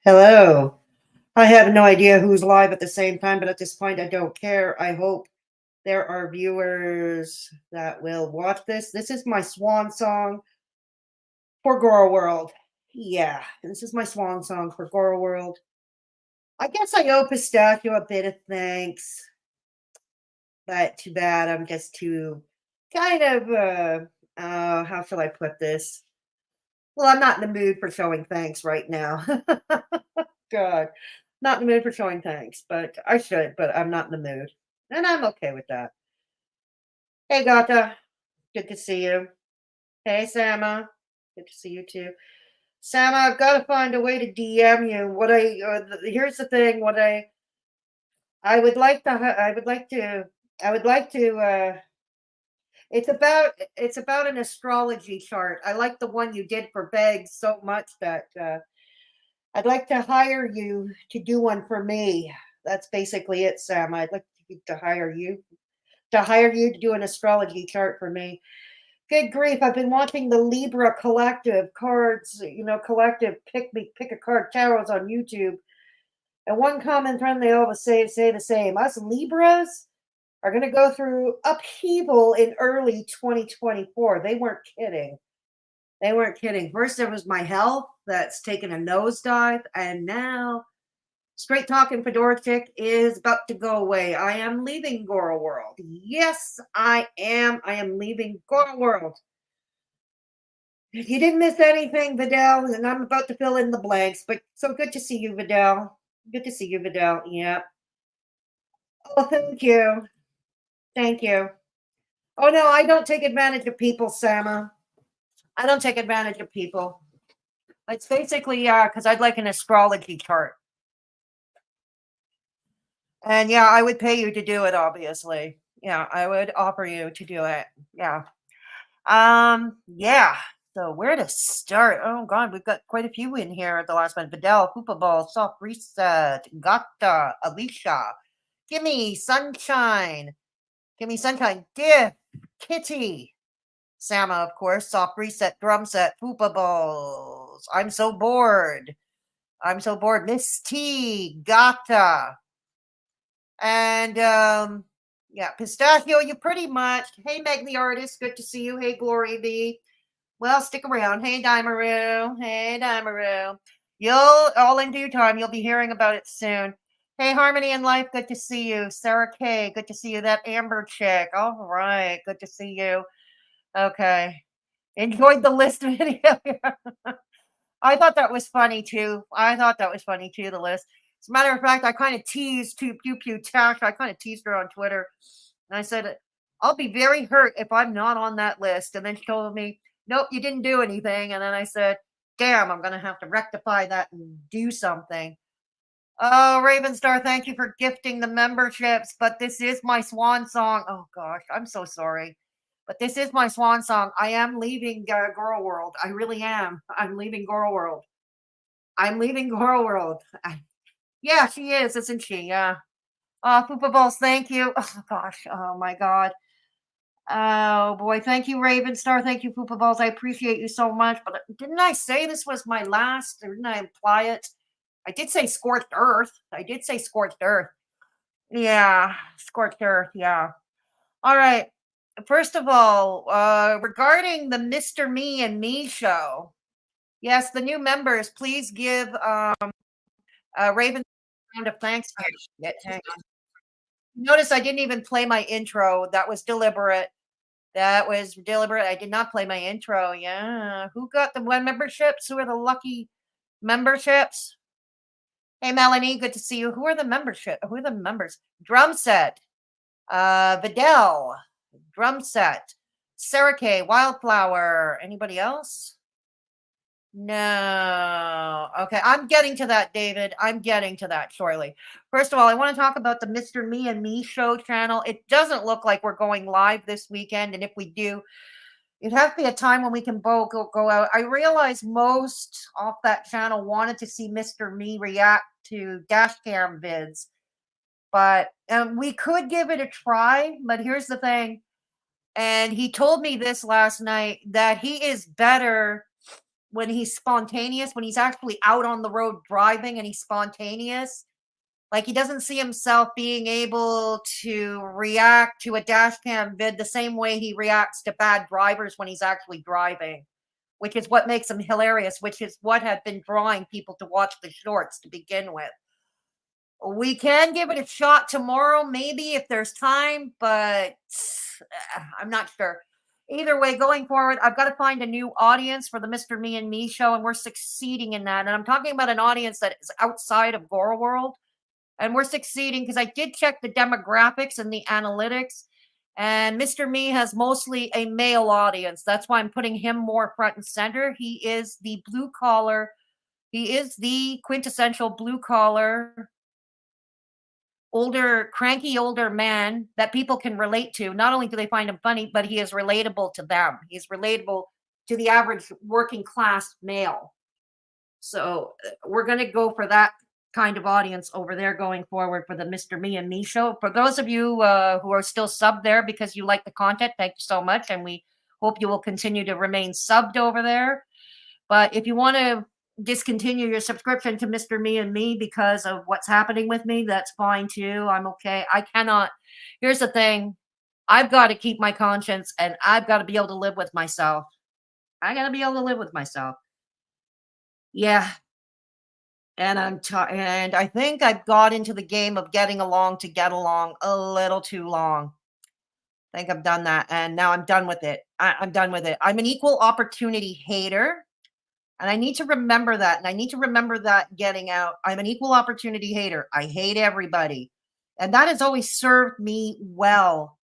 Hello. I have no idea who's live at the same time, but at this point, I don't care. I hope there are viewers that will watch this. This is my swan song for Goral World. Yeah, this is my swan song for Goral World. I guess I owe Pistachio a bit of thanks, but too bad. I'm just too kind of, how shall I put this? Well, I'm not in the mood for showing thanks right now. God, not in the mood for showing thanks, but I should, but I'm not in the mood. And I'm okay with that. Hey, Gata. Good to see you. Hey, Sama. Good to see you too. Sama, I've got to find a way to DM you. Here's the thing. I would like to, I would like to, it's about an astrology chart. I like the one you did for Begs so much that, I'd like to hire you to do one for me. That's basically it, Sam. I'd like to hire you to do an astrology chart for me. Good grief! I've been watching the Libra Collective cards, collective pick a card tarots on YouTube, and one common trend they always say the same. Us Libras are going to go through upheaval in early 2024. They weren't kidding. They weren't kidding. First, there was my health that's taken a nosedive, and now Straight Talking Fedora Chick is about to go away. I am leaving Gora World. Yes, I am. I am leaving Gora World. You didn't miss anything, Vidal, and I'm about to fill in the blanks. But so good to see you, Vidal. Good to see you, Vidal. Yeah. Oh, thank you. Thank you. Oh no, I don't take advantage of people, Sama. I don't take advantage of people. It's basically because I'd like an astrology chart. And yeah, I would pay you to do it, obviously. Yeah, I would offer you to do it. Yeah. Yeah. So where to start? Oh god, we've got quite a few in here at the last one. Vidal, Hoopa Ball, Soft Reset, Gata, Alicia, Gimme, Sunshine, Diff, Kitty, Sama, of course, Soft Reset, Drum Set, Hoopa Balls. I'm so bored. Miss T, Gata. And yeah, Pistachio, you pretty much. Hey, Meg the artist, good to see you. Hey, Glory B. Well, stick around. Hey, Dimaru. Hey, Dimaru. You'll all in due time. You'll be hearing about it soon. Hey, Harmony in Life, good to see you. Sarah K, good to see you. That Amber chick. All right, good to see you. Okay. Enjoyed the list video. I thought that was funny too. The list. As a matter of fact, I kind of teased to Pew Pew Tash. I kind of teased her on Twitter. And I said, I'll be very hurt if I'm not on that list. And then she told me, nope, you didn't do anything. And then I said, damn, I'm going to have to rectify that and do something. Oh, Ravenstar, thank you for gifting the memberships. But this is my swan song. Oh, gosh, I'm so sorry. But this is my swan song. I am leaving Girl World. I really am. I'm leaving Girl World. I'm leaving Girl World. Yeah, she is, isn't she? Yeah. Oh, Poopa Balls, thank you. Oh, gosh. Oh, my God. Oh, boy. Thank you, Ravenstar. Thank you, Poopa Balls. I appreciate you so much. But didn't I say this was my last? Didn't I imply it? I did say Scorched Earth. Yeah, Scorched Earth. Yeah. All right. First of all, regarding the Mr. Me and Me show, yes, the new members, please give Raven a round of thanks. Oh, shit, hang on. Notice I didn't even play my intro. That was deliberate. I did not play my intro. Yeah. Who got the one memberships? Who are the lucky memberships? Hey, Melanie, good to see you. Who are the membership? Who are the members? Drum set. Vidal. Drum set. Sarah K. Wildflower. Anybody else? No. Okay, I'm getting to that, David. I'm getting to that shortly. First of all, I want to talk about the Mr. Me and Me show channel. It doesn't look like we're going live this weekend, and if we do, it has to be a time when we can both go out. I realize most off that channel wanted to see Mr. Me react to dashcam vids, but we could give it a try. But here's the thing, and he told me this last night, that he is better when he's spontaneous, when he's actually out on the road driving and he's spontaneous. Like he doesn't see himself being able to react to a dash cam vid the same way he reacts to bad drivers when he's actually driving, which is what makes him hilarious, which is what had been drawing people to watch the shorts to begin with. We can give it a shot tomorrow, maybe if there's time, but I'm not sure. Either way, going forward, I've got to find a new audience for the Mr. Me and Me show, and we're succeeding in that. And I'm talking about an audience that is outside of Goral World, and we're succeeding because I did check the demographics and the analytics, and Mr. Me has mostly a male audience. That's why I'm putting him more front and center. He is the blue collar, he is the quintessential blue collar older, cranky older man that people can relate to. Not only do they find him funny, but he is relatable to them. He's relatable to the average working class male. So we're going to go for that kind of audience over there going forward for the Mr. Me and Me show. For those of you who are still subbed there because you like the content, thank you so much. And we hope you will continue to remain subbed over there. But if you want to discontinue your subscription to Mr. Me and Me because of what's happening with me, that's fine too. I'm okay. I cannot. Here's the thing. I've got to keep my conscience and I've got to be able to live with myself. I got to be able to live with myself. Yeah. And and I think I've got into the game of getting along to get along a little too long. I think I've done that and now I'm done with it. I'm done with it. I'm an equal opportunity hater. And I need to remember that. And I need to remember that getting out. I'm an equal opportunity hater. I hate everybody. And that has always served me well.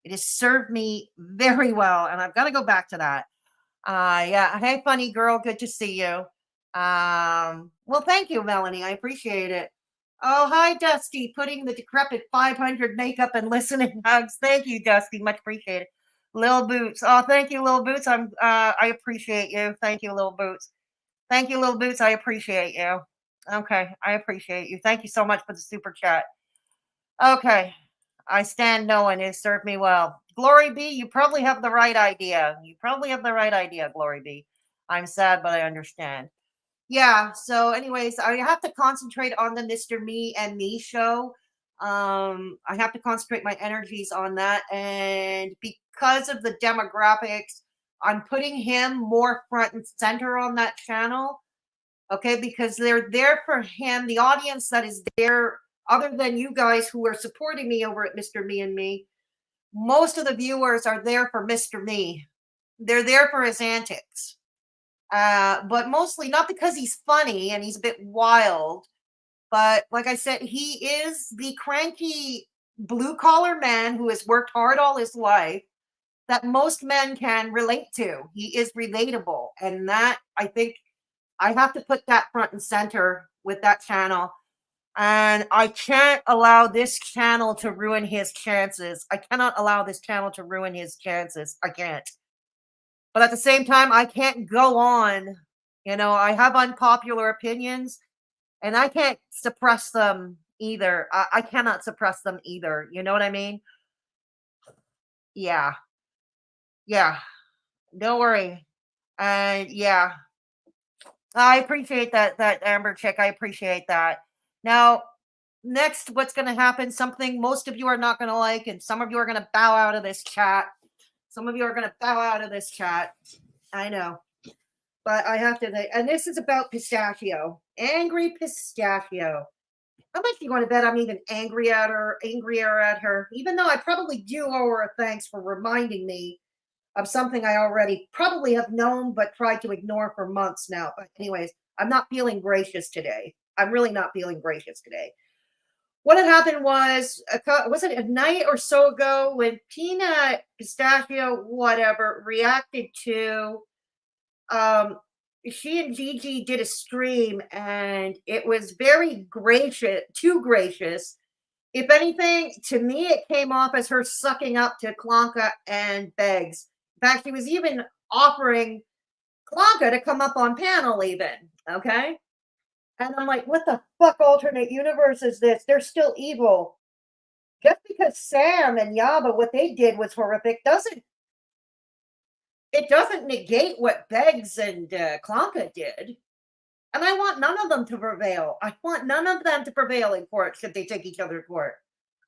It has served me very well. And I've got to go back to that. Yeah. Hey, funny girl. Good to see you. Well, thank you, Melanie. I appreciate it. Oh, hi, Dusty. Putting the decrepit 500 makeup and listening hugs. Thank you, Dusty. Much appreciated. Lil Boots. Oh, thank you, Lil Boots. I appreciate you. Thank you, Lil Boots. Thank you, Little Boots. I appreciate you. Okay, I appreciate you. Thank you so much for the super chat. Okay, I stand knowing it served me well. Glory be, you probably have the right idea. You probably have the right idea, Glory be. I'm sad, but I understand. Yeah, so anyways, I have to concentrate on the Mr. Me and Me show. I have to concentrate my energies on that. And because of the demographics, I'm putting him more front and center on that channel. Okay, because they're there for him. The audience that is there, other than you guys who are supporting me over at Mr. Me and Me, most of the viewers are there for Mr. Me. They're there for his antics. But mostly not because he's funny and he's a bit wild, but like I said, he is the cranky blue collar man who has worked hard all his life that most men can relate to. He is relatable. And that, I think, I have to put that front and center with that channel. And I can't allow this channel to ruin his chances. I cannot allow this channel to ruin his chances. I can't. But at the same time, I can't go on. You know, I have unpopular opinions and I can't suppress them either. I cannot suppress them either. You know what I mean? Yeah. Yeah. Don't worry. And yeah, I appreciate that Amber chick. I appreciate that. Now, next, what's going to happen? Something most of you are not going to like, and some of you are going to bow out of this chat. Some of you are going to bow out of this chat. I know, but I have to. And this is about Pistachio, angry Pistachio. How much you want to bet I'm even angrier at her, even though I probably do owe her a thanks for reminding me of something I already probably have known but tried to ignore for months now. But anyways, I'm not feeling gracious today. I'm really not feeling gracious today. What had happened was it a night or so ago when Peanut, Pistachio, whatever, reacted to she and Gigi did a stream and it was very gracious, too gracious. If anything, to me, it came off as her sucking up to Clonka and Beggs. In fact, she was even offering Clonka to come up on panel even, okay? And I'm like, what the fuck alternate universe is this? They're still evil. Just because Sam and Yaba, what they did was horrific, it doesn't negate what Beggs and Clonka did. And I want none of them to prevail. I want none of them to prevail in court should they take each other to court.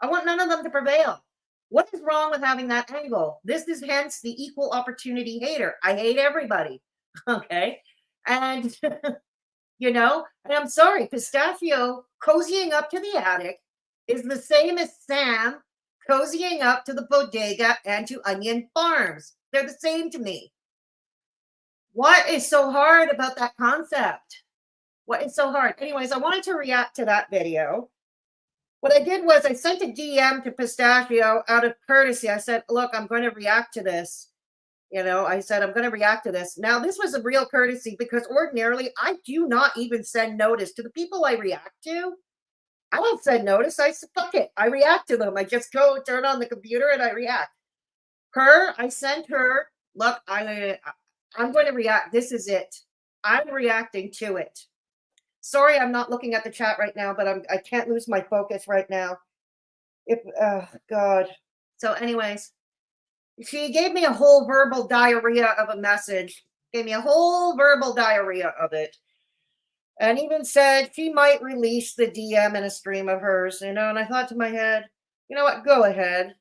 I want none of them to prevail. What is wrong with having that angle? This is hence the equal opportunity hater. I hate everybody. Okay. And, and I'm sorry, Pistachio cozying up to the attic is the same as Sam cozying up to the bodega and to Onion Farms. They're the same to me. What is so hard about that concept? What is so hard? Anyways, I wanted to react to that video. What I did was I sent a DM to Pistachio out of courtesy. I said, look, I'm going to react to this. I said, I'm going to react to this. Now, this was a real courtesy because ordinarily I do not even send notice to the people I react to. I don't send notice. I said, fuck it. I react to them. I just go turn on the computer and I react. I sent her, look, I'm going to react. This is it. I'm reacting to it. Sorry, I'm not looking at the chat right now, but I can't lose my focus right now. God. So anyways, she gave me a whole verbal diarrhea of a message. Gave me a whole verbal diarrhea of it. And even said she might release the DM in a stream of hers, and I thought to my head, you know what, go ahead.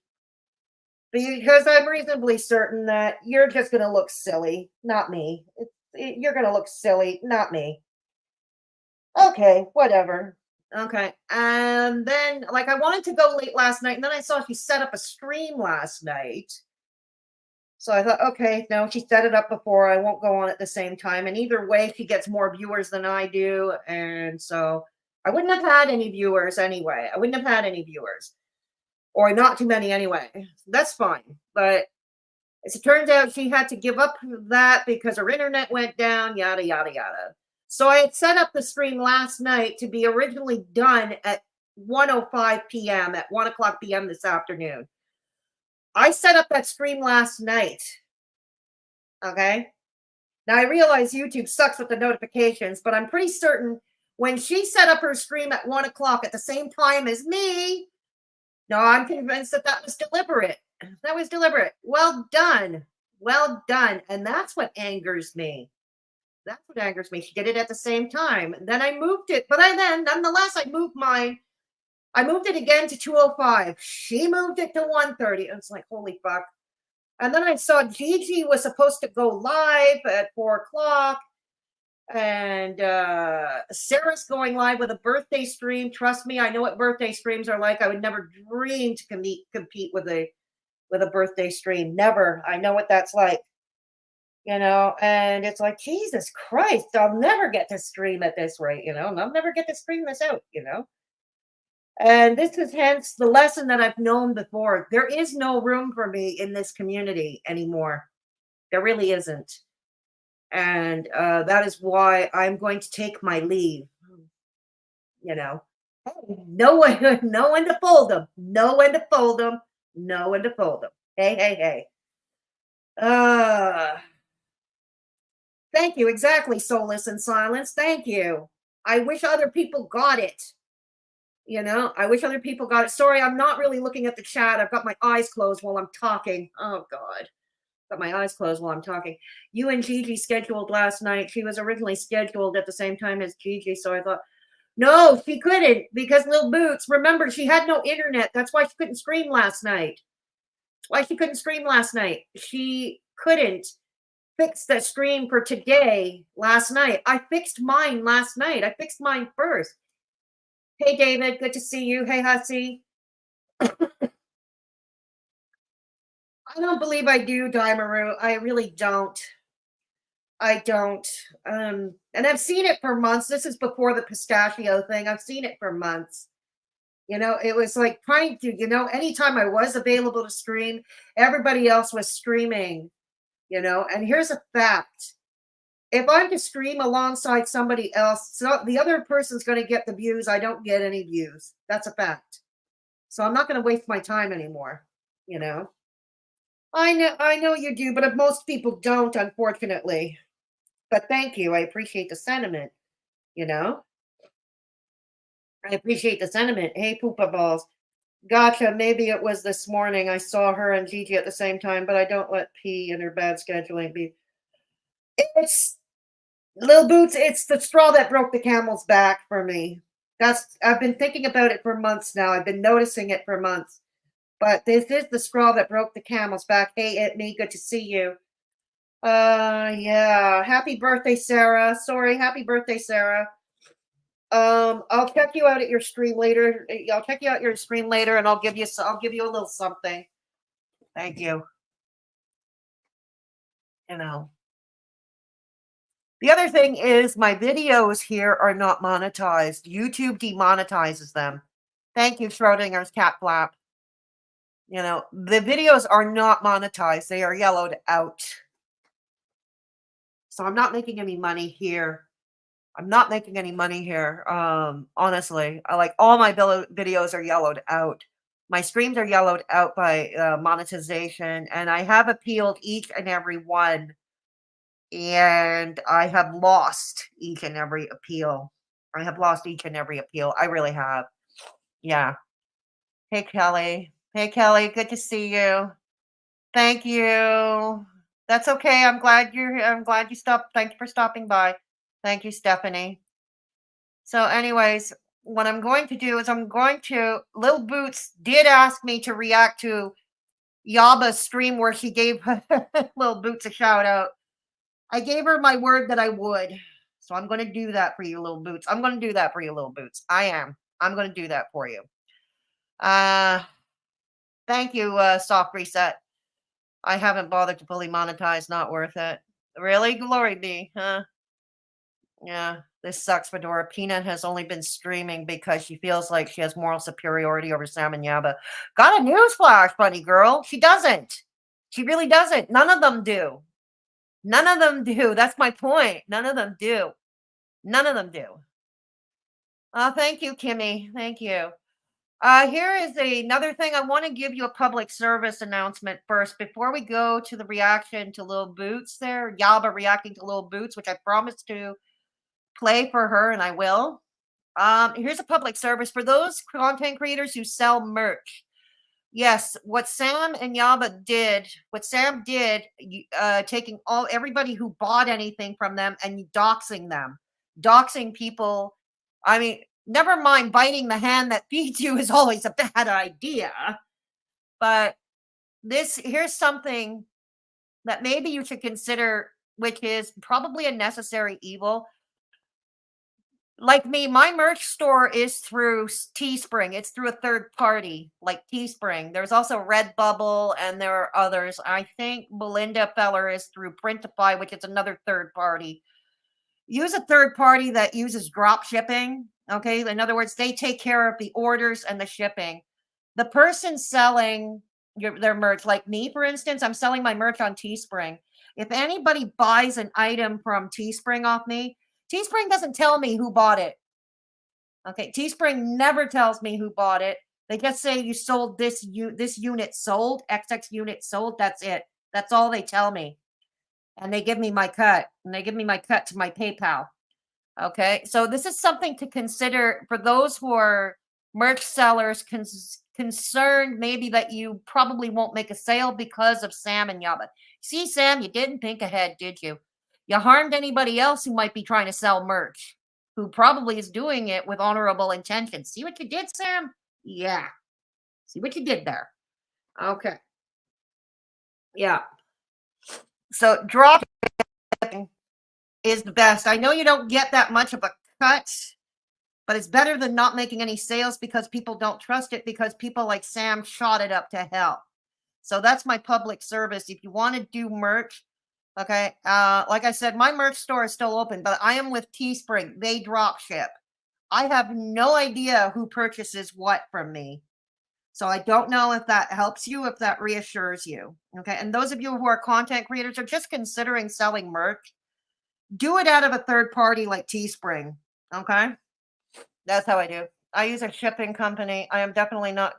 Because I'm reasonably certain that you're just going to look silly, not me. You're going to look silly, not me. Okay, whatever. Okay. And then, I wanted to go late last night, and then I saw she set up a stream last night. So I thought, okay, no, she set it up before. I won't go on at the same time. And either way, she gets more viewers than I do. And so I wouldn't have had any viewers anyway. Or not too many anyway. That's fine. But as it turns out, she had to give up that because her internet went down, yada, yada, yada. So I had set up the stream last night to be originally done at 1:05 p.m., at 1 o'clock p.m. this afternoon. I set up that stream last night. Okay? Now, I realize YouTube sucks with the notifications, but I'm pretty certain when she set up her stream at 1 o'clock at the same time as me, no, I'm convinced that was deliberate. That was deliberate. Well done. Well done. And that's what angers me. That's what angers me. She did it at the same time. Then I moved it. But nonetheless, I moved mine. I moved it again to 2:05. She moved it to 1:30. I was like, holy fuck. And then I saw Gigi was supposed to go live at 4 o'clock. And Sarah's going live with a birthday stream. Trust me, I know what birthday streams are like. I would never dream to compete with a birthday stream. Never. I know what that's like. And it's like, Jesus Christ, I'll never get to stream at this rate, and I'll never get to stream this out, And this is hence the lesson that I've known before. There is no room for me in this community anymore. There really isn't. And that is why I'm going to take my leave. No one to fold them. No one to fold them. No one to fold them. Hey. Thank you. Exactly. Soulless and silence. Thank you. I wish other people got it. I wish other people got it. Sorry, I'm not really looking at the chat. I've got my eyes closed while I'm talking. Oh, God. Got my eyes closed while I'm talking. You and Gigi scheduled last night. She was originally scheduled at the same time as Gigi. So I thought, no, she couldn't because Lil Boots, remember, she had no internet. That's why she couldn't stream last night. She couldn't fix the stream for today last night. I fixed mine last night. I fixed mine first. Hey, David, good to see you. Hey, Hussy. I don't believe I do, Daimaru. I really don't. I don't. And I've seen it for months. This is before the Pistachio thing. I've seen it for months. It was like trying to, anytime I was available to stream, everybody else was streaming, and here's a fact. If I'm to stream alongside somebody else, so the other person's going to get the views. I don't get any views. That's a fact. So I'm not going to waste my time anymore, I know you do, but most people don't, unfortunately. But thank you. I appreciate the sentiment, I appreciate the sentiment. Hey, Poopa Balls. Gotcha. Maybe it was this morning. I saw her and Gigi at the same time, but I don't let P and her bad scheduling be. It's Little Boots, it's the straw that broke the camel's back for me. I've been thinking about it for months now. I've been noticing it for months. But this is the straw that broke the camel's back. Hey, it me, good to see you. Yeah. Happy birthday, Sarah. Sorry, happy birthday, Sarah. I'll check you out at your stream later. I'll check you out your stream later, and I'll give you a little something. Thank you. You know. The other thing is my videos here are not monetized. YouTube demonetizes them. Thank you, Schrodinger's cat flap. The videos are not monetized. They are yellowed out. So I'm not making any money here. I'm not making any money here. Honestly, I like all my videos are yellowed out. My streams are yellowed out by monetization, and I have appealed each and every one, and I have lost each and every appeal. I have lost each and every appeal. I really have. Yeah. Hey, Kelly. Hey, Kelly. Good to see you. Thank you. That's okay. I'm glad you stopped. Thank you for stopping by. Thank you, Stephanie. So, anyways, what I'm going to do is Lil Boots did ask me to react to Yaba's stream where she gave Lil Boots a shout out. I gave her my word that I would. So I'm going to do that for you, Lil Boots. I'm going to do that for you, Lil Boots. I am. I'm going to do that for you. Thank you, Soft Reset. I haven't bothered to fully monetize. Not worth it. Really? Glory be, huh? Yeah, this sucks, Fedora. Peanut has only been streaming because she feels like she has moral superiority over Sam and Yaba. Got a newsflash, bunny girl. She doesn't. She really doesn't. None of them do. None of them do. That's my point. None of them do. None of them do. Oh, thank you, Kimmy. Thank you. Here is another thing. I want to give you a public service announcement first before we go to the reaction to Lil Boots there. Yaba reacting to Lil Boots, which I promised to play for her, and I will. Here's a public service for those content creators who sell merch. Yes, what Sam did, taking everybody who bought anything from them and doxing people. I mean, never mind biting the hand that feeds you is always a bad idea. But here's something that maybe you should consider, which is probably a necessary evil. Like me, my merch store is through Teespring. It's through a third party, like Teespring. There's also Redbubble, and there are others. I think Belinda Feller is through Printify, which is another third party. Use a third party that uses drop shipping. Okay, in other words, they take care of the orders and the shipping. The person selling their merch, like me, for instance, I'm selling my merch on Teespring. If anybody buys an item from Teespring off me, Teespring doesn't tell me who bought it. Okay, Teespring never tells me who bought it. They just say you sold this unit sold, XX unit sold. That's it. That's all they tell me. And they give me my cut. And they give me my cut to my PayPal. Okay, so this is something to consider for those who are merch sellers concerned maybe that you probably won't make a sale because of Sam and Yaba. See, Sam, you didn't think ahead, did you? You harmed anybody else who might be trying to sell merch, who probably is doing it with honorable intentions. See what you did, Sam? Yeah. See what you did there. Okay. Yeah. So drop is the best. I know you don't get that much of a cut, but it's better than not making any sales because people don't trust it because people like Sam shot it up to hell. So that's my public service. If you want to do merch, okay, like I said, my merch store is still open, but I am with Teespring. They drop ship. I have no idea who purchases what from me. So I don't know if that helps you, if that reassures you. Okay, and those of you who are content creators or just considering selling merch, do it out of a third party like Teespring. Okay, that's how I do. I use a shipping company. I am definitely not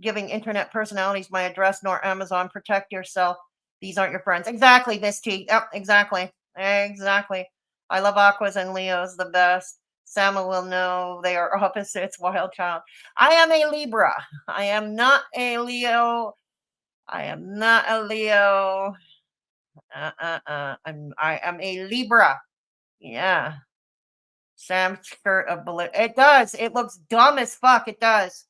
giving internet personalities my address nor Amazon. Protect yourself. These aren't your friends. Exactly, Miss T. Yep, exactly. Exactly. I love Aquas and Leos the best. Sama will know they are opposites, wild child. I am a Libra. I am not a Leo. I am not a Leo. I am a Libra. Yeah. Sam's skirt of Belinda. It does. It looks dumb as fuck. It does.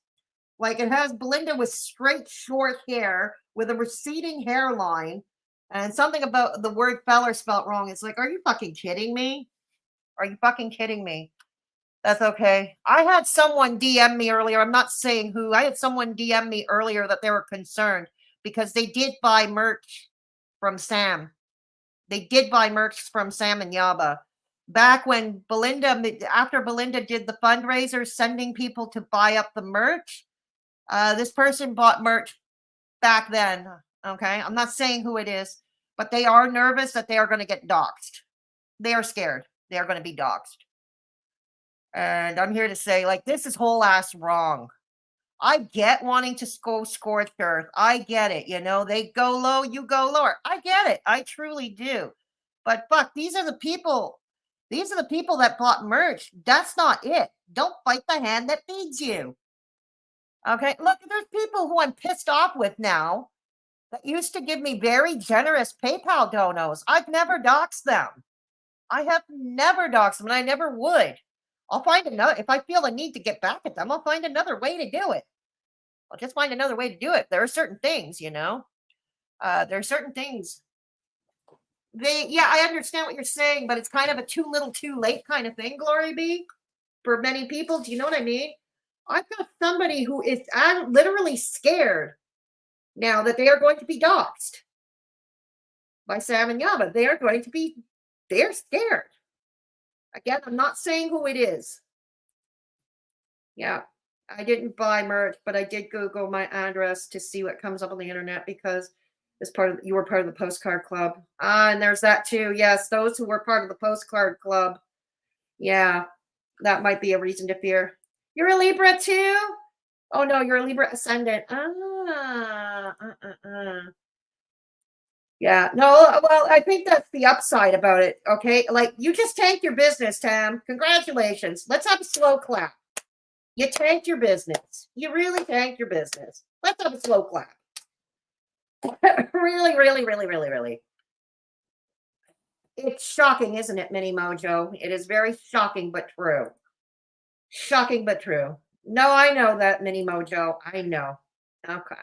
Like it has Belinda with straight short hair with a receding hairline and something about the word feller spelt wrong. It's like, are you fucking kidding me? Are you fucking kidding me? That's okay. I had someone DM me earlier. I'm not saying who. I had someone DM me earlier that they were concerned because they did buy merch from Sam. They did buy merch from Sam and Yaba. Back when after Belinda did the fundraiser, sending people to buy up the merch, this person bought merch back then. Okay. I'm not saying who it is, but they are nervous that they are going to get doxxed. They are scared. They are going to be doxxed. And I'm here to say, like, this is whole ass wrong. I get wanting to go Scorched Earth. I get it. You know, they go low, you go lower. I get it. I truly do. But fuck, these are the people. These are the people that bought merch. That's not it. Don't fight the hand that feeds you. Okay. Look, there's people who I'm pissed off with now that used to give me very generous PayPal donos. I've never doxed them. I have never doxed them, and I never would. I'll find another. If I feel a need to get back at them, I'll find another way to do it. I'll just find another way to do it. There are certain things, you know. There are certain things. I understand what you're saying, but it's kind of a too little, too late kind of thing. Glory be for many people. Do you know what I mean? I've got somebody who is literally scared now that they are going to be doxxed by Sam and Yaba. They are going to be. They're scared. Again, I'm not saying who it is. Yeah, I didn't buy merch, but I did Google my address to see what comes up on the internet because you were part of the postcard club. And there's that too. Yes, those who were part of the postcard club. Yeah, that might be a reason to fear. You're a Libra too? Oh no, you're a Libra ascendant. Yeah, no, well, I think that's the upside about it, okay? Like, you just tanked your business, Tam. Congratulations. Let's have a slow clap. You tanked your business. You really tanked your business. Let's have a slow clap. Really, really, really, really, really. It's shocking, isn't it, Mini Mojo? It is very shocking, but true. Shocking, but true. No, I know that, Mini Mojo. I know. Okay.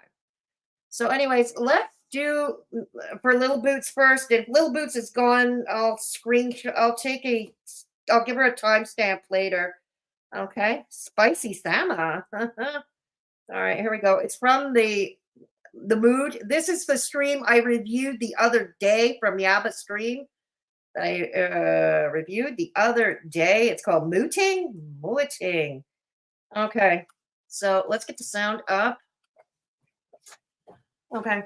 So anyways, let's do for Little Boots first. If Little Boots is gone, I'll give her a timestamp later. Okay. Spicy Sama. All right, here we go. It's from the Mood. This is the stream I reviewed the other day from Yaba stream. I reviewed the other day. It's called Mooting. Okay. So let's get the sound up. Okay.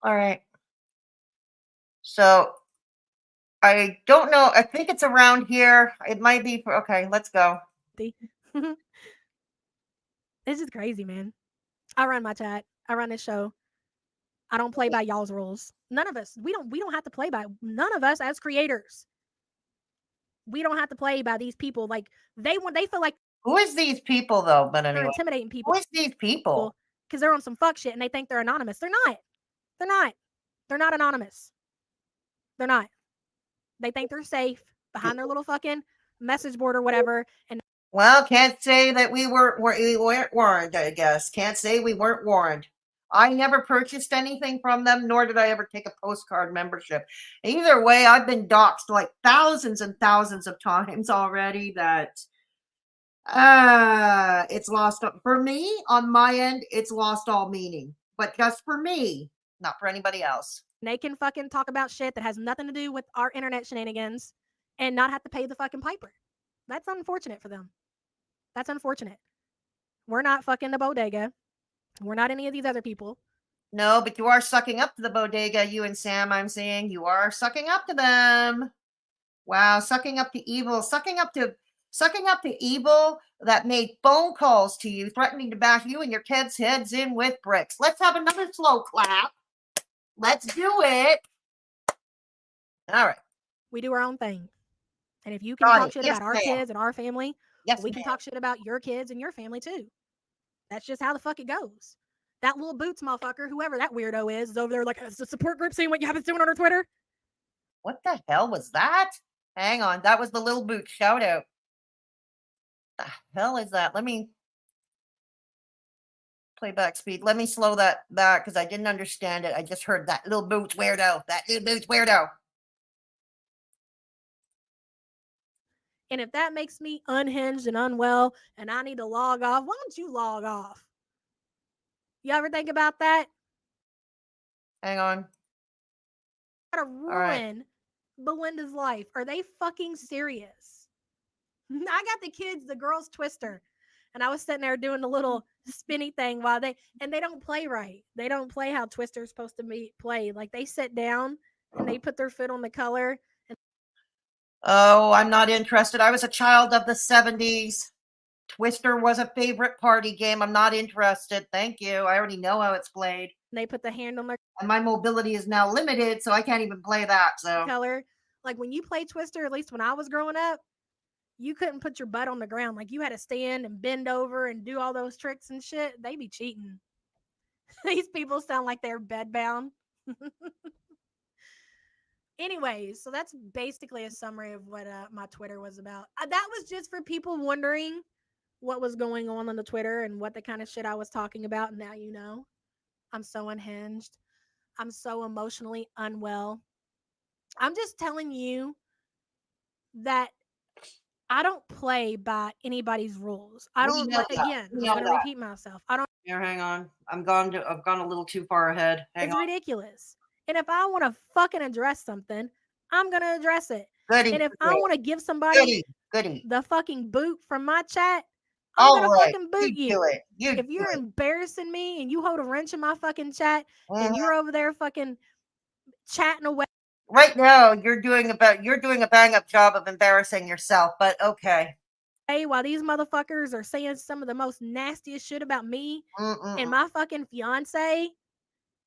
All right. So I don't know. I think it's around here. It might be. Okay, let's go. This is crazy, man. I run my chat. I run this show. I don't play by y'all's rules. None of us. We don't have to play by none of us as creators. We don't have to play by these people. Like they feel like who is these people though? But anyway, they're intimidating people. Who is these people? Because they're on some fuck shit and they think they're anonymous. They're not. They're not. They're not anonymous. They're not. They think they're safe behind their little fucking message board or whatever. And well, can't say that we weren't warned. I guess can't say we weren't warned. I never purchased anything from them, nor did I ever take a postcard membership. Either way, I've been doxxed like thousands and thousands of times already that it's lost. For me, on my end, it's lost all meaning. But just for me, not for anybody else. They can fucking talk about shit that has nothing to do with our internet shenanigans and not have to pay the fucking piper. That's unfortunate for them. That's unfortunate. We're not fucking the bodega. We're not any of these other people. No, but you are sucking up to the bodega, you and Sam, I'm saying. You are sucking up to them. Wow, sucking up to evil. Sucking up to evil that made phone calls to you, threatening to bash you and your kids' heads in with bricks. Let's have another slow clap. Let's do it. All right. We do our own thing. And if you can Got talk it. shit Yes, about our ma'am. kids and our family, Yes, we can ma'am. talk shit about your kids and your family too. That's just how the fuck it goes. That little boots motherfucker, whoever that weirdo is over there like, it's a support group seeing what you have been doing on her Twitter. What the hell was that? Hang on. That was the Little Boot shout out. The hell is that? Let me playback speed. Let me slow that back because I didn't understand it. I just heard that Little Boots weirdo. That Little Boots weirdo. And if that makes me unhinged and unwell and I need to log off, why don't you log off? You ever think about that? Hang on. To All right. ruin Belinda's life. Are they fucking serious? I got the kids, the girls twister. And I was sitting there doing the little spinny thing while they don't play right. They don't play how Twister's supposed to be played. Like they sit down and they put their foot on the color. And Oh, I'm not interested. I was a child of the 70s. Twister was a favorite party game. I'm not interested. Thank you. I already know how it's played. they put the hand on their And my mobility is now limited, so I can't even play that. So color. Like when you play Twister, at least when I was growing up, you couldn't put your butt on the ground. Like you had to stand and bend over and do all those tricks and shit. They be cheating. These people sound like they're bedbound. Anyways, so that's basically a summary of what my Twitter was about. That was just for people wondering what was going on the Twitter and what the kind of shit I was talking about. Now you know. I'm so unhinged. I'm so emotionally unwell. I'm just telling you that I don't play by anybody's rules. I we don't know that. again, We I'm know going to that. repeat myself. I don't Here, hang on. I've gone a little too far ahead. Hang It's on. ridiculous. And if I want to fucking address something, I'm going to address it. Goody. And if I want to give somebody Goody. Goody. the fucking boot from my chat, I'm All going to right. fucking You boot do you. it. You If do you're it. embarrassing me and you hold a wrench in my fucking chat Mhm. and you're over there fucking chatting away Right now, you're doing a bang up job of embarrassing yourself, but okay. while these motherfuckers are saying some of the most nastiest shit about me and Mm-mm. my fucking fiance,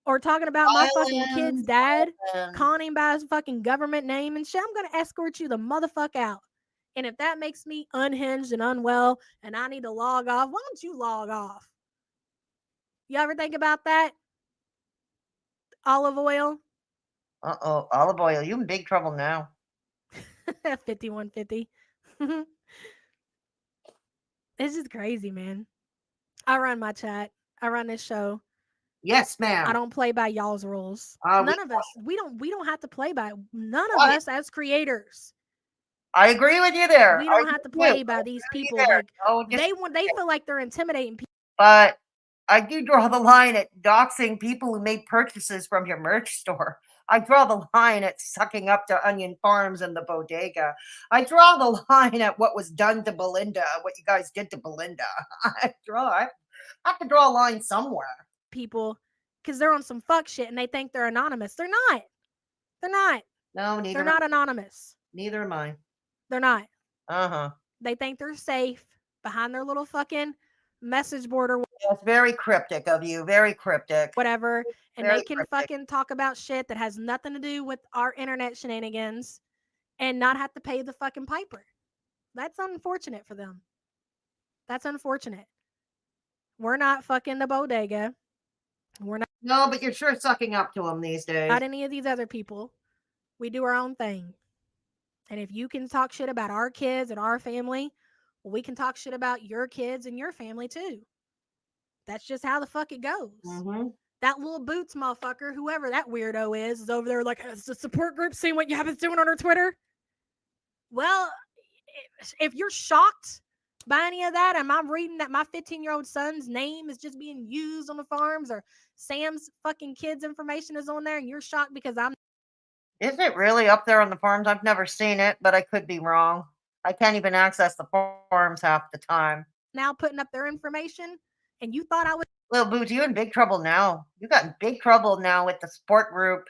or talking about my fucking kid's dad, Island. calling him by his fucking government name and shit, I'm gonna escort you the motherfuck out. And if that makes me unhinged and unwell and I need to log off, why don't you log off? You ever think about that? Olive oil? Uh-oh, olive oil. You in big trouble now. 5150. It's just crazy, man. I run my chat. I run this show. Yes, I ma'am. don't play by y'all's rules. We None of us. We don't have to play by none of quiet. us as creators. I agree with you there. We I don't have to do. play by I these agree with you people. there. Like No they disrespect. feel like they're intimidating people. But I do draw the line at doxing people who made purchases from your merch store. I draw the line at sucking up to Onion Farms and the bodega. I draw the line at what was done to Belinda, what you guys did to Belinda. I have to draw a line somewhere. People because they're on some fuck shit and they think they're anonymous. They're not. They're not. No, They're not anonymous. neither am I. They're not. Uh-huh. They think they're safe behind their little fucking message board or That's very cryptic of you. Very cryptic. whatever, and Very they can cryptic. fucking talk about shit that has nothing to do with our internet shenanigans and not have to pay the fucking piper. That's unfortunate for them. That's unfortunate. We're not fucking the bodega. We're No, but you're sure sucking up to them these days. not any of these other people. We do our own thing. And if you can talk shit about our kids and our family, well, we can talk shit about your kids and your family too. That's just how the fuck it goes. Mm-hmm. That little boots motherfucker, whoever that weirdo is over there like, it's a support group seeing what you have been doing on her Twitter. Well, if you're shocked by any of that, and I'm reading that my 15-year-old son's name is just being used on the farms, or Sam's fucking kids' information is on there, and you're shocked because I'm Is it really up there on the farms? I've never seen it, but I could be wrong. I can't even access the farms half the time. now putting up their information, and you thought I was Little Boots, you in big trouble now. You got in big trouble now with the sport group.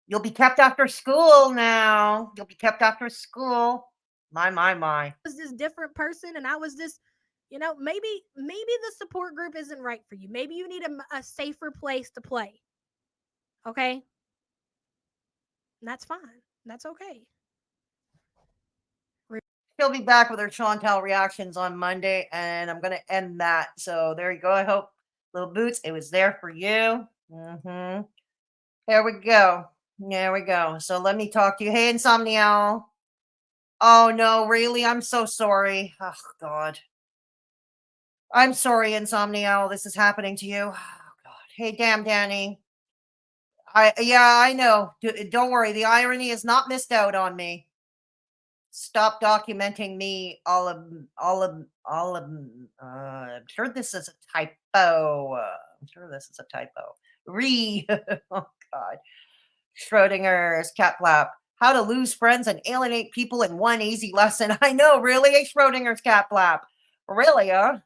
You'll be kept after school now. You'll be kept after school. My. this different person, and I was this, maybe the support group isn't right for you. Maybe you need a safer place to play. Okay, and that's fine. That's okay. She'll be back with her Chantal reactions on Monday, and I'm gonna end that. So there you go. I hope, little boots, it was there for you. There we go. There we go. So let me talk to you. Hey, Insomnial. Oh no, really? I'm so sorry. Oh God. I'm sorry, Insomnial. This is happening to you. Oh God. Hey, damn Danny. I know. Don't worry. The irony is not missed out on me. Stop documenting me. I'm sure this is a typo. I'm sure this is a typo. Oh God. Schrodinger's cat flap. How to lose friends and alienate people in one easy lesson. I know, really, a Schrodinger's cat flap. Really, huh?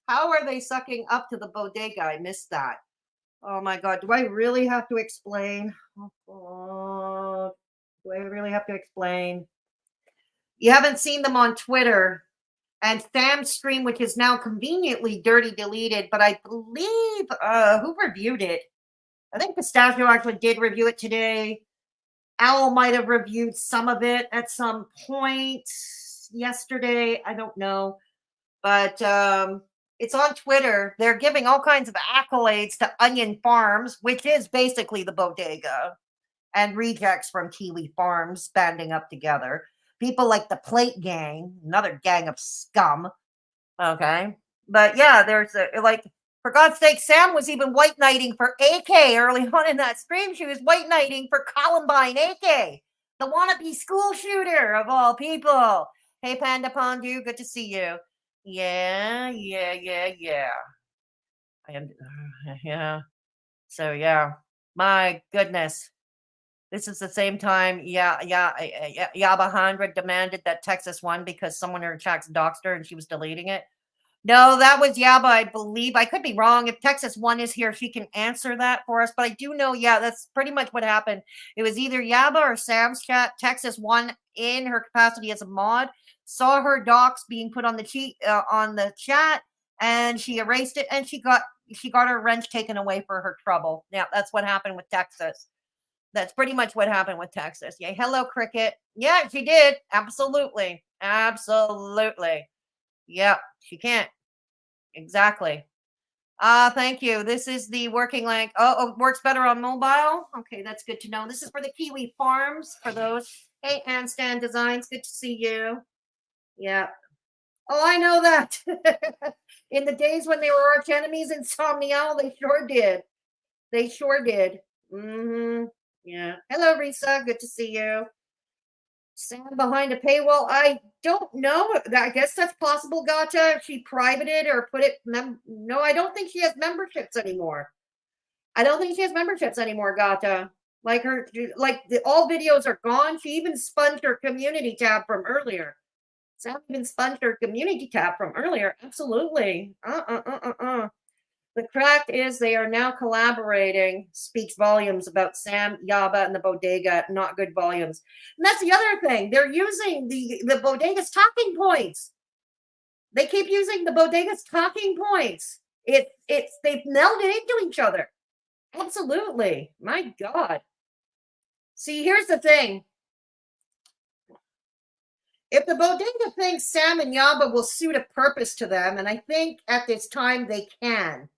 How are they sucking up to the bodega? I missed that. Oh my God. Do I really have to explain? Oh God. Do I really have to explain? You haven't seen them on Twitter. And Sam's stream, which is now conveniently dirty deleted, but I believe who reviewed it? I think Pistachio actually did review it today. Owl might have reviewed some of it at some point yesterday. I don't know. But it's on Twitter. They're giving all kinds of accolades to Onion Farms, which is basically the bodega, and rejects from Kiwi Farms banding up together. People like the Plate Gang, another gang of scum. Okay. But yeah, there's like, for God's sake, Sam was even white knighting for AK early on in that stream. She was white knighting for Columbine AK, the wannabe school shooter of all people. Hey, Panda Pondu, good to see you. Yeah. I am, yeah. So yeah, my goodness. This is the same time, Yaba 100 demanded that Texas won because someone in her chat's doxed her and she was deleting it. No, that was Yaba, I believe. I could be wrong. If Texas One is here, she can answer that for us. But I do know, yeah, that's pretty much what happened. It was either Yaba or Sam's chat. Texas One, in her capacity as a mod, saw her docs being put on the chat, and she erased it, and she got her wrench taken away for her trouble. Yeah, that's what happened with Texas. That's pretty much what happened with Texas. Yeah, hello, Cricket. Yeah, she did. Absolutely. Yeah, she can't. Exactly. Thank you. This is the working link. Oh, works better on mobile. Okay, that's good to know. This is for the Kiwi Farms. For those. Hey, Handstand Designs. Good to see you. Yeah. Oh, I know that. In the days when they were arch enemies, Insomnial, they sure did. They sure did. Yeah. Hello, Risa. Good to see you. Sam behind a paywall. I don't know. I guess that's possible, Gotcha. If she privated or put it. No, I don't think she has memberships anymore. Gotcha. All videos are gone. She even sponged her community tab from earlier. Sam even sponged her community tab from earlier. Absolutely. The crack is they are now collaborating. Speaks volumes about Sam, Yaba, and the bodega. Not good volumes. And that's the other thing. They're using the bodega's talking points. They keep using the bodega's talking points. They've melded into each other. Absolutely. My God. See, here's the thing. If the bodega thinks Sam and Yaba will suit a purpose to them, and I think at this time they can.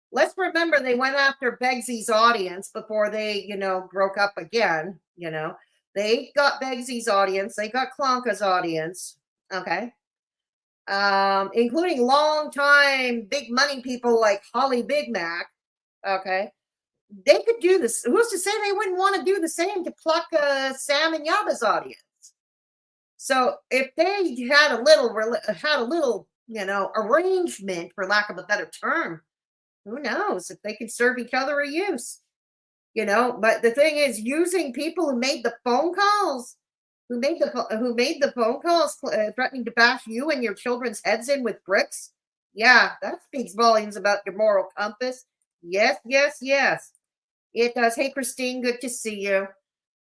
Let's remember they went after Begsy's audience before they, broke up again. They got Begsy's audience. They got Clonka's audience. Okay. Including long-time big money people like Holly Big Mac. Okay. They could do this. Who's to say they wouldn't want to do the same to pluck Sam and Yaba's audience? So if they had a little, arrangement, for lack of a better term, who knows if they can serve each other a use, but the thing is, using people who made the phone calls, threatening to bash you and your children's heads in with bricks. Yeah, that speaks volumes about your moral compass. Yes. It does. Hey, Christine, good to see you.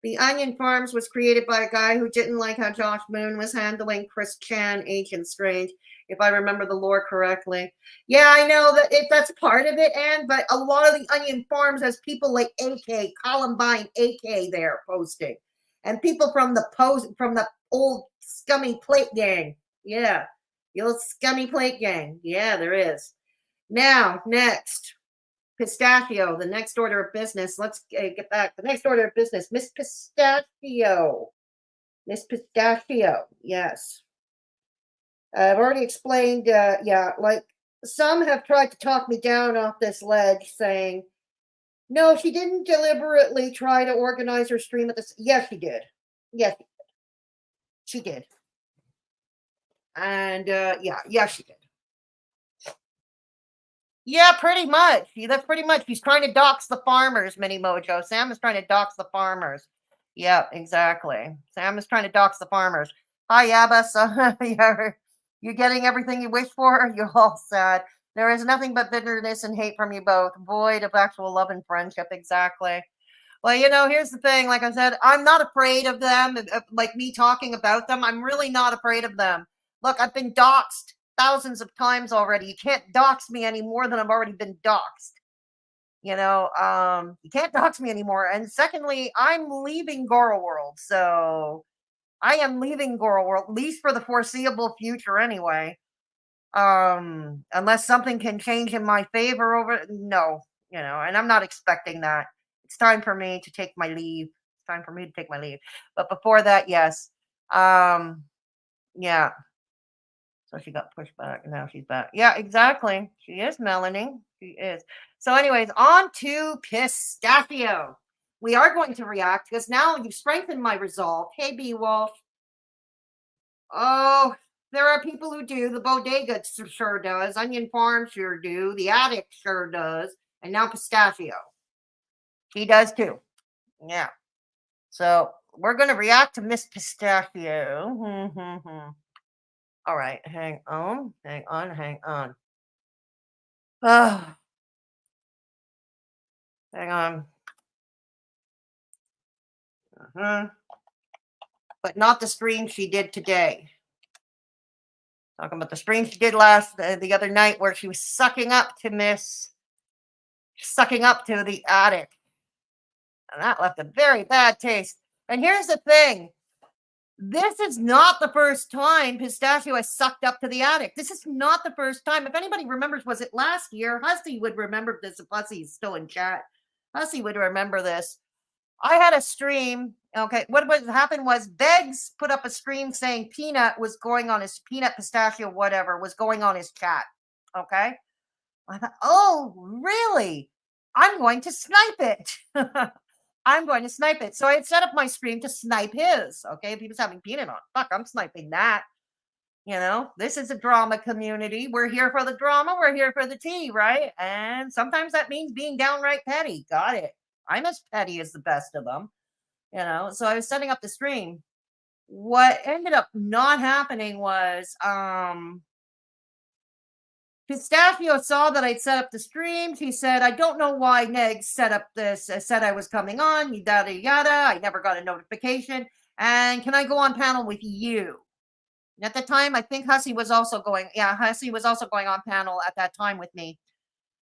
The Onion Farms was created by a guy who didn't like how Josh Moon was handling Chris Chan, Agent Strange, if I remember the lore correctly. Yeah, I know that that's part of it, but a lot of the Onion Farms has people like AK, Columbine AK there posting. And people from the old scummy plate gang. Yeah. The old scummy plate gang. Yeah, there is. Now, next. Pistachio, the next order of business. Let's get back. The next order of business. Miss Pistachio. Miss Pistachio. Yes. I've already explained, yeah, like some have tried to talk me down off this ledge saying, no, she didn't deliberately try to organize her stream at this. Yes, she did. Yes, she did. And yeah, she did. Yeah, pretty much. That's pretty much. He's trying to dox the farmers, Mini Mojo. Sam is trying to dox the farmers. Yep, exactly. Sam is trying to dox the farmers. Hi, Yaba. So, you're getting everything you wish for? You're all sad. There is nothing but bitterness and hate from you both. Void of actual love and friendship. Exactly. Well, here's the thing. Like I said, I'm not afraid of them. Like me talking about them, I'm really not afraid of them. Look, I've been doxxed thousands of times already. You can't dox me any more than I've already been doxxed. You can't dox me anymore. And secondly, I'm leaving Goral World. So I am leaving Goral World, at least for the foreseeable future anyway. Unless something can change in my favor no, and I'm not expecting that. It's time for me to take my leave. It's time for me to take my leave. But before that, yes. Yeah. So she got pushed back and now she's back. Yeah, exactly. She is, Melanie. She is. So, anyways, on to Pistachio. We are going to react because now you've strengthened my resolve. Hey, B Wolf. Oh, there are people who do. The bodega sure does. Onion Farm sure do. The attic sure does. And now Pistachio. He does too. Yeah. So we're going to react to Miss Pistachio. All right. Hang on. Oh, hang on. But not the stream she did today. Talking about the stream she did the other night where she was sucking up to the attic. And that left a very bad taste. And here's the thing. This is not the first time Pistachio has sucked up to the attic. This is not the first time. If anybody remembers, was it last year? Hussy would remember this if Hussy's still in chat. Hussy would remember this. I had a stream. Okay, what happened was Beggs put up a stream saying Peanut Pistachio, whatever, was going on his chat. Okay. I thought, oh, really? I'm going to snipe it. I'm going to snipe it. So I had set up my stream to snipe his. Okay, if he was having Peanut on, fuck, I'm sniping that. This is a drama community. We're here for the drama. We're here for the tea, right? And sometimes that means being downright petty. Got it. I'm as petty as the best of them. So I was setting up the stream. What ended up not happening was Pistachio saw that I'd set up the stream. He said, I don't know why Neg set up this, said I was coming on, yada, yada. I never got a notification. And can I go on panel with you? And at the time, I think Hussy was also going on panel at that time with me.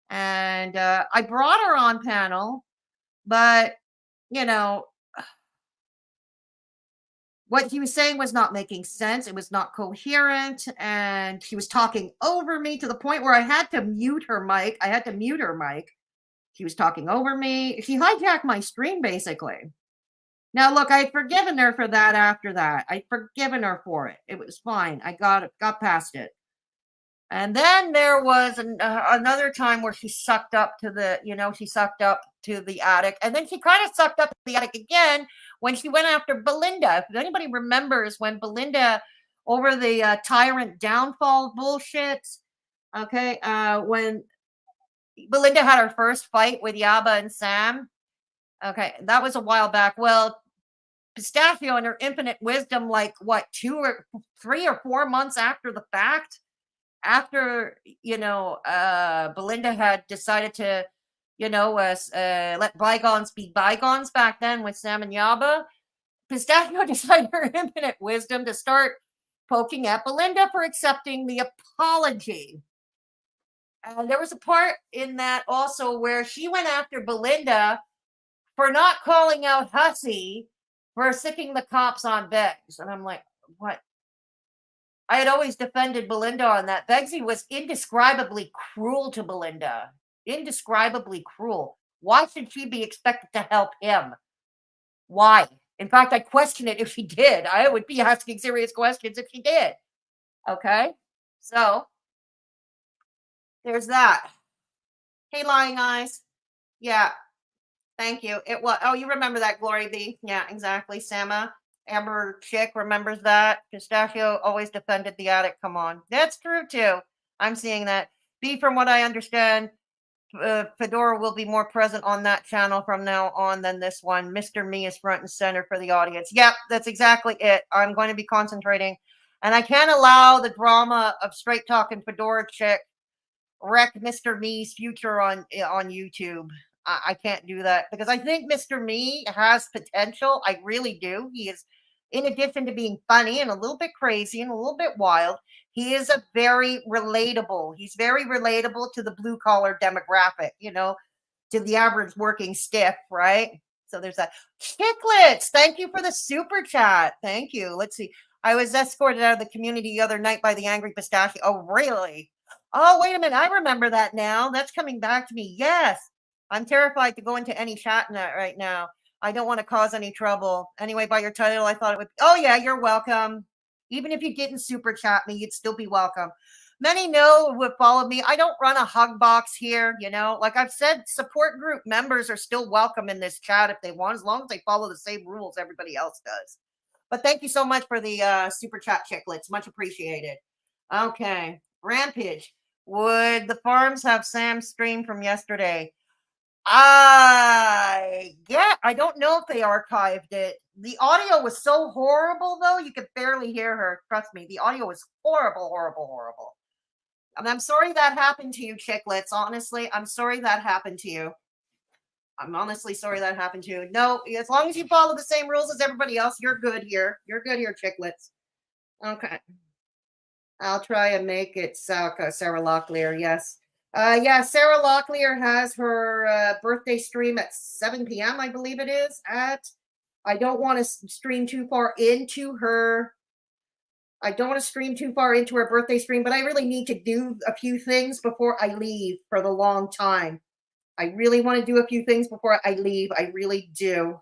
And I brought her on panel, but, what he was saying was not making sense. It was not coherent. And she was talking over me to the point where I had to mute her mic. She was talking over me. She hijacked my stream, basically. Now, look, I'd forgiven her for that after that. I'd forgiven her for it. It was fine. I got past it. And then there was another time where she sucked up to the attic. And then she kind of sucked up to the attic again when she went after Belinda. If anybody remembers when Belinda, over the tyrant downfall bullshit, okay, when Belinda had her first fight with Yaba and Sam, okay, that was a while back. Well, Pistachio, in her infinite wisdom, like what, 2 or 3 or 4 months after the fact, after Belinda had decided to let bygones be bygones back then with Sam and Yaba, Pistachio decided her infinite wisdom to start poking at Belinda for accepting the apology. And there was a part in that also where she went after Belinda for not calling out Hussy for sicking the cops on Beggs. And I'm like, what? I had always defended Belinda on that. Begsy was indescribably cruel to Belinda. Indescribably cruel. Why should she be expected to help him? Why? In fact, I question it if she did. I would be asking serious questions if she did. Okay? So, there's that. Hey, lying eyes. Yeah, thank you. It was. Oh, you remember that, Glory B? Yeah, exactly. Sama, Amber Chick remembers that. Pistachio always defended the attic. Come on, that's true too. I'm seeing that. B, from what I understand, Fedora will be more present on that channel from now on than this one. Mr. Me is front and center for the audience. Yep, that's exactly it. I'm going to be concentrating, and I can't allow the drama of straight talking Fedora Chick wreck Mr. Me's future on YouTube. I can't do that because I think Mr. Me has potential. I really do. He is, in addition to being funny and a little bit crazy and a little bit wild, he is a very relatable. He's very relatable to the blue collar demographic, to the average working stiff, right? So there's that. Chicklets, thank you for the super chat. Thank you. Let's see. I was escorted out of the community the other night by the angry pistachio. Oh, really? Oh, wait a minute. I remember that now. That's coming back to me. Yes. I'm terrified to go into any chat net right now. I don't want to cause any trouble. Anyway, by your title, I thought it would. Oh, yeah, you're welcome. Even if you didn't super chat me, you'd still be welcome. Many know who have followed me. I don't run a hug box here, Like I've said, support group members are still welcome in this chat if they want, as long as they follow the same rules everybody else does. But thank you so much for the super chat, chicklets. Much appreciated. Okay. Rampage. Would the farms have Sam's stream from yesterday? I don't know if they archived it. The audio was so horrible, though, you could barely hear her. Trust me, the audio was horrible, horrible, horrible. And I'm sorry that happened to you, chicklets. Honestly, I'm sorry that happened to you. I'm honestly sorry that happened to you. No, as long as you follow the same rules as everybody else, you're good here. You're good here, chicklets. Okay. I'll try and make it Sarah Locklear, yes. Yeah, Sarah Locklear has her birthday stream at 7 p.m., I believe it is. I don't want to stream too far into her. I don't want to stream too far into her birthday stream, but I really need to do a few things before I leave for the long time. I really want to do a few things before I leave. I really do.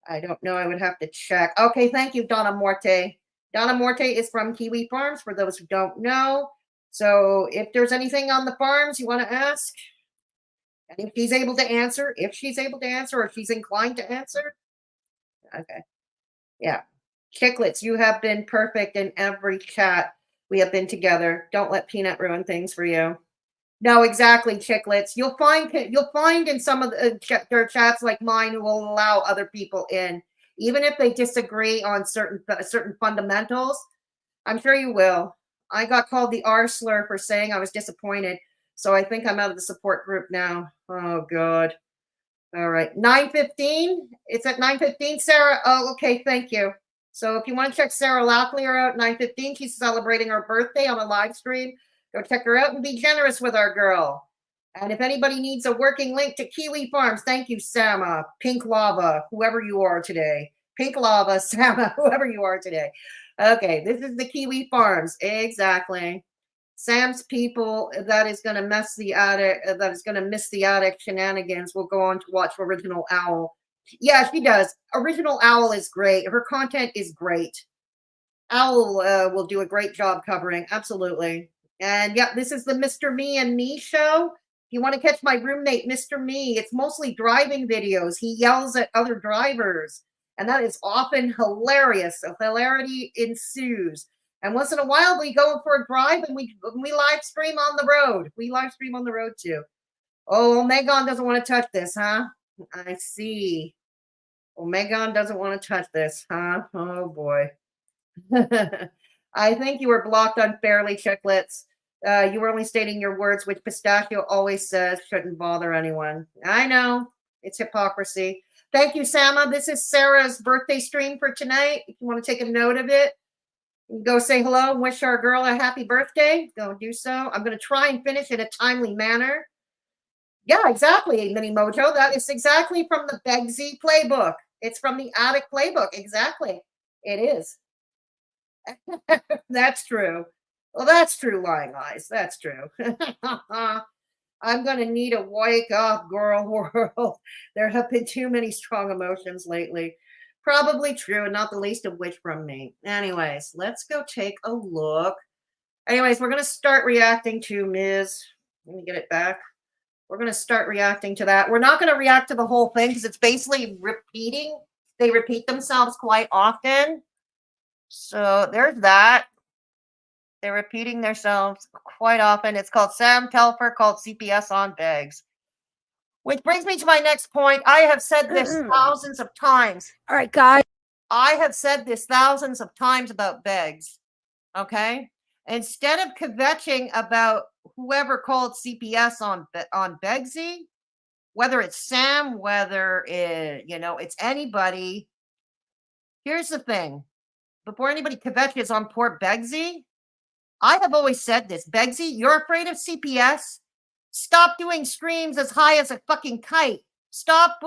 I don't know. I would have to check. Okay, thank you, Donna Morte. Donna Morte is from Kiwi Farms, for those who don't know. So if there's anything on the farms you want to ask, and if she's able to answer, or if she's inclined to answer. Okay. Yeah. Chicklets, you have been perfect in every chat we have been together. Don't let Peanut ruin things for you. No, exactly, chicklets. You'll find in some of their chats like mine who will allow other people in, even if they disagree on certain fundamentals. I'm sure you will. I got called the R slur for saying I was disappointed, so I think I'm out of the support group now. Oh God. All right, 9:15. It's at 9:15, Sarah. Oh, okay, thank you. So if you want to check Sarah Locklear out, 9:15, she's celebrating her birthday on a live stream. Go check her out and be generous with our girl. And if anybody needs a working link to Kiwi Farms, thank you, Sama, Pink Lava, whoever you are today. Pink Lava, Sama, whoever you are today. Okay, this is the Kiwi Farms. Exactly. Sam's people that is going to miss the attic shenanigans will go on to watch Original Owl. Yeah, she does. Original Owl is great. Her content is great. Owl will do a great job covering. Absolutely. And yeah, this is the Mr. Me and Me show. If you want to catch my roommate, Mr. Me, it's mostly driving videos. He yells at other drivers, and that is often hilarious. So hilarity ensues. And once in a while, we go for a drive and we live stream on the road. We live stream on the road too. Oh, Megan doesn't want to touch this, huh? I see. Oh, Megan doesn't want to touch this, huh? Oh boy. I think you were blocked unfairly, chicklets. You were only stating your words, which Pistachio always says shouldn't bother anyone. I know. It's hypocrisy. Thank you, Sama. This is Sarah's birthday stream for tonight. If you want to take a note of it, go say hello and wish our girl a happy birthday. Go do so. I'm going to try and finish in a timely manner. Yeah, exactly, Mini Mojo. That is exactly from the Begsy playbook. It's from the Attic playbook. Exactly. It is. That's true. Well, that's true, lying eyes. That's true. I'm gonna need a wake up, girl world. There have been too many strong emotions lately. Probably true, not the least of which from me. Anyways, let's go take a look. Anyways, we're gonna start reacting to Ms. Let me get it back. We're gonna start reacting to that. We're not gonna react to the whole thing because it's basically repeating. They repeat themselves quite often. So there's that. They're repeating themselves quite often. It's called Sam Telfer, called CPS on Begs. Which brings me to my next point. I have said this thousands of times. All right, guys. I have said this thousands of times about Begs. Okay? Instead of kvetching about whoever called CPS on Begsy, whether it's Sam, whether it's anybody, here's the thing. Before anybody kvetches on poor Begsy, I have always said this. Begsy, you're afraid of CPS? Stop doing streams as high as a fucking kite. Stop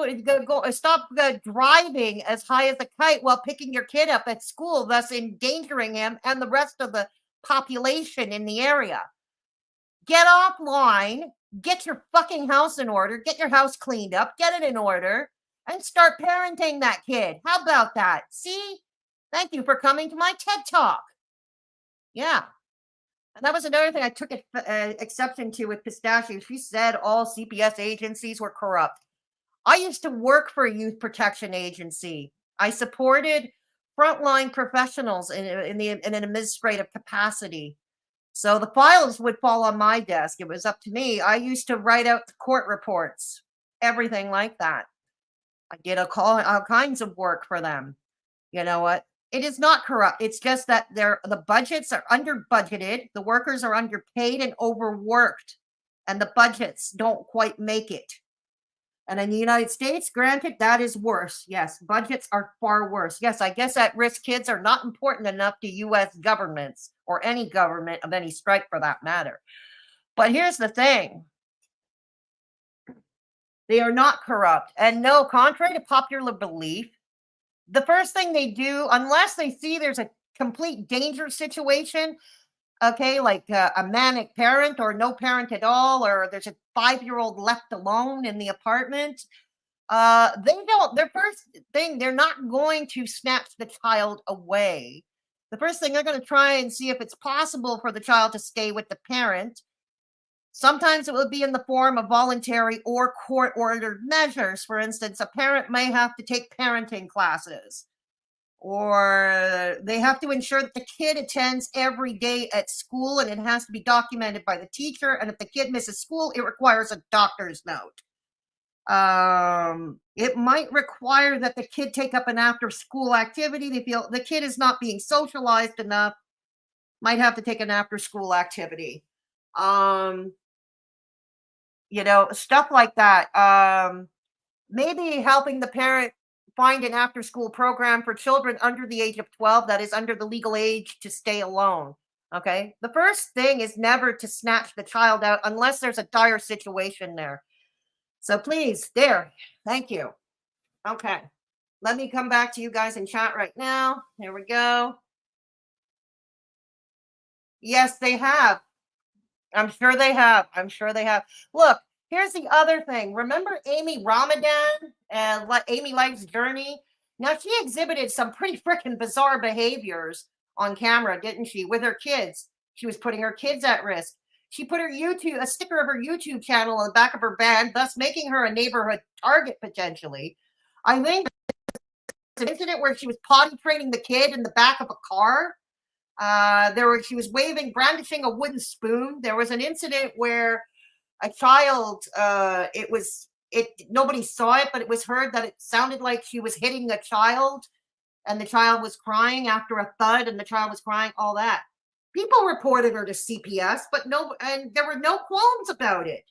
driving as high as a kite while picking your kid up at school, thus endangering him and the rest of the population in the area. Get offline, get your fucking house in order, get your house cleaned up, get it in order, and start parenting that kid. How about that? See? Thank you for coming to my TED Talk. Yeah. And that was another thing I took exception to with Pistachio. She said all CPS agencies were corrupt. I used to work for a youth protection agency. I supported frontline professionals in an administrative capacity. So the files would fall on my desk. It was up to me. I used to write out the court reports, everything like that. I did all kinds of work for them. You know what? It is not corrupt. It's just that the budgets are under budgeted, the workers are underpaid and overworked, and the budgets don't quite make it. And in the United States, granted, that is worse. Yes, budgets are far worse. Yes, I guess at-risk kids are not important enough to U.S. governments or any government of any stripe for that matter. But here's the thing. They are not corrupt. And no, contrary to popular belief, the first thing they do, unless they see there's a complete danger situation, okay, like a manic parent or no parent at all, or there's a 5-year-old left alone in the apartment, their first thing, they're not going to snatch the child away. The first thing, they're going to try and see if it's possible for the child to stay with the parent. Sometimes it will be in the form of voluntary or court-ordered measures. For instance, a parent may have to take parenting classes, or they have to ensure that the kid attends every day at school, and it has to be documented by the teacher. And if the kid misses school, it requires a doctor's note. It might require that the kid take up an after-school activity. They feel the kid is not being socialized enough, might have to take an after-school activity. Stuff like that. Maybe helping the parent find an after-school program for children under the age of 12 that is under the legal age to stay alone. Okay? The first thing is never to snatch the child out unless there's a dire situation there. So please, there. Thank you. Okay. Let me come back to you guys in chat right now. Here we go. Yes, they have. I'm sure they have. Look, here's the other thing. Remember Amy Ramadan and Amy Life's Journey? Now, she exhibited some pretty freaking bizarre behaviors on camera, didn't she? With her kids. She was putting her kids at risk. She put a sticker of her YouTube channel on the back of her van, thus making her a neighborhood target potentially. I think there's an incident where she was potty training the kid in the back of a car. She was brandishing a wooden spoon. There was an incident where a child, nobody saw it, but it was heard that it sounded like she was hitting a child, and the child was crying after a thud, and the child was crying, all that. People reported her to CPS, and there were no qualms about it.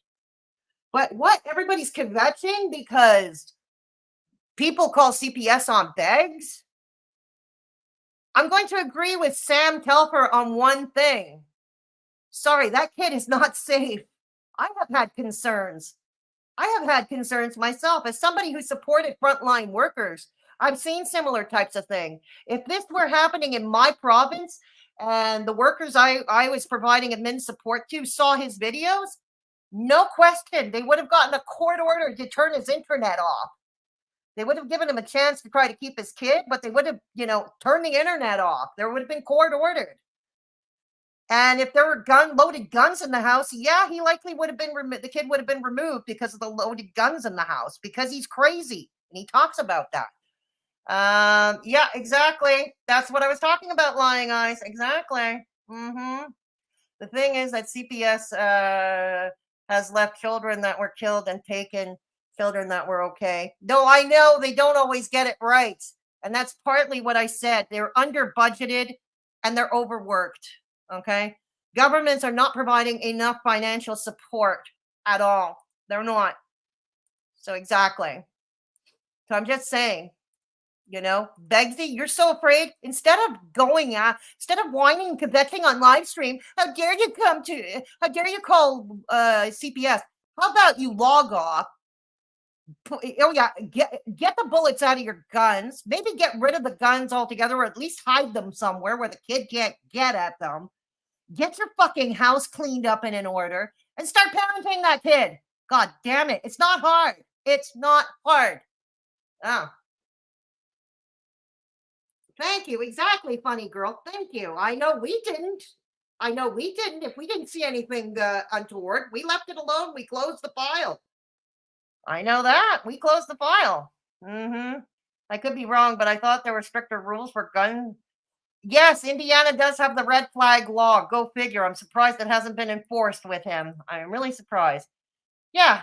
But what? Everybody's kvetching because people call CPS on begs? I'm going to agree with Sam Telfer on one thing. Sorry, that kid is not safe. I have had concerns. I have had concerns myself as somebody who supported frontline workers. I've seen similar types of thing. If this were happening in my province and the workers I was providing admin support to saw his videos, no question, they would have gotten a court order to turn his internet off. They would have given him a chance to try to keep his kid, but they would have, turned the internet off. There would have been court ordered. And if there were loaded guns in the house, yeah, he likely would have been the kid would have been removed because of the loaded guns in the house, because he's crazy and he talks about that. Yeah, exactly. That's what I was talking about, Lying Eyes. Exactly. The thing is that CPS has left children that were killed and taken children that were okay. No, I know they don't always get it right. And that's partly what I said. They're under budgeted and they're overworked. Okay. Governments are not providing enough financial support at all. They're not. So exactly. So I'm just saying, Begsy, you're so afraid. Instead of whining and kvetching on live stream, how dare you call CPS? How about you log off? Oh yeah, get the bullets out of your guns. Maybe get rid of the guns altogether, or at least hide them somewhere where the kid can't get at them. Get your fucking house cleaned up and in order, and start parenting that kid. God damn it, it's not hard. It's not hard. Oh. Thank you. Exactly, funny girl. Thank you. I know we didn't. If we didn't see anything untoward, we left it alone. We closed the file. I know that. We closed the file. I could be wrong, but I thought there were stricter rules for guns. Yes, Indiana does have the red flag law. Go figure. I'm surprised it hasn't been enforced with him. I'm really surprised. Yeah,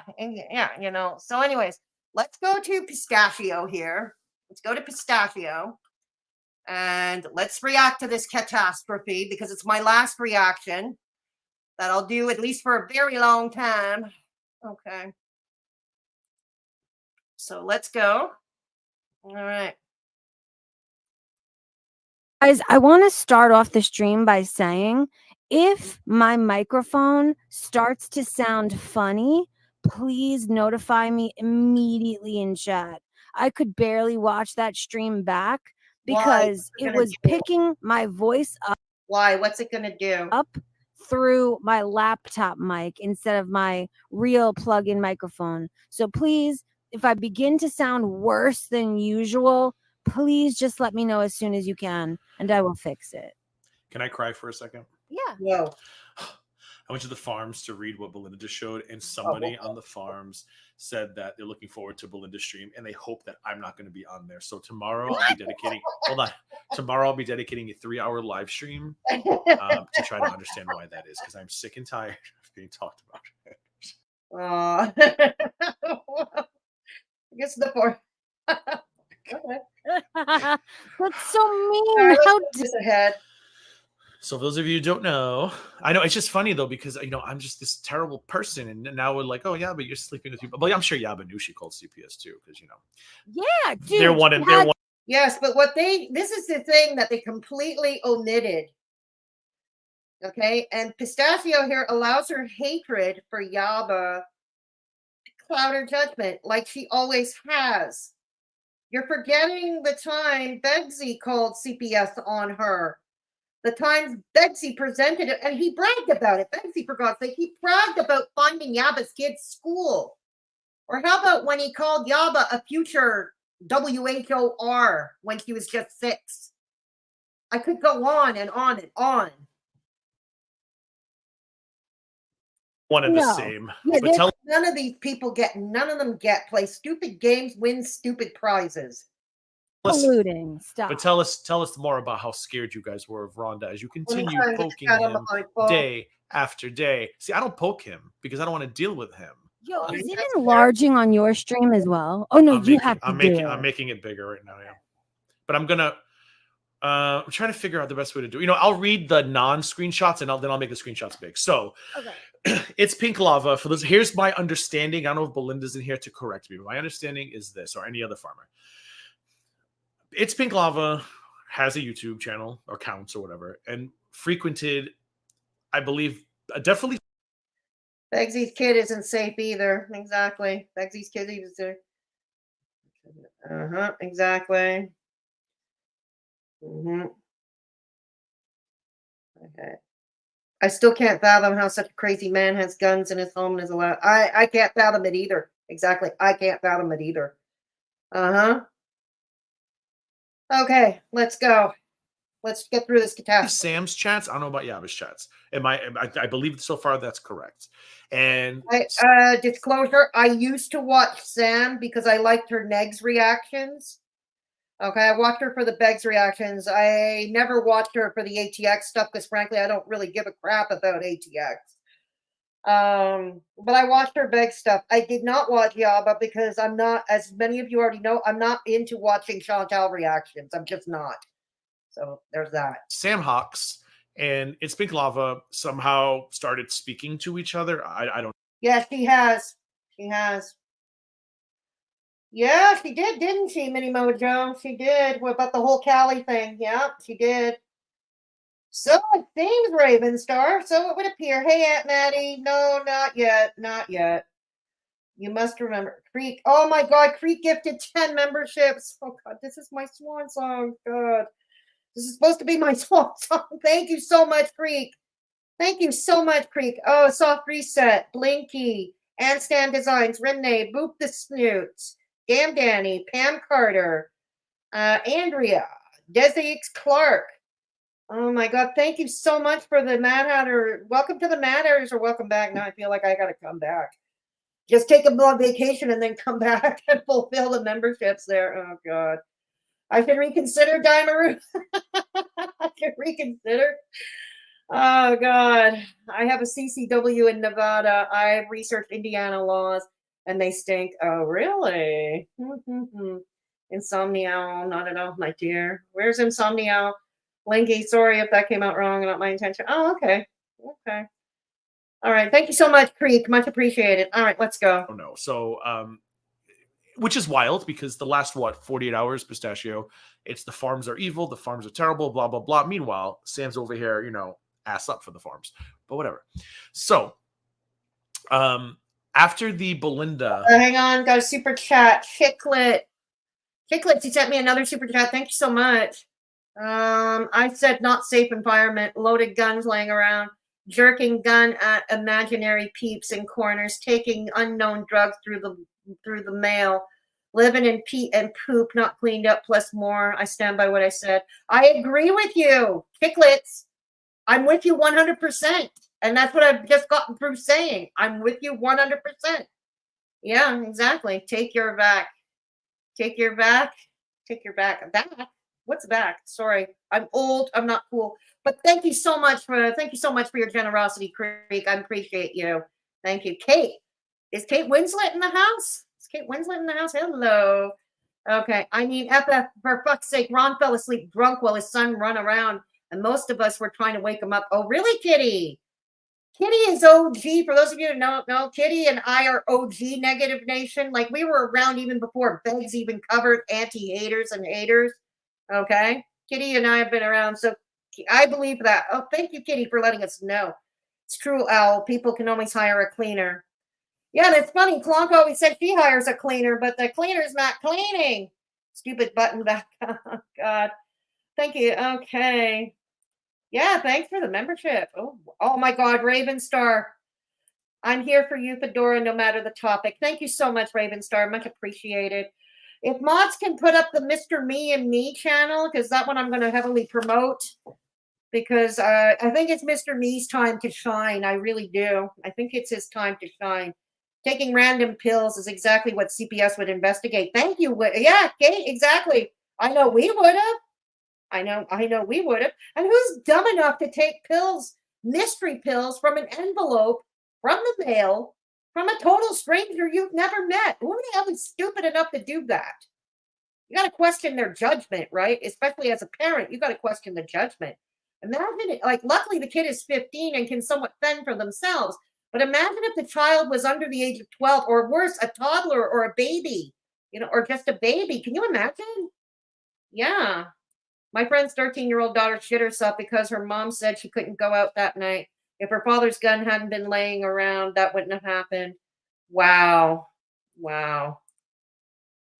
So anyways, let's go to Pistachio here. Let's go to Pistachio. And let's react to this catastrophe, because it's my last reaction that I'll do at least for a very long time. Okay. So let's go. All right. Guys, I want to start off the stream by saying, if my microphone starts to sound funny, please notify me immediately in chat. I could barely watch that stream back because it was picking my voice up. Why? What's it going to do? Up through my laptop mic instead of my real plug-in microphone. So please, if I begin to sound worse than usual, please just let me know as soon as you can, and I will fix it. Can I cry for a second? Yeah. No. I went to the farms to read what Belinda just showed, and somebody on the farms said that they're looking forward to Belinda's stream, and they hope that I'm not going to be on there. So tomorrow I'll be dedicating. Tomorrow I'll be dedicating a 3-hour live stream to try to understand why that is, because I'm sick and tired of being talked about. I guess the farm. That's so mean. How ahead. So for those of you who don't know, I know it's just funny though, because I'm just this terrible person, and now we're like, oh yeah, but you're sleeping with people. But I'm sure Yaba knew she called CPS too, because yeah, dude, they're one and they're one. Yes, but this is the thing that they completely omitted. Okay, and Pistachio here allows her hatred for Yaba to cloud her judgment, like she always has. You're forgetting the time Begsy called CPS on her. The times Begsy presented it, and he bragged about it. Begsy, for God's sake, he bragged about finding Yaba's kid's school. Or how about when he called Yaba a future WHOR when she was just 6? I could go on and on and on. One and the same. Yeah, but none of them play stupid games, win stupid prizes. Polluting stuff. But tell us more about how scared you guys were of Rhonda as you continue poking him day after day. See, I don't poke him because I don't want to deal with him. Yo, is it enlarging on your stream as well? Oh no, I'm making it bigger right now, yeah. But I'm gonna I'm trying to figure out the best way to do it. I'll read the non-screenshots and then I'll make the screenshots big. So it's pink lava. For those, here's my understanding. I don't know if Belinda's in here to correct me, but my understanding is this, or any other farmer. It's Pink Lava has a YouTube channel or counts or whatever, and frequented, I believe, definitely. Begsy's kid isn't safe either. Exactly. Begsy's kid is there. Exactly. Okay. I still can't fathom how such a crazy man has guns in his home and is allowed. I can't fathom it either. Exactly. I can't fathom it either. Okay, let's go. Let's get through this catastrophe. Sam's chats. I don't know about Yaba's chats. I believe so far that's correct. And Disclosure, I used to watch Sam because I liked her Negs reactions. Okay, I watched her for the Begs reactions. I never watched her for the ATX stuff because frankly, I don't really give a crap about ATX. But I watched her Beg stuff. I did not watch Yaba because I'm not, as many of you already know, I'm not into watching Chantal reactions. I'm just not. So there's that. Sam Hawks and It's Pink Lava somehow started speaking to each other. I don't. Yes, she has. She has. Yeah, she did, didn't she, Minnie Mojo? She did. What about the whole Cali thing? Yeah, she did. So it seems, Ravenstar. So it would appear. Hey, Aunt Maddie. No, not yet. Not yet. You must remember. Creek. Oh my God. Creek gifted 10 memberships. Oh God, this is my swan song. God. This is supposed to be my swan song. Thank you so much, Creek. Thank you so much, Creek. Oh, Soft Reset, Blinky, Handstand Designs, Renee, Boop the Snoots, Damn Danny, Pam Carter, Andrea, Desi X Clark. Oh my God, thank you so much for the Mad Hatter. Welcome to the Mad Hatters, or welcome back. Now I feel like I got to come back. Just take a long vacation and then come back and fulfill the memberships there. Oh God. I should reconsider, Dimaru. I should reconsider. Oh God. I have a CCW in Nevada. I've researched Indiana laws and they stink. Oh, really? Insomnia, not at all, my dear. Where's Insomnia? Linky, sorry if that came out wrong, not my intention. Oh, okay. Okay. All right. Thank you so much, Creek. Much appreciated. All right, let's go. Oh no. So which is wild because the last 48 hours, Pistachio, it's the farms are evil, the farms are terrible, blah blah blah. Meanwhile, Sam's over here, ass up for the farms. But whatever. So after the Belinda hang on, got a super chat. Chiclet, he sent me another super chat. Thank you so much. I said not safe environment, loaded guns laying around, jerking gun at imaginary peeps in corners, taking unknown drugs through the mail, living in pee and poop, not cleaned up, plus more. I stand by what I said. I agree with you, Chiclets. I'm with you 100%. And that's what I've just gotten through saying. I'm with you 100%. Yeah, exactly. Take your back. Take your back. Take your back. Back? What's back? Sorry. I'm old. I'm not cool. But thank you so much for your generosity, Creek. I appreciate you. Thank you. Kate. Is Kate Winslet in the house? Is Kate Winslet in the house? Hello. Okay. I mean, FF, for fuck's sake, Ron fell asleep drunk while his son run around, and most of us were trying to wake him up. Oh, really, Kitty? Kitty is OG. For those of you who don't know, Kitty and I are OG Negative Nation. Like, we were around even before Begs even covered anti-haters and haters. Okay? Kitty and I have been around, so I believe that. Oh, thank you, Kitty, for letting us know. It's true, Owl. People can always hire a cleaner. Yeah, that's funny. Clonka always said she hires a cleaner, but the cleaner's not cleaning. Stupid button back. Oh, God. Thank you. Okay. Yeah, thanks for the membership. Oh my God, Ravenstar. I'm here for you, Fedora, no matter the topic. Thank you so much, Ravenstar. Much appreciated. If mods can put up the Mr. Me and Me channel, because that one I'm going to heavily promote, because I think it's Mr. Me's time to shine. I really do. I think it's his time to shine. Taking random pills is exactly what CPS would investigate. Thank you. Yeah, Kate, exactly. I know we would have. I know we would have. And who's dumb enough to take pills, mystery pills, from an envelope, from the mail, from a total stranger you've never met? Who the hell is stupid enough to do that? You got to question their judgment, right? Especially as a parent, you got to question the judgment. Imagine it. Like, luckily the kid is 15 and can somewhat fend for themselves. But imagine if the child was under the age of 12, or worse, a toddler or a baby, or just a baby. Can you imagine? Yeah. My friend's 13-year-old daughter shit herself because her mom said she couldn't go out that night. If her father's gun hadn't been laying around, that wouldn't have happened. Wow. Wow.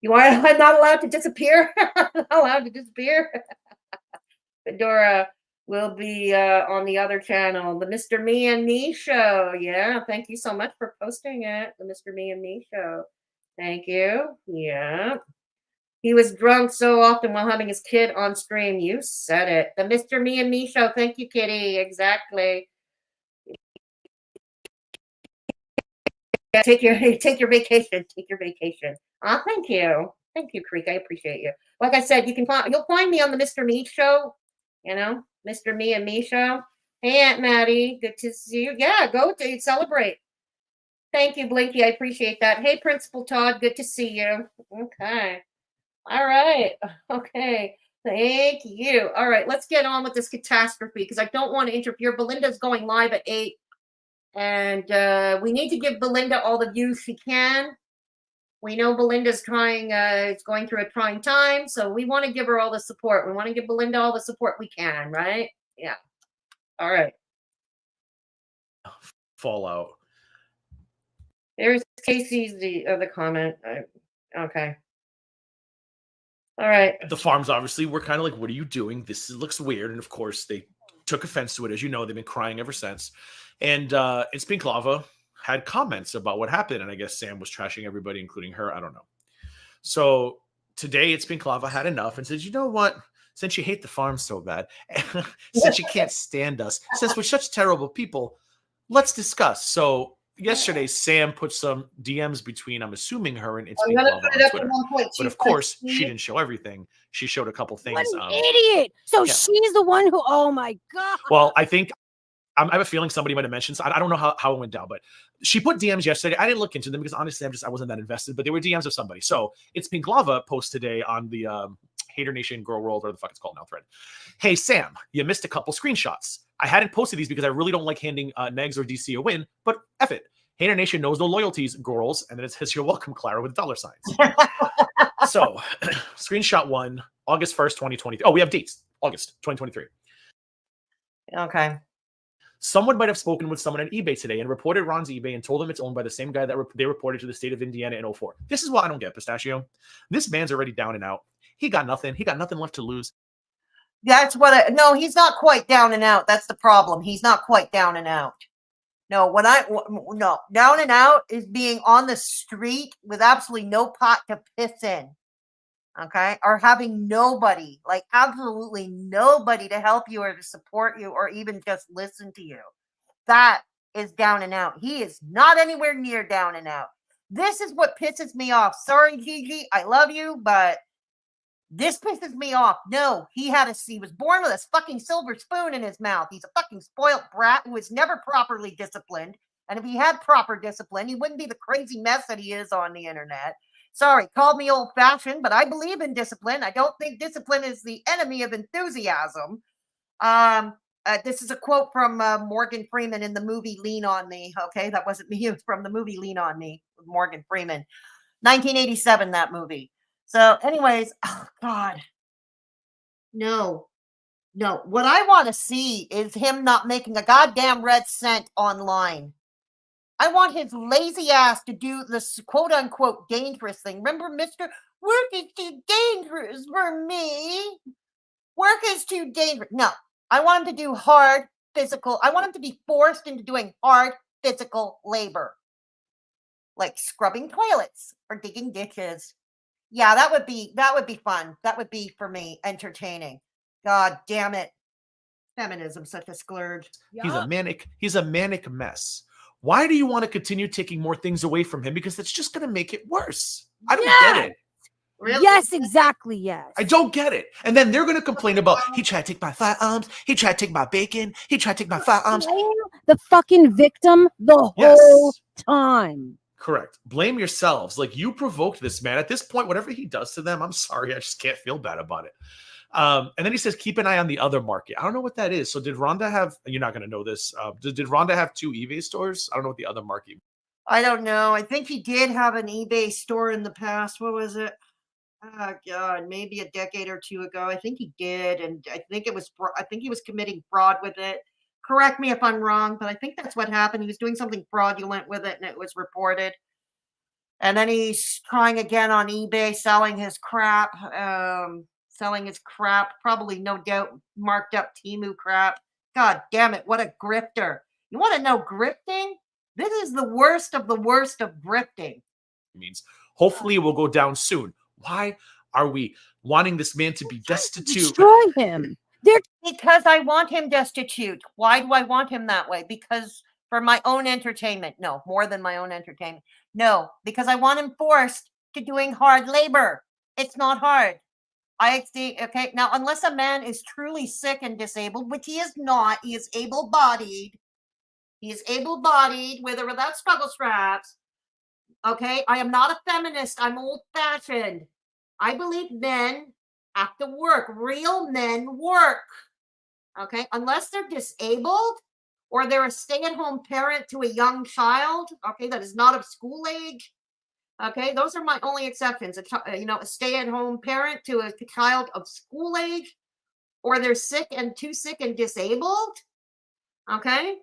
You are I'm not allowed to disappear? Not allowed to disappear? Fedora will be on the other channel, the Mr. Me and Me show. Yeah, thank you so much for posting it, the Mr. Me and Me show. Thank you. Yeah. He was drunk so often while having his kid on stream. You said it. The Mr. Me and Me show. Thank you, Kitty. Exactly. Yeah, take your vacation. Take your vacation. Ah, thank you. Thank you, Creek. I appreciate you. Like I said, you'll find me on the Mr. Me show. You know, Mr. Me and Me show. Hey, Aunt Maddie. Good to see you. Yeah, go to celebrate. Thank you, Blinky. I appreciate that. Hey, Principal Todd. Good to see you. Okay. All right. Okay. Thank you. All right. Let's get on with this catastrophe because I don't want to interfere. Belinda's going live at 8. And we need to give Belinda all the views she can. We know Belinda's is going through a trying time, so we want to give her all the support. We want to give Belinda all the support we can, right? Yeah. All right. Fallout. There's Casey's the comment. Okay. All right. The farms obviously were kind of like, what are you doing? This looks weird. And of course, they took offense to it. As you know, they've been crying ever since. And it's Pink Lava had comments about what happened. And I guess Sam was trashing everybody, including her. I don't know. So today, it's Pink Lava had enough and said, you know what? Since you hate the farm so bad, since you can't stand us, since we're such terrible people, let's discuss. So yesterday, Sam put some DMs between, I'm assuming, her and It's Pink Lava on Twitter. But of course, she didn't show everything. She showed a couple things. What an idiot! So yeah. she's the one who. Oh my god. Well, I think I have a feeling somebody might have mentioned. I don't know how it went down, but she put DMs yesterday. I didn't look into them because honestly, I wasn't that invested. But they were DMs of somebody. So It's Pink Lava post today on the Hater Nation Girl World, or the fuck it's called now thread. Hey Sam, you missed a couple screenshots. I hadn't posted these because I really don't like handing Negs or DC a win. But F it. Hater Nation knows no loyalties, girls, and then it says you're welcome, Clara, with $signs. So, screenshot 1, August 1st, 2023. Oh, we have dates. August 2023. Okay. Someone might have spoken with someone on eBay today and reported Ron's eBay and told him it's owned by the same guy that they reported to the state of Indiana in 2004. This is what I don't get, Pistachio. This man's already down and out. He got nothing. He got nothing left to lose. That's what no, he's not quite down and out. That's the problem. He's not quite down and out. No, no, down and out is being on the street with absolutely no pot to piss in. Okay. Or having nobody, like absolutely nobody to help you or to support you or even just listen to you. That is down and out. He is not anywhere near down and out. This is what pisses me off. Sorry, Gigi. I love you, but this pisses me off. No, he was born with a fucking silver spoon in his mouth. He's a fucking spoiled brat who was never properly disciplined. And if he had proper discipline, he wouldn't be the crazy mess that he is on the internet. Sorry, called me old-fashioned, but I believe in discipline. I don't think discipline is the enemy of enthusiasm. This is a quote from Morgan Freeman in the movie Lean On Me. Okay, that wasn't me. It was from the movie Lean On Me with Morgan Freeman. 1987, that movie. So anyways, oh God. No. What I want to see is him not making a goddamn red cent online. I want his lazy ass to do this quote unquote dangerous thing. Remember, Mr. Work is too dangerous for me. Work is too dangerous. No, I want him to do hard physical. I want him to be forced into doing hard physical labor. Like scrubbing toilets or digging ditches. Yeah, that would be fun. That would be, for me, entertaining. God damn it. Feminism's such a scourge. He's a manic mess. Why do you want to continue taking more things away from him? Because that's just going to make it worse. I don't get it. Really? Yes, exactly. Yes. I don't get it. And then they're going to complain about, he tried to take my firearms. He tried to take my bacon. He tried to take my firearms. The fucking victim the whole time. Correct. Blame yourselves. Like, you provoked this man. At this point, whatever he does to them, I'm sorry. I just can't feel bad about it. And then he says, keep an eye on the other market. I don't know what that is. So did Rhonda have, you're not going to know this. Did Rhonda have 2 eBay stores? I don't know what the other market. I don't know. I think he did have an eBay store in the past. What was it? Oh God, maybe a decade or 2 ago. I think he did. And I think he was committing fraud with it. Correct me if I'm wrong, but I think that's what happened. He was doing something fraudulent with it and it was reported. And then he's trying again on eBay, selling his crap. Probably no doubt marked up Temu crap. God damn it, what a grifter. You want to know grifting? This is the worst of grifting. Means hopefully it will go down soon. Why are we wanting this man to be destitute? Destroy him. Because I want him destitute. Why do I want him that way? Because for my own entertainment. No, more than my own entertainment. No, because I want him forced to doing hard labor. It's not hard. I see. Okay, now unless a man is truly sick and disabled, which he is not, he is able-bodied. He is able-bodied, with or without struggle straps. Okay, I am not a feminist. I'm old-fashioned. I believe men have to work. Real men work. Okay, unless they're disabled or they're a stay-at-home parent to a young child. Okay, that is not of school age. Okay, those are my only exceptions. A stay-at-home parent to a child of school age, or they're too sick and disabled. Okay,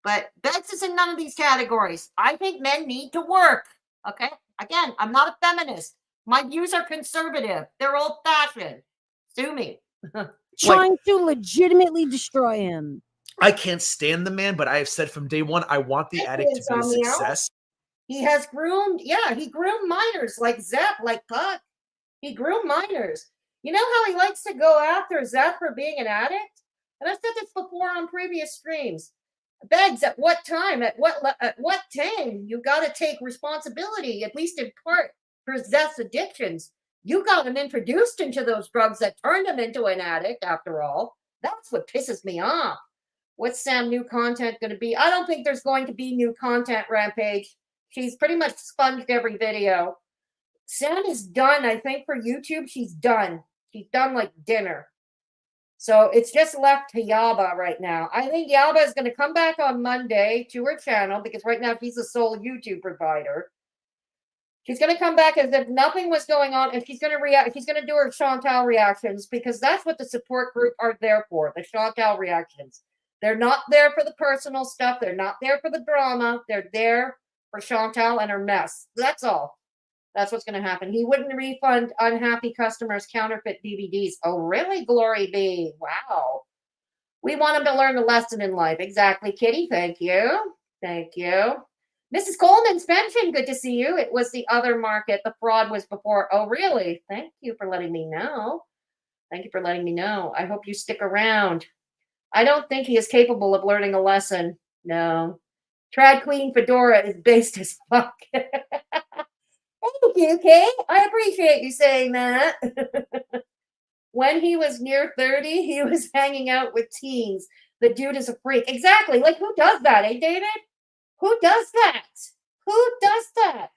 but Bex is in none of these categories. I think men need to work. Okay, again, I'm not a feminist. My views are conservative. They're old-fashioned. Sue me. Trying to legitimately destroy him. I can't stand the man, but I have said from day one, I want the attic to be a success. He has groomed, he groomed minors like Zep, like Puck. He groomed minors. You know how he likes to go after Zep for being an addict? And I've said this before on previous streams. Begs, at what time, at what time, you got to take responsibility, at least in part, for Zep's addictions. You got him introduced into those drugs that turned him into an addict, after all. That's what pisses me off. What's Sam new content going to be? I don't think there's going to be new content, Rampage. She's pretty much sponged every video. Sam is done, I think, for YouTube. She's done. She's done like dinner. So it's just left to Yaba right now. I think Yaba is going to come back on Monday to her channel because right now she's the sole YouTube provider. She's going to come back as if nothing was going on, and she's going to react. She's going to do her Chantal reactions because that's what the support group are there for, the Chantal reactions. They're not there for the personal stuff. They're not there for the drama. They're there for Chantal and her mess. That's all. That's what's going to happen. He wouldn't refund unhappy customers counterfeit DVDs. Oh, really, Glory B? Wow. We want him to learn a lesson in life. Exactly, Kitty. Thank you. Thank you. Mrs. Coleman's pension, good to see you. It was the other market. The fraud was before. Oh, really? Thank you for letting me know. Thank you for letting me know. I hope you stick around. I don't think he is capable of learning a lesson. No. Trad Queen Fedora is based as fuck. Thank you, Kay. I appreciate you saying that. When he was near 30, he was hanging out with teens. The dude is a freak. Exactly. Like, who does that, eh, David? Who does that? Who does that?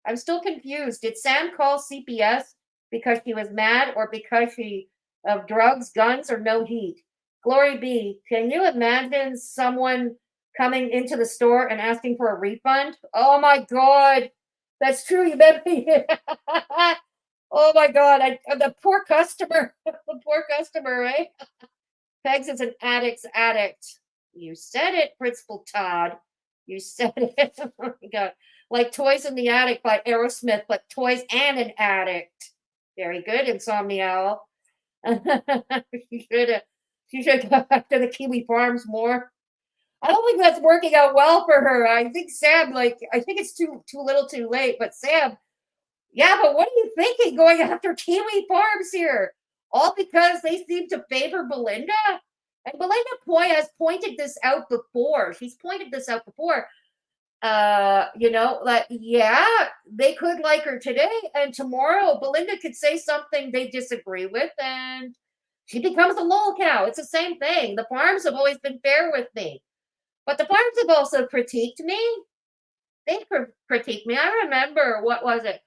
I'm still confused. Did Sam call CPS because she was mad or because of drugs, guns, or no heat? Glory B, can you imagine someone coming into the store and asking for a refund? Oh, my God. That's true. You better be. Oh, my God. The poor customer. The poor customer, right? Pegs is an addict's addict. You said it, Principal Todd. You said it. Oh, my God. Like Toys in the Attic by Aerosmith, but toys and an addict. Very good, Insomnial. She should go after the Kiwi Farms more. I don't think that's working out well for her. I think Sam, I think it's too little too late. But Sam, yeah, but what are you thinking going after Kiwi Farms here? All because they seem to favor Belinda? And Belinda has pointed this out before. She's pointed this out before. They could like her today, and tomorrow Belinda could say something they disagree with, and she becomes a lol cow. It's the same thing. The Farms have always been fair with me. But the Farms have also critiqued me. They critiqued me. I remember, what was it?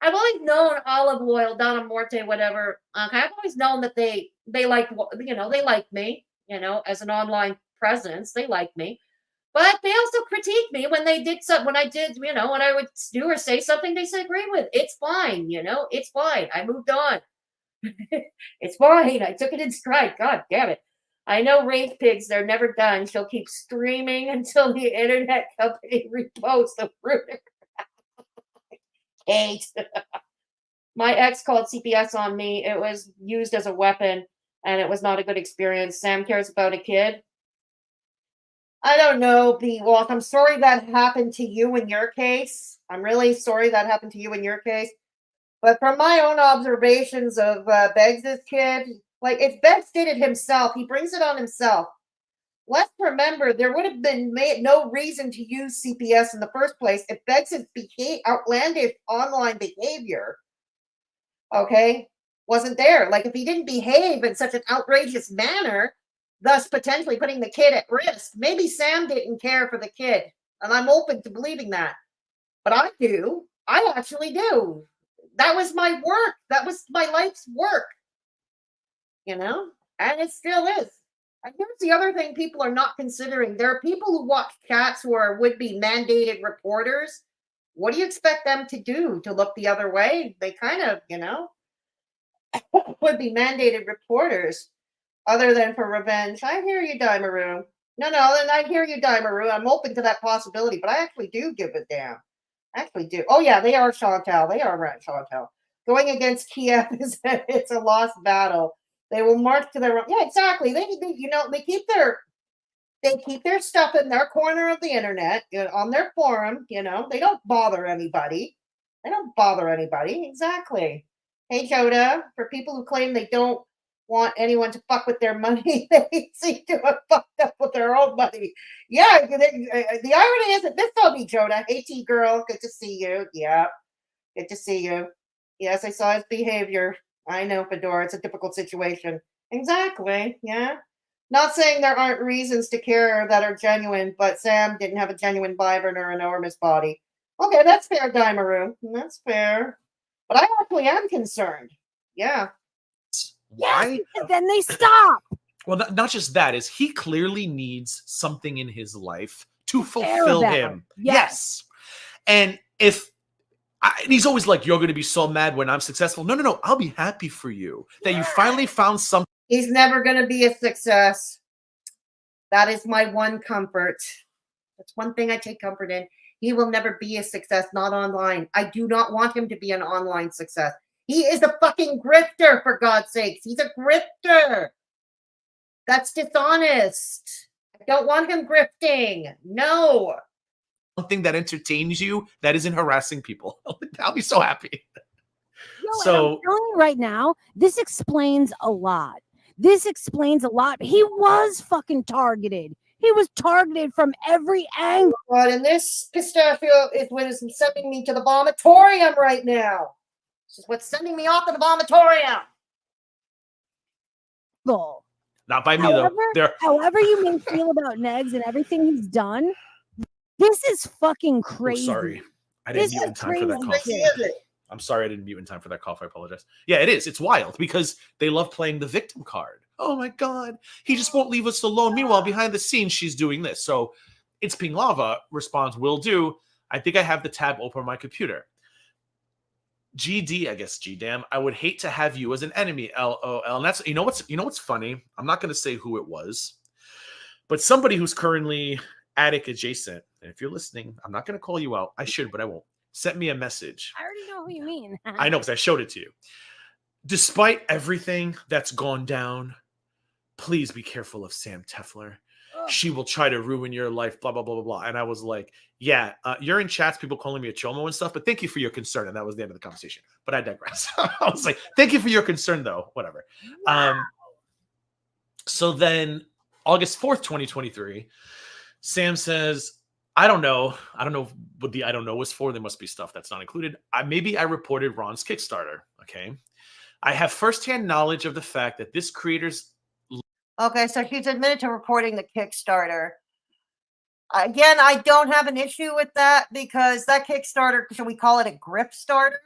I've always known Olive Oil, Donna Morte, whatever. I've always known that they like me, as an online presence. They like me. But they also critiqued me when I would do or say something they disagree with. It's fine, it's fine. I moved on. It's fine. I took it in stride. God damn it. I know Rage Pigs, they're never done. She'll keep streaming until the internet company reposts the fruit. hate. My ex called CPS on me. It was used as a weapon, and it was not a good experience. Sam cares about a kid. I don't know, B. Walk. I'm sorry that happened to you in your case. I'm really sorry that happened to you in your case. But from my own observations of Beggs' kid, like if Beggs did it himself, he brings it on himself. Let's remember, there would have been no reason to use CPS in the first place if Beggs' outlandish online behavior, okay, wasn't there. Like if he didn't behave in such an outrageous manner, thus potentially putting the kid at risk, maybe Sam didn't care for the kid. And I'm open to believing that. But I do. I actually do. That was my work. That was my life's work. You know? And it still is. And here's the other thing people are not considering. There are people who watch chats who are would-be mandated reporters. What do you expect them to do? To look the other way? They kind of, would be mandated reporters other than for revenge. I hear you, Daimaru. No, and I hear you, Daimaru. I'm open to that possibility, but I actually do give a damn. I actually do. Oh, yeah, they are Chantal. They are right, Chantal. Going against Kiev it's a lost battle. They will march to their own. Yeah, exactly. They keep their stuff in their corner of the internet, on their forum. They don't bother anybody. Exactly. Hey, Joda, for people who claim they don't want anyone to fuck with their money, they seem to have fucked up with their own money. Yeah, the irony is that this told me, Joda. Hey, T girl, good to see you. Yeah, good to see you. Yes, I saw his behavior. I know, Fedora, it's a difficult situation. Exactly, yeah. Not saying there aren't reasons to care that are genuine, but Sam didn't have a genuine vibrant or enormous body. Okay, that's fair, Daimaru. That's fair. But I actually am concerned. Yeah. Why? Yes, then they stop. Well, not just that, is he clearly needs something in his life to fulfill him. Yes. And and he's always like, you're going to be so mad when I'm successful. No. I'll be happy for you that you finally found something. He's never going to be a success. That is my one comfort. That's one thing I take comfort in. He will never be a success, not online. I do not want him to be an online success. He is a fucking grifter, for God's sakes. He's a grifter. That's dishonest. I don't want him grifting. No. Something that entertains you that isn't harassing people. I'll be so happy. I'm telling you right now, this explains a lot. He was fucking targeted. He was targeted from every angle. But in this Pistachio is what is sending me to the vomitorium right now. This is what's sending me off to the vomitorium. Not by me, though. However you may feel about Negs and everything he's done, this is fucking crazy. Oh, sorry. I didn't mute in time for that cough. I'm sorry I didn't mute in time for that cough. I apologize. Yeah, it is. It's wild because they love playing the victim card. Oh my God. He just won't leave us alone. Meanwhile, behind the scenes, she's doing this. So it's Ping Lava responds, will do. I think I have the tab open on my computer. GD, I guess, GDAM. I would hate to have you as an enemy, LOL. And that's, you know what's funny? I'm not going to say who it was, but somebody who's currently attic adjacent. And if you're listening, I'm not going to call you out. I should, but I won't. Sent me a message. I already know who you mean. I know, because I showed it to you. Despite everything that's gone down, please be careful of Sam Tefler. She will try to ruin your life, blah, blah, blah, blah, blah. And I was like, yeah, you're in chats, people calling me a chomo and stuff, but thank you for your concern. And that was the end of the conversation. But I digress. I was like, thank you for your concern, though. Whatever. Wow. So then August 4th, 2023, Sam says, I don't know what the I don't know was for. There must be stuff that's not included. Maybe I reported Ron's Kickstarter. Okay. I have firsthand knowledge of the fact that this creator's. Okay, so she's admitted to reporting the Kickstarter. Again, I don't have an issue with that because that Kickstarter, should we call it a grip starter?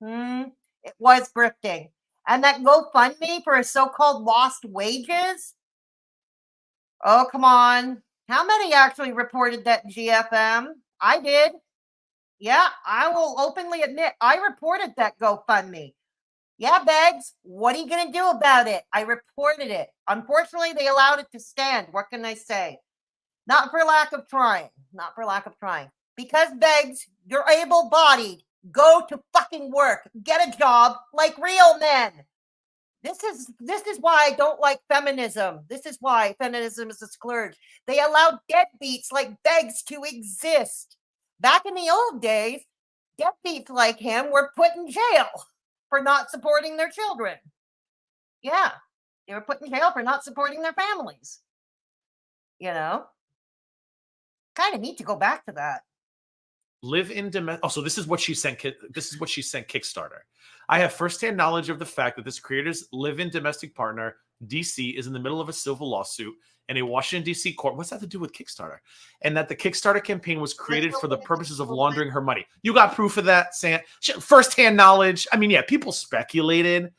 It was grifting. And that GoFundMe for his so-called lost wages? Oh, come on. How many actually reported that GFM? I did. Yeah, I will openly admit I reported that GoFundMe. Yeah, Beggs, what are you going to do about it? I reported it. Unfortunately, they allowed it to stand. What can I say? Not for lack of trying. because begs, you're able-bodied. Go to fucking work. Get a job like real men. This is why I don't like feminism. This is why feminism is a scourge. They allow deadbeats like begs to exist. Back in the old days, deadbeats like him were put in jail for not supporting their children. Yeah, they were put in jail for not supporting their families. You know, kind of need to go back to that. Live in domestic. Oh, so this is what she sent. This is what she sent Kickstarter. I have firsthand knowledge of the fact that this creator's live-in domestic partner, DC, is in the middle of a civil lawsuit in a Washington, D.C. court. What's that to do with Kickstarter? And that the Kickstarter campaign was created for the purposes of laundering her money. You got proof of that, Sam? Firsthand knowledge. I mean, yeah, people speculated,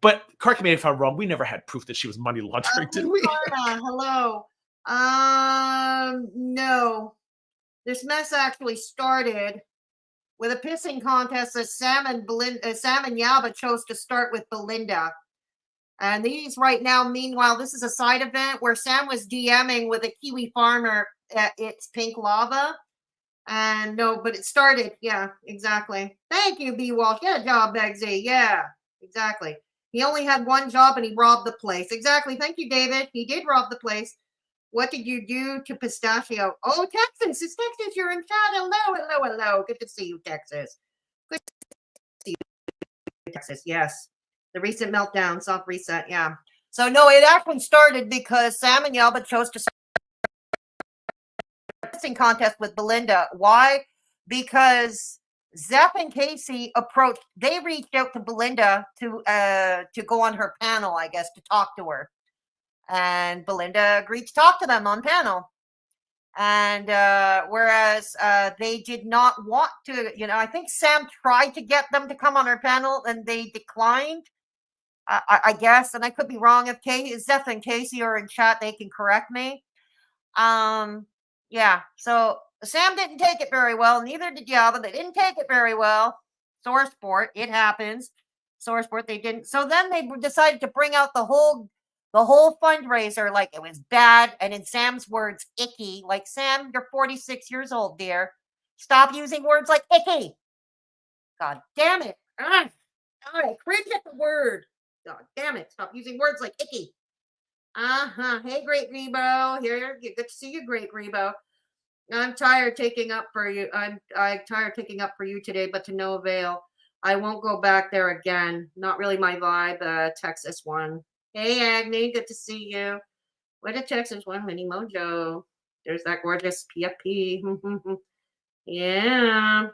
but correct me if I'm wrong. We never had proof that she was money laundering, did we? Hello. No. This mess actually started with a pissing contest that Sam and Yaba chose to start with Belinda. And these right now, meanwhile, this is a side event where Sam was DMing with a Kiwi farmer at It's Pink Lava. And no, but it started. Yeah, exactly. Thank you, B. Walsh. Good job, Begsy. Yeah, exactly. He only had one job and he robbed the place. Exactly. Thank you, David. He did rob the place. What did you do to Pistachio? Oh, Texas. It's Texas. You're in chat. Hello. Good to see you, Texas. Good to see you, Texas. Yes. The recent meltdown, soft reset. Yeah. So, no, it actually started because Sam and Yaba chose to start a pissing contest with Belinda. Why? Because Zeph and Casey they reached out to Belinda to go on her panel, I guess, to talk to her. And Belinda agreed to talk to them on panel. And whereas they did not want to, I think Sam tried to get them to come on her panel and they declined, I guess. And I could be wrong. If Zeph and Casey are in chat, they can correct me. Yeah, so Sam didn't take it very well. Neither did Yaba. They didn't take it very well. Sore sport. It happens. Sore sport. They didn't. So then they decided to bring out the whole fundraiser like it was bad, and in Sam's words, icky. Like, Sam, you're 46 years old, dear. Stop using words like icky. God damn it. I cringe at the word. God damn it. Stop using words like icky. Hey, Great Rebo. Here, good to see you, Great Rebo. I'm tired taking up for you. I'm tired taking up for you today, but to no avail. I won't go back there again. Not really my vibe. Texas one. Hey, Agni, good to see you. What a Texas one, Mini Mojo. There's that gorgeous PFP. Yeah.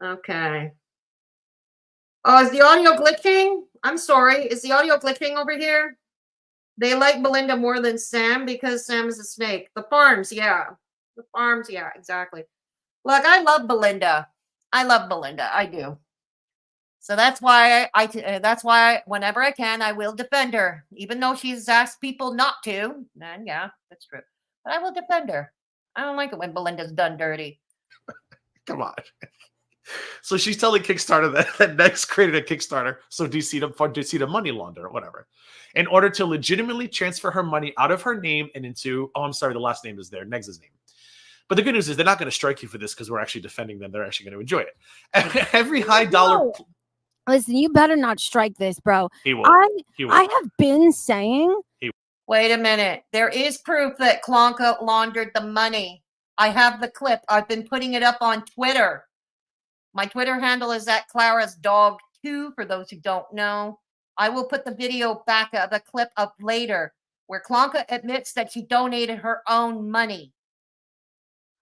Okay. Oh, is the audio glitching? I'm sorry. Is the audio glitching over here? They like Belinda more than Sam because Sam is a snake. The farms, yeah. The farms, yeah, exactly. Look, I love Belinda. I do. So that's why that's why whenever I can, I will defend her, even though she's asked people not to. And yeah, that's true. But I will defend her. I don't like it when Belinda's done dirty. Come on. So she's telling Kickstarter that Next created a Kickstarter so DC to money launder or whatever, in order to legitimately transfer her money out of her name and into. Oh, I'm sorry, the last name is there, Negs' name. But the good news is they're not going to strike you for this because we're actually defending them. They're actually going to enjoy it. Every high dollar. Listen, you better not strike this, bro. He will. I have been saying. Wait a minute. There is proof that Clonka laundered the money. I have the clip. I've been putting it up on Twitter. My Twitter handle is @ClarasDog2, for those who don't know. I will put the video back, the clip up later, where Clonka admits that she donated her own money.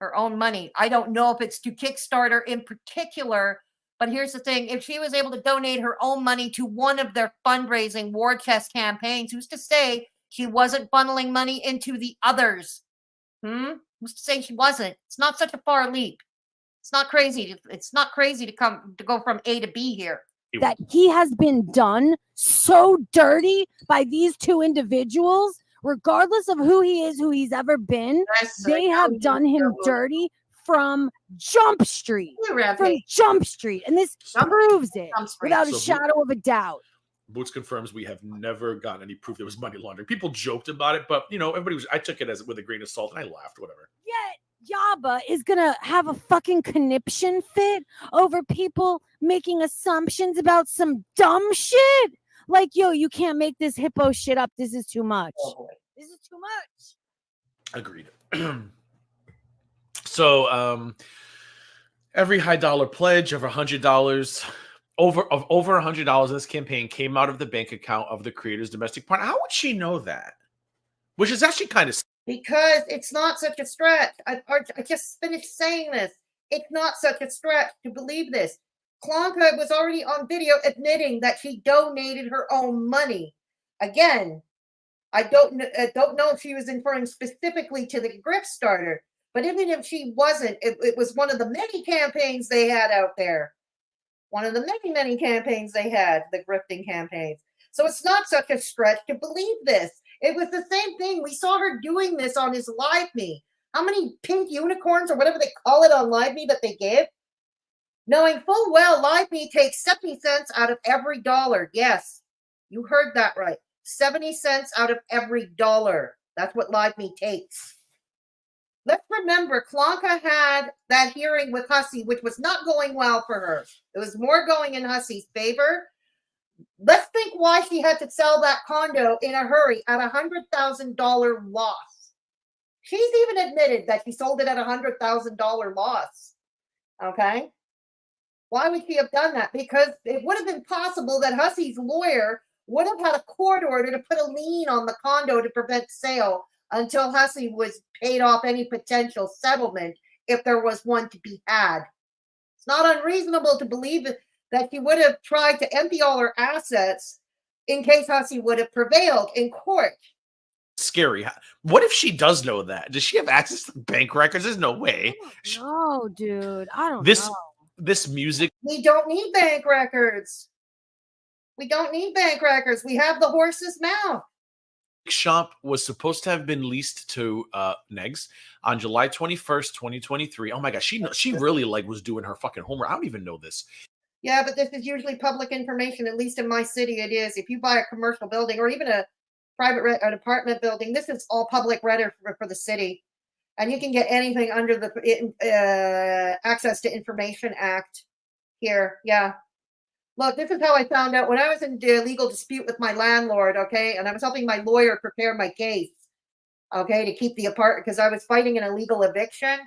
I don't know if it's to Kickstarter in particular, but here's the thing. If she was able to donate her own money to one of their fundraising war chest campaigns, who's to say she wasn't funneling money into the others? Who's to say she wasn't? It's not such a far leap. It's not crazy. It's not crazy to go from A to B here. That he has been done so dirty by these two individuals, regardless of who he is, who he's ever been. Yes, they have done him dirty from Jump Street. And this proves it without a shadow of a doubt. Boots confirms we have never gotten any proof there was money laundering. People joked about it, but everybody I took it with a grain of salt and I laughed, whatever. Yaba is gonna have a fucking conniption fit over people making assumptions about some dumb shit. Like, yo, you can't make this hippo shit up. This is too much. Oh boy. This is too much. Agreed. So every high dollar pledge of $100 over $100 in this campaign came out of the bank account of the creator's domestic partner. How would she know that? Which is actually kind of Because it's not such a stretch. I just finished saying this. It's not such a stretch to believe this. Clonka was already on video admitting that she donated her own money. Again, I don't know if she was referring specifically to the Grift Starter, but even if she wasn't, it was one of the many campaigns they had out there. One of the many, many campaigns they had, the grifting campaigns. So it's not such a stretch to believe this. It was the same thing. We saw her doing this on his Live Me. How many pink unicorns or whatever they call it on Live Me that they give? Knowing full well Live Me takes 70 cents out of every dollar. Yes, you heard that right. 70 cents out of every dollar. That's what Live Me takes. Let's remember, Clonka had that hearing with Hussey, which was not going well for her. It was more going in Hussey's favor. Let's think why she had to sell that condo in a hurry at $100,000 loss. She's even admitted that she sold it at $100,000 loss. Okay? Why would she have done that? Because it would have been possible that Hussey's lawyer would have had a court order to put a lien on the condo to prevent sale until Hussey was paid off any potential settlement if there was one to be had. It's not unreasonable to believe that she would have tried to empty all her assets in case Hussey would have prevailed in court. scary. What if she does know that? Does she have access to bank records? There's no way. No, dude. I don't This know. this music We don't need bank records. We don't need bank records. We have the horse's mouth. shop was supposed to have been leased to Negs on July 21st, 2023. Oh my gosh, she really like was doing her fucking homework. I don't even know this. Yeah, but this is usually public information. At least in my city, it is. If you buy a commercial building or even a private an apartment building, this is all public record for the city, and you can get anything under the Access to Information Act here. Yeah. Look, this is how I found out when I was in a legal dispute with my landlord, okay? And I was helping my lawyer prepare my case, okay, to keep the apartment because I was fighting an illegal eviction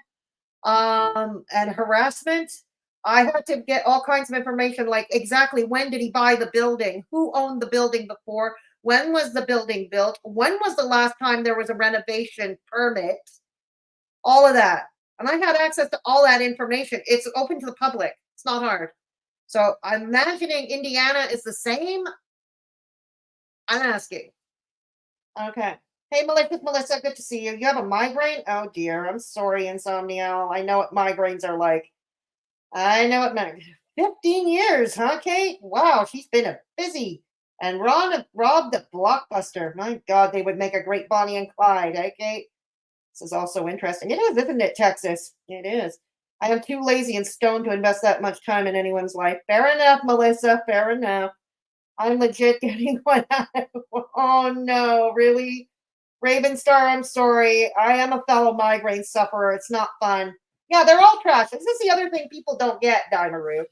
and harassment. I had to get all kinds of information, like exactly when did he buy the building, who owned the building before, when was the building built, when was the last time there was a renovation permit, all of that. And I had access to all that information. It's open to the public. It's not hard. So I'm imagining Indiana is the same. I'm asking. Okay. Hey, Melissa, good to see you. You have a migraine? Oh, dear. I'm sorry, Insomnial. I know what migraines are like. I know what 15 years, huh, Kate? Wow, she's been a busy. And Rob the Blockbuster. My God, they would make a great Bonnie and Clyde, eh, Kate? This is also interesting. It is, isn't it, Texas? It is. I am too lazy and stoned to invest that much time in anyone's life. Fair enough, Melissa. Fair enough. I'm legit getting one out of. Oh, no, really? Ravenstar, I'm sorry. I am a fellow migraine sufferer. It's not fun. Yeah, they're all trash. This is the other thing people don't get, Dimaroo.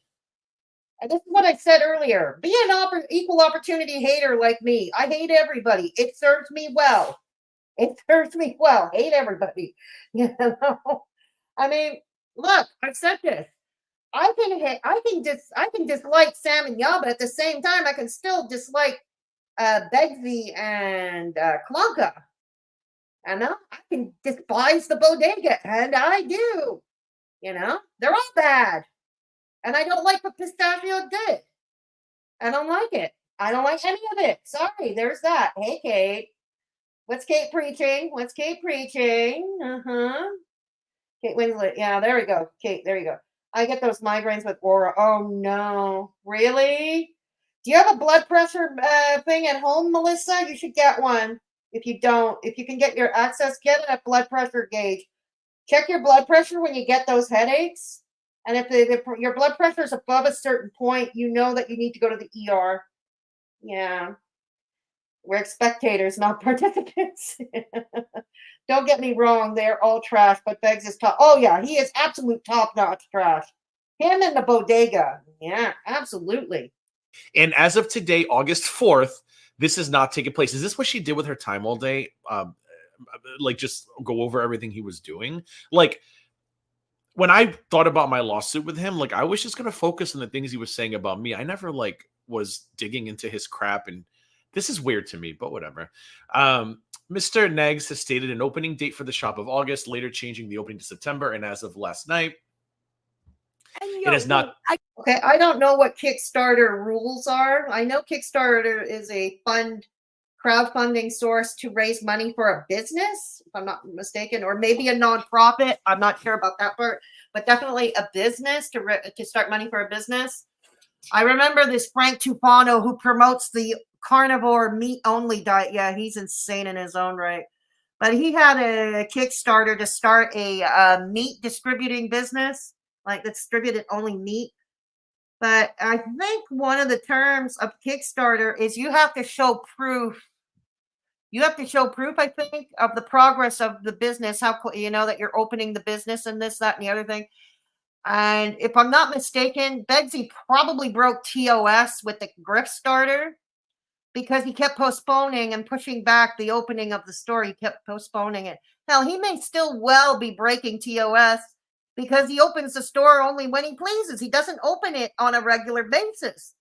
And this is what I said earlier. Be an equal opportunity hater like me. I hate everybody. It serves me well. It serves me well. Hate everybody. You know? I mean, look, I've said this. I can dislike Sam and Yaba at the same time. I can still dislike Begsy and Clonka. And I can despise the bodega, and I do. You know, they're all bad. And I don't like what Pistachio did. I don't like it. I don't like any of it. Sorry, there's that. Hey, Kate. What's Kate preaching? What's Kate preaching? Kate Winslet. Yeah, there we go. Kate, there you go. I get those migraines with Aura. Oh, no. Really? Do you have a blood pressure thing at home, Melissa? You should get one. If you don't, if you can get your access, get a blood pressure gauge. Check your blood pressure when you get those headaches. And if your blood pressure is above a certain point, you know that you need to go to the ER. Yeah. We're spectators, not participants. don't get me wrong, they're all trash, but Beggs is top. Oh yeah, he is absolute top-notch trash. Him and the bodega. Yeah, absolutely. And as of today, August 4th, this is not taking place. Is this what she did with her time all day? Like just go over everything he was doing? Like when I thought about my lawsuit with him, like I was just going to focus on the things he was saying about me. I never like was digging into his crap, and this is weird to me, but whatever. Mr. Neggs has stated an opening date for the shop of August, later changing the opening to September. And as of last night, it is not. Okay, I don't know what Kickstarter rules are. I know Kickstarter is a crowdfunding source to raise money for a business, if I'm not mistaken, or maybe a nonprofit. I'm not sure about that part, but definitely a business to start money for a business. I remember this Frank Tufano who promotes the carnivore meat only diet. Yeah, he's insane in his own right. But he had a Kickstarter to start a meat distributing business, like distributed only meat. But I think one of the terms of Kickstarter is you have to show proof. You have to show proof, I think, of the progress of the business, how you know that you're opening the business and this, that, and the other thing. And if I'm not mistaken, Beggsy probably broke TOS with the grip starter because he kept postponing and pushing back the opening of the store. He kept postponing it. Hell, he may still well be breaking TOS because he opens the store only when he pleases. He doesn't open it on a regular basis.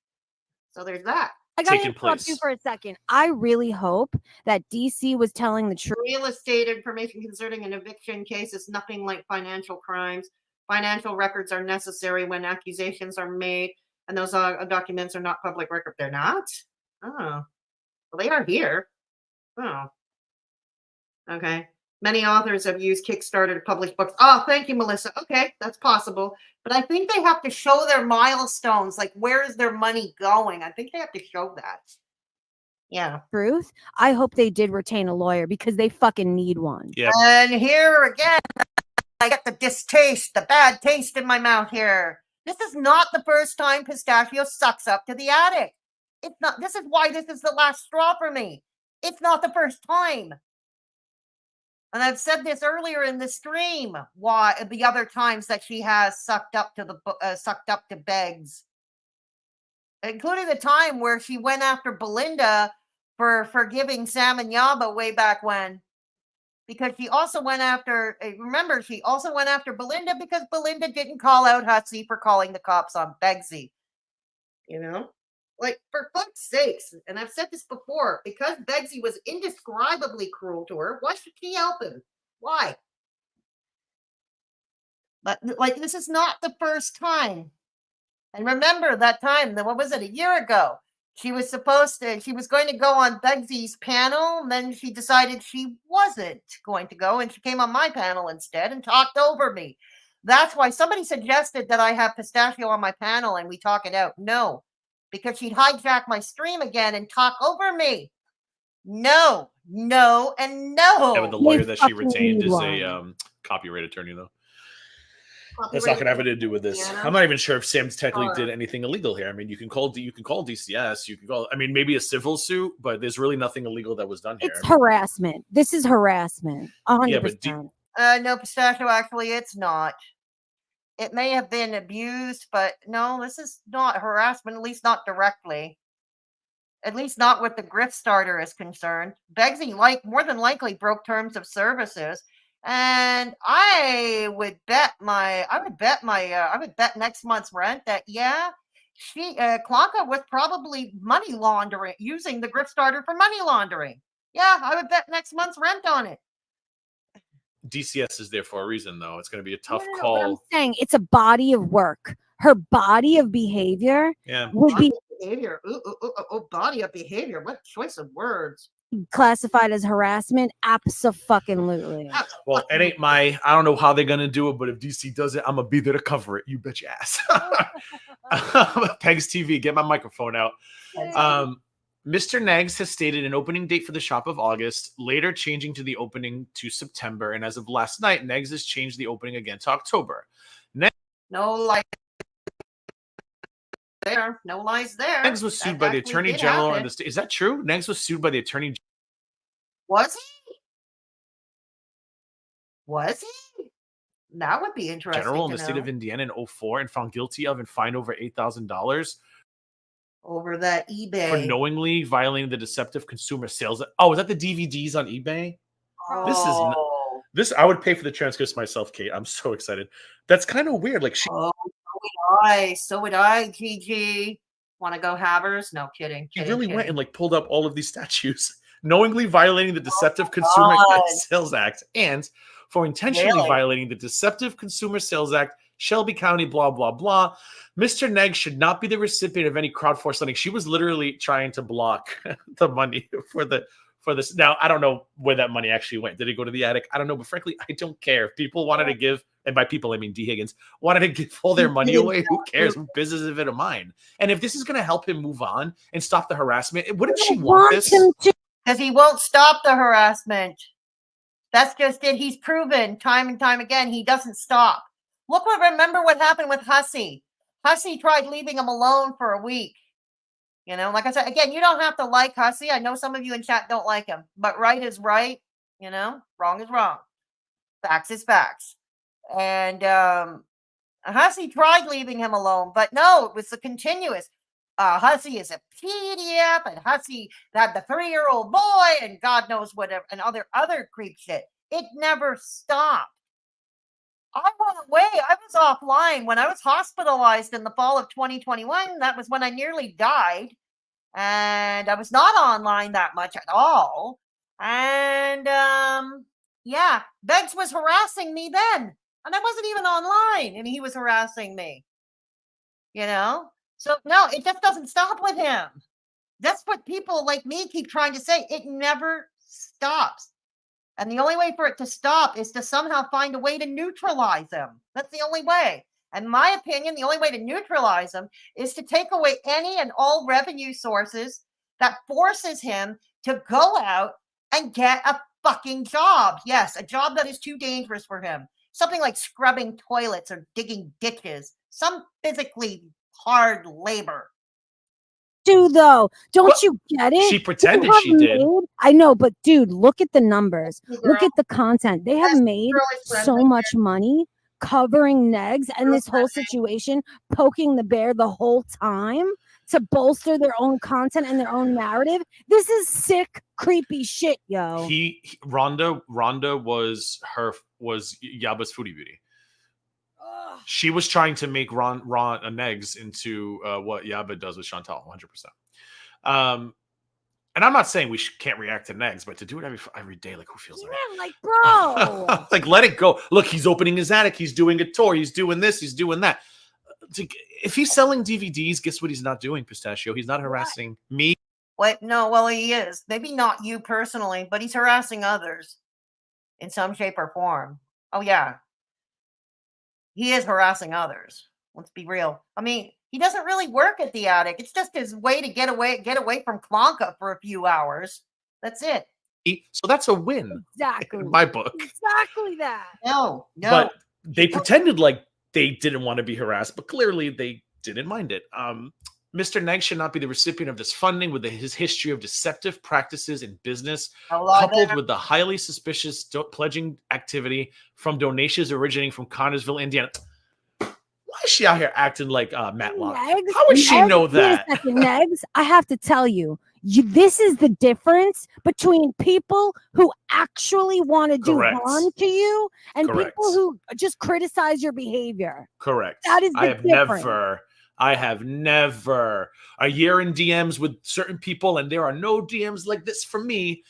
So there's that. I got to interrupt you for a second. I really hope that DC was telling the truth. Real estate information concerning an eviction case is nothing like financial crimes. Financial records are necessary when accusations are made, and those documents are not public record. They're not? Oh. Well, they are here. Oh. Okay. Many authors have used Kickstarter to publish books. Oh, thank you, Melissa. Okay, that's possible. But I think they have to show their milestones. Like, where is their money going? I think they have to show that. Yeah. Truth. I hope they did retain a lawyer because they fucking need one. Yeah. And here again, I get the distaste, the bad taste in my mouth here. This is not the first time Pistachio sucks up to the attic. It's not. This is why this is the last straw for me. It's not the first time. And I've said this earlier in the stream. Why the other times that she has sucked up to Beggs, including the time where she went after Belinda for forgiving Sam and Yaba way back when, because she also went after. Remember, she also went after Belinda because Belinda didn't call out Hussey for calling the cops on Beggsy. You know. Like, for fuck's sakes, and I've said this before, because Beggsy was indescribably cruel to her, why should she help him? Why? But, like, this is not the first time. And remember that time, what was it, a year ago? She was going to go on Beggsy's panel, and then she decided she wasn't going to go, and she came on my panel instead and talked over me. That's why somebody suggested that I have Pistachio on my panel and we talk it out. No. Because she'd hijack my stream again and talk over me. No, and no. Yeah, but the lawyer that she retained is a copyright attorney, though. That's not going to have anything to do with this. I'm not even sure if Sam's technically did anything illegal here. I mean, you can call DCS. You can call. I mean, maybe a civil suit, but there's really nothing illegal that was done here. It's harassment. This is harassment. 100%. Yeah, no, Pistachio. Actually, it's not. It may have been abused, but no, this is not harassment, at least not directly. At least not with the grip starter is concerned. Beggsy, more than likely broke terms of services, and I would bet next month's rent that Clonka was probably money laundering, using the grip starter for money laundering. Yeah, I would bet next month's rent on it. DCS is there for a reason, though. It's going to be a tough call. But I'm saying it's a body of work. Her body of behavior would be behavior. Body of behavior. What choice of words? Classified as harassment. Absolutely. Well, it ain't I don't know how they're going to do it, but if DC does it, I'm going to be there to cover it. You bet your ass. Pegs TV, get my microphone out. Mr. Neggs has stated an opening date for the shop of August, later changing to the opening to September. And as of last night, Neggs has changed the opening again to October. No lies there. No lies there. Neggs was sued by the Attorney General and the state. Is that true? Neggs was sued by the Attorney General. Was he? Was he? That would be interesting. General in to the state know. of Indiana in 2004 and found guilty of and fined over $8,000 Over that eBay. for knowingly violating the Deceptive Consumer Sales. Oh, is that the DVDs on eBay? This is n- Oh. This I would pay for the transcripts myself, Kate. I'm so excited. That's kind of weird. Like she Oh, so would I, Gigi. Want to go havers? No, kidding. really went kidding. and like pulled up all of these statutes, knowingly violating the Deceptive Consumer God. Sales Act, and for intentionally Really? violating the Deceptive Consumer Sales Act, Shelby County, blah blah blah. Mr. Neg should not be the recipient of any crowdforce lending. She was literally trying to block the money for this. Now I don't know where that money actually went. Did it go to the attic? I don't know, but frankly, I don't care. If people wanted to give, and by people I mean D. Higgins, wanted to give all their money away, who cares? Who business is it of mine? And if this is going to help him move on and stop the harassment, wouldn't she want this? him to. Because he won't stop the harassment. That's just it. He's proven time and time again he doesn't stop. Remember what happened with Hussey. Hussey tried leaving him alone for a week. You know, like I said, again, you don't have to like Hussey. I know some of you in chat don't like him, but right is right. You know, wrong is wrong. Facts is facts. And Hussey tried leaving him alone, but no, it was a continuous. Hussey is a PDF, and Hussey had the 3-year-old boy, and God knows whatever, and other creep shit. It never stopped. I went away. I was offline when I was hospitalized in the fall of 2021. That was when I nearly died, and I was not online that much at all. And yeah, Beggs was harassing me then, and I wasn't even online, and he was harassing me. You know. So, no, it just doesn't stop with him. That's what people like me keep trying to say. It never stops. And the only way for it to stop is to somehow find a way to neutralize him. That's the only way. In my opinion, the only way to neutralize him is to take away any and all revenue sources that forces him to go out and get a fucking job. Yes, a job that is too dangerous for him. Something like scrubbing toilets or digging ditches. Some physically hard labor. Though, don't Well, you get it? She pretended They have she did. made- I know, but dude, look at the numbers. Hey, Look girl. at the content. They have Yes, made girl is friend so right much money covering negs and this whole Girlfriend. situation, poking the bear the whole time to bolster their own content and their own narrative. This is sick, creepy shit, yo. Rhonda was Yaba's foodie beauty. She was trying to make Ron Negs into what Yaba does with Chantal, 100%. And I'm not saying we can't react to Negs, but to do it every day, like who feels like Yeah, like, bro. like let it go. Look, he's opening his attic. He's doing a tour. He's doing this. He's doing that. If he's selling DVDs, guess what he's not doing, Pistachio? He's not harassing me. What? No, well, he is. Maybe not you personally, but he's harassing others in some shape or form. Oh, yeah. He is harassing others. Let's be real. I mean, he doesn't really work at the attic. It's just his way to get away from Clonka for a few hours. That's it. So that's a win Exactly. in my book. Exactly that. No. But they pretended like they didn't want to be harassed, but clearly they didn't mind it. Mr. Neg should not be the recipient of this funding with his history of deceptive practices in business, coupled with the highly suspicious pledging activity from donations originating from Connersville, Indiana. Why is she out here acting like Matlock? Negs, How would she know that? Wait a second, Negs, I have to tell you, this is the difference between people who actually want to do Correct. harm to you and Correct. people who just criticize your behavior. Correct. That is the I have never a year in DMs with certain people, and there are no DMs like this for me.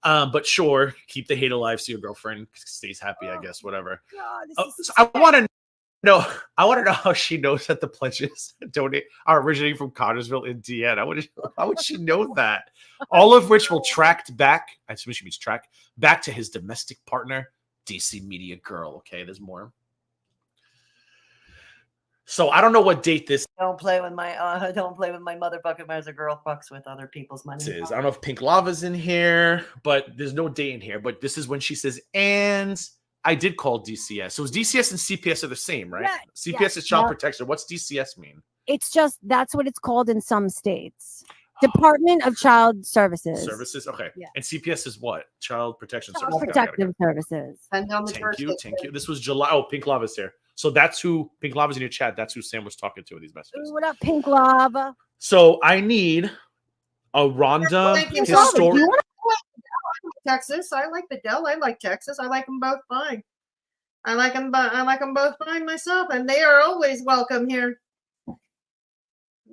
But sure, keep the hate alive so your girlfriend stays happy, I guess, whatever. God, So I want to know how she knows that the pledges are originating from Connersville, Indiana. How would she know that? All of which will track back, I assume she means track, back to his domestic partner, DC Media Girl. Okay, there's more. So I don't know what date this Don't play with my motherfucking as a girl fucks with other people's money. is. I don't know if Pink Lava's in here, but there's no date in here. But this is when she says, and I did call DCS. So DCS and CPS are the same, right? Yeah, CPS yeah. is child protection. What's DCS mean? It's just that's what it's called in some states. Department of Child Services. Services. Okay. Yeah. And CPS is what? Child Protection Child Services. Got it. Protective Services. And on the Thank you. jurisdiction. Thank you. This was July. Oh, Pink Lava's here. So that's who Pink Lava's in your chat. That's who Sam was talking to in these messages. Ooh, what up, Pink Lava? So I need a Rhonda Thank you, historic. You wanna- Texas. I like the Dell. I like Texas. I like them both fine. I like them both fine myself, and they are always welcome here.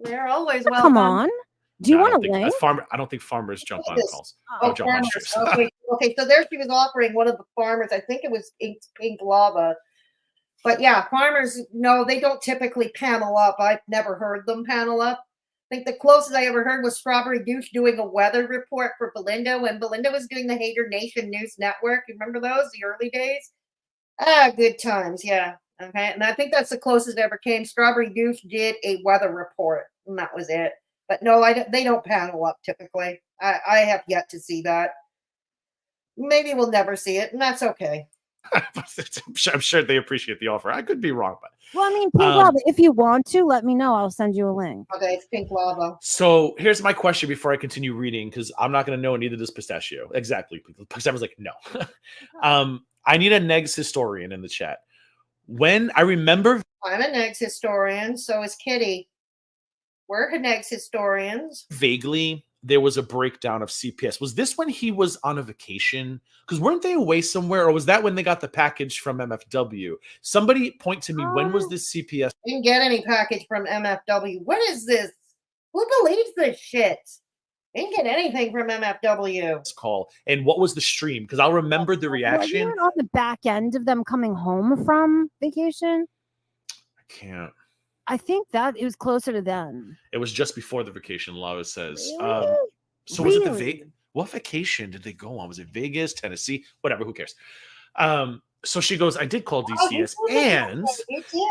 They're always welcome. Come on. Do you No, I want don't a think- link? I don't think farmers jump on Yes. calls. Oh, Don't jump on farmers. streams. Okay. So there she was offering one of the farmers. I think it was Pink Lava. But yeah, farmers, no, they don't typically panel up. I've never heard them panel up. I think the closest I ever heard was Strawberry Douche doing a weather report for Belinda when Belinda was doing the Hater Nation News Network. You remember those, the early days? Good times, yeah. Okay, and I think that's the closest it ever came. Strawberry Douche did a weather report, and that was it. But no, they don't panel up typically. I have yet to see that. Maybe we'll never see it, and that's okay. I'm sure they appreciate the offer. I could be wrong, but Well, I mean, Pink Lava, if you want to, let me know. I'll send you a link. Okay, it's Pink Lava. so here's my question before I continue reading because I'm not going to know, and neither does Pistachio. Exactly. Pistachia's like, no. I need a Negs historian in the chat. When I remember I'm an eggs historian, so is Kitty. We're eggs historians. vaguely there was a breakdown of CPS. Was this when he was on a vacation? Because weren't they away somewhere, or was that when they got the package from MFW? Somebody point to me. When was this CPS Didn't get any package from MFW. What is this? Who believes this shit? Didn't get anything from MFW. call? And what was the stream? Because I'll remember the reaction. Wasn't it on the back end of them coming home from vacation? I can't. I think that it was closer to them. It was just before the vacation, Lava says. Really? So was it the Really? what vacation did they go on? Was it Vegas, Tennessee? Whatever, who cares? So she goes, I did call DCS and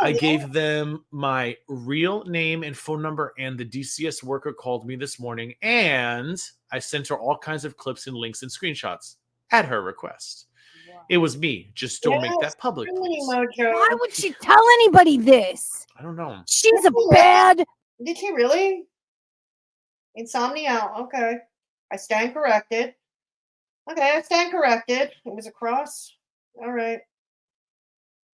I gave them my real name and phone number, and the DCS worker called me this morning, and I sent her all kinds of clips and links and screenshots at her request. It was me. Just don't make that public, please. Mojo. Why would she tell anybody this? I don't know. She's a bad. Did she really? Insomnia. Okay. I stand corrected. Okay, I stand corrected. It was a cross. All right.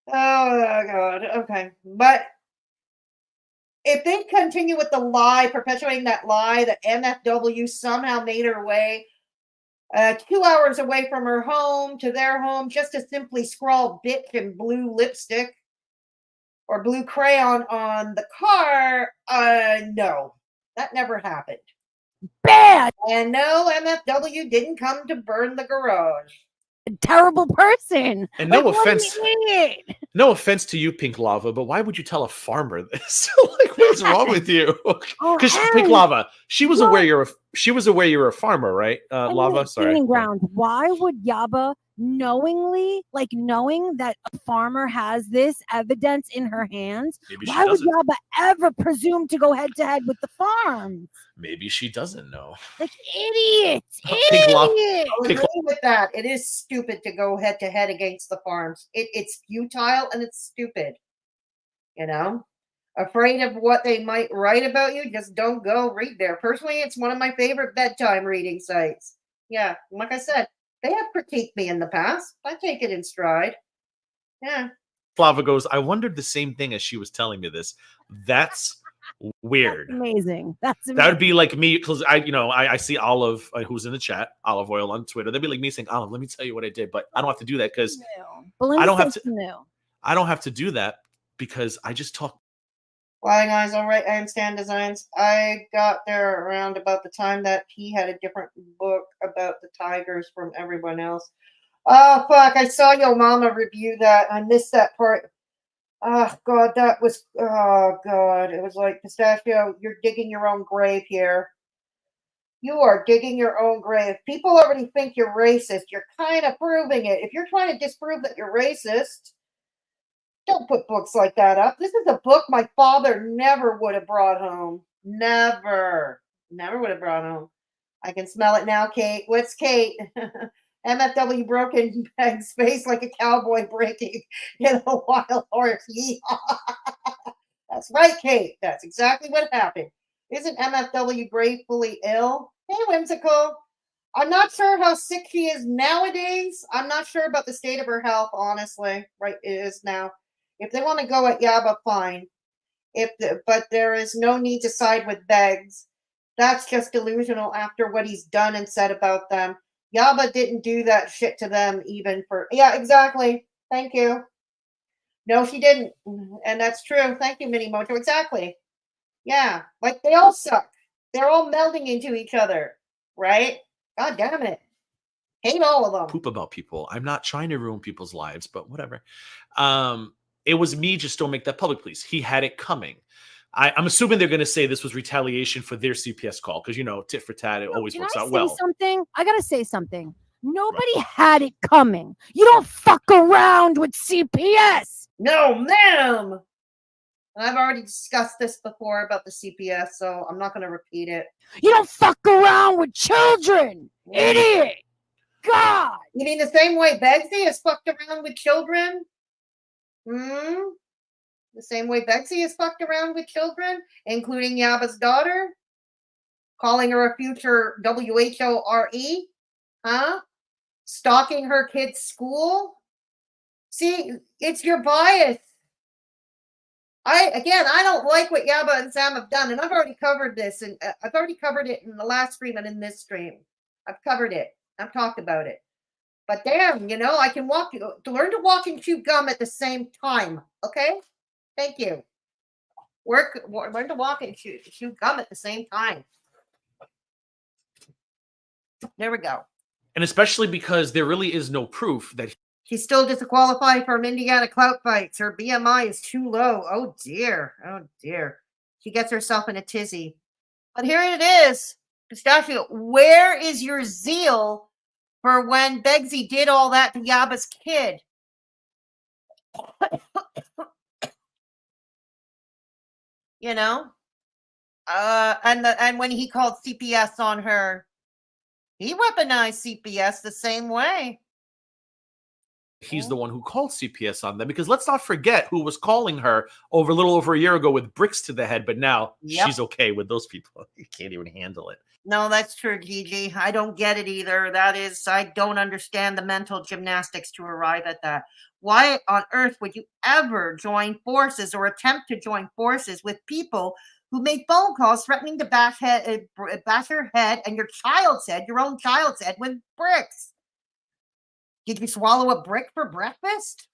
Oh, God. Okay. But if they continue with the lie, perpetuating that lie that MFW somehow made her way 2 hours away from her home to their home just to simply scrawl bitch in blue lipstick or blue crayon on the car, no, that never happened. Bad. And no, MFW didn't come to burn the garage. Terrible person. And no Like, what an offense, idiot. no offense to you, Pink Lava, but why would you tell a farmer this? Like, what's wrong with you? Oh, Because hey, Pink Lava, she was what? aware you're a farmer, right? I mean, Lava, sorry. feeding ground. Why would Yaba knowing that a farmer has this evidence in her hands? Maybe she Why would doesn't. Yaba ever presume to go head to head with the farms? Maybe she doesn't know. Like idiots. Pink Lava. Idiots. I agree with that. It is stupid to go head to head against the farms. It's futile and it's stupid. You know? Afraid of what they might write about you, just don't go read there. Personally, it's one of my favorite bedtime reading sites. Yeah, like I said, they have critiqued me in the past. I take it in stride. Yeah. Lava goes, I wondered the same thing as she was telling me this. That's weird. Amazing. That's amazing. That would be like me, because I see Olive, who's in the chat, Olive Oil on Twitter. That'd be like me saying, Olive, let me tell you what I did, but I don't have to do that because Belinda I don't have says to- no. I don't have to do that because I just talk. Flying Eyes, all right, I understand designs. I got there around about the time that he had a different book about the tigers from everyone else. Oh, fuck, I saw your mama review that. I missed that part. Oh, God, that was, oh, God. It was like, Pistachio, you're digging your own grave here. You are digging your own grave. People already think you're racist. You're kind of proving it. If you're trying to disprove that you're racist, don't put books like that up. This is a book my father never would have brought home. Never. Never would have brought home. I can smell it now, Kate. What's Kate? MFW broken Peg's face like a cowboy breaking in a wild horse. Yeehaw. That's right, Kate. That's exactly what happened. Isn't MFW gratefully ill? Hey, Whimsical. I'm not sure how sick she is nowadays. I'm not sure about the state of her health, honestly. Right, it is now. If they want to go at Yaba, fine. But there is no need to side with Beggs. That's just delusional after what he's done and said about them. Yaba didn't do that shit to them even for... Yeah, exactly. Thank you. No, she didn't. And that's true. Thank you, Mini Mojo. Exactly. Yeah, like they all suck. They're all melding into each other, right? God damn it. Hate all of them. Poop about people. I'm not trying to ruin people's lives, but whatever. It was me. Just don't make that public, please. He had it coming. I'm assuming they're going to say this was retaliation for their CPS call because, tit for tat, it always works out well. Something? I got to say something. Nobody had it coming. You don't fuck around with CPS. No, ma'am. And I've already discussed this before about the CPS, so I'm not going to repeat it. You don't fuck around with children. Idiot. God. You mean the same way Begsy has fucked around with children? The same way Begsy has fucked around with children, including Yaba's daughter? Calling her a future WHORE? Huh? Stalking her kid's school? See, it's your bias. I don't like what Yaba and Sam have done, and I've already covered this, and I've already covered it in the last stream and in this stream. I've covered it. I've talked about it. But damn, I can learn to walk and chew gum at the same time. Okay? Thank you. Learn to walk and chew gum at the same time. There we go. And especially because there really is no proof that she's still disqualified from Indiana clout fights. Her BMI is too low. Oh, dear. Oh, dear. She gets herself in a tizzy. But here it is. Pistachio, where is your zeal for when Begsy did all that to Yaba's kid? And when he called CPS on her, he weaponized CPS the same way. he's the one who called CPS on them, because let's not forget who was calling her a little over a year ago with bricks to the head, but now she's okay with those people. You can't even handle it. No, that's true, Gigi. I don't get it either. I don't understand the mental gymnastics to arrive at that. Why on earth would you ever join forces or attempt to join forces with people who made phone calls threatening to bash your head and your own child's head with bricks? Did you swallow a brick for breakfast?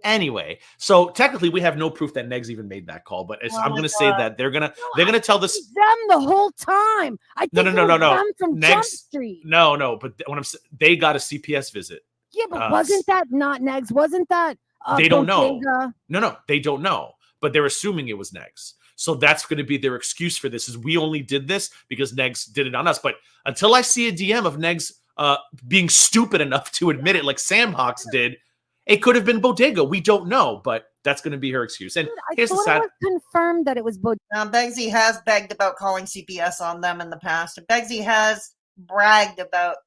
Anyway, so technically we have no proof that Negs even made that call, but I'm going to say that they're going to tell this them the whole time. I think no. From Negs, Jump Street. No. But when they got a CPS visit. Yeah, but wasn't that not Negs? Wasn't that? They don't know. No, they don't know. But they're assuming it was Negs. So that's going to be their excuse for this. Is we only did this because Negs did it on us. But until I see a DM of Negs being stupid enough to admit it, like Sam Hawks did. It could have been Bodega. We don't know, but that's going to be her excuse. And here's the sad. It was confirmed that it was Bodega. Begsy has begged about calling CPS on them in the past. Begsy has bragged about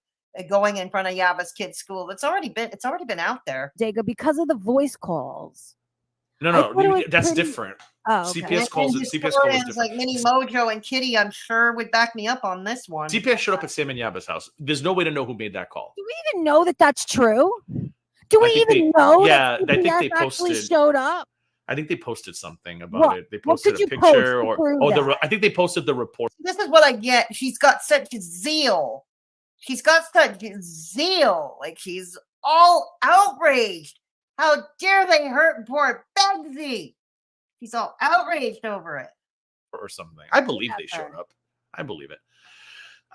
going in front of Yaba's kid's school. It's already been out there. Bodega because of the voice calls. No, that's different. Oh, okay. CPS calls it. CPS calls it different. Like Mini Mojo and Kitty, I'm sure would back me up on this one. CPS showed up at Sam and Yaba's house. There's no way to know who made that call. Do we even know that that's true? Do we even know? Yeah, that I think they actually showed up. I think they posted something about it. They posted a picture, I think they posted the report. This is what I get. She's got such zeal. Like she's all outraged. How dare they hurt poor Begsy? She's all outraged over it. Or something. I believe they showed up. I believe it.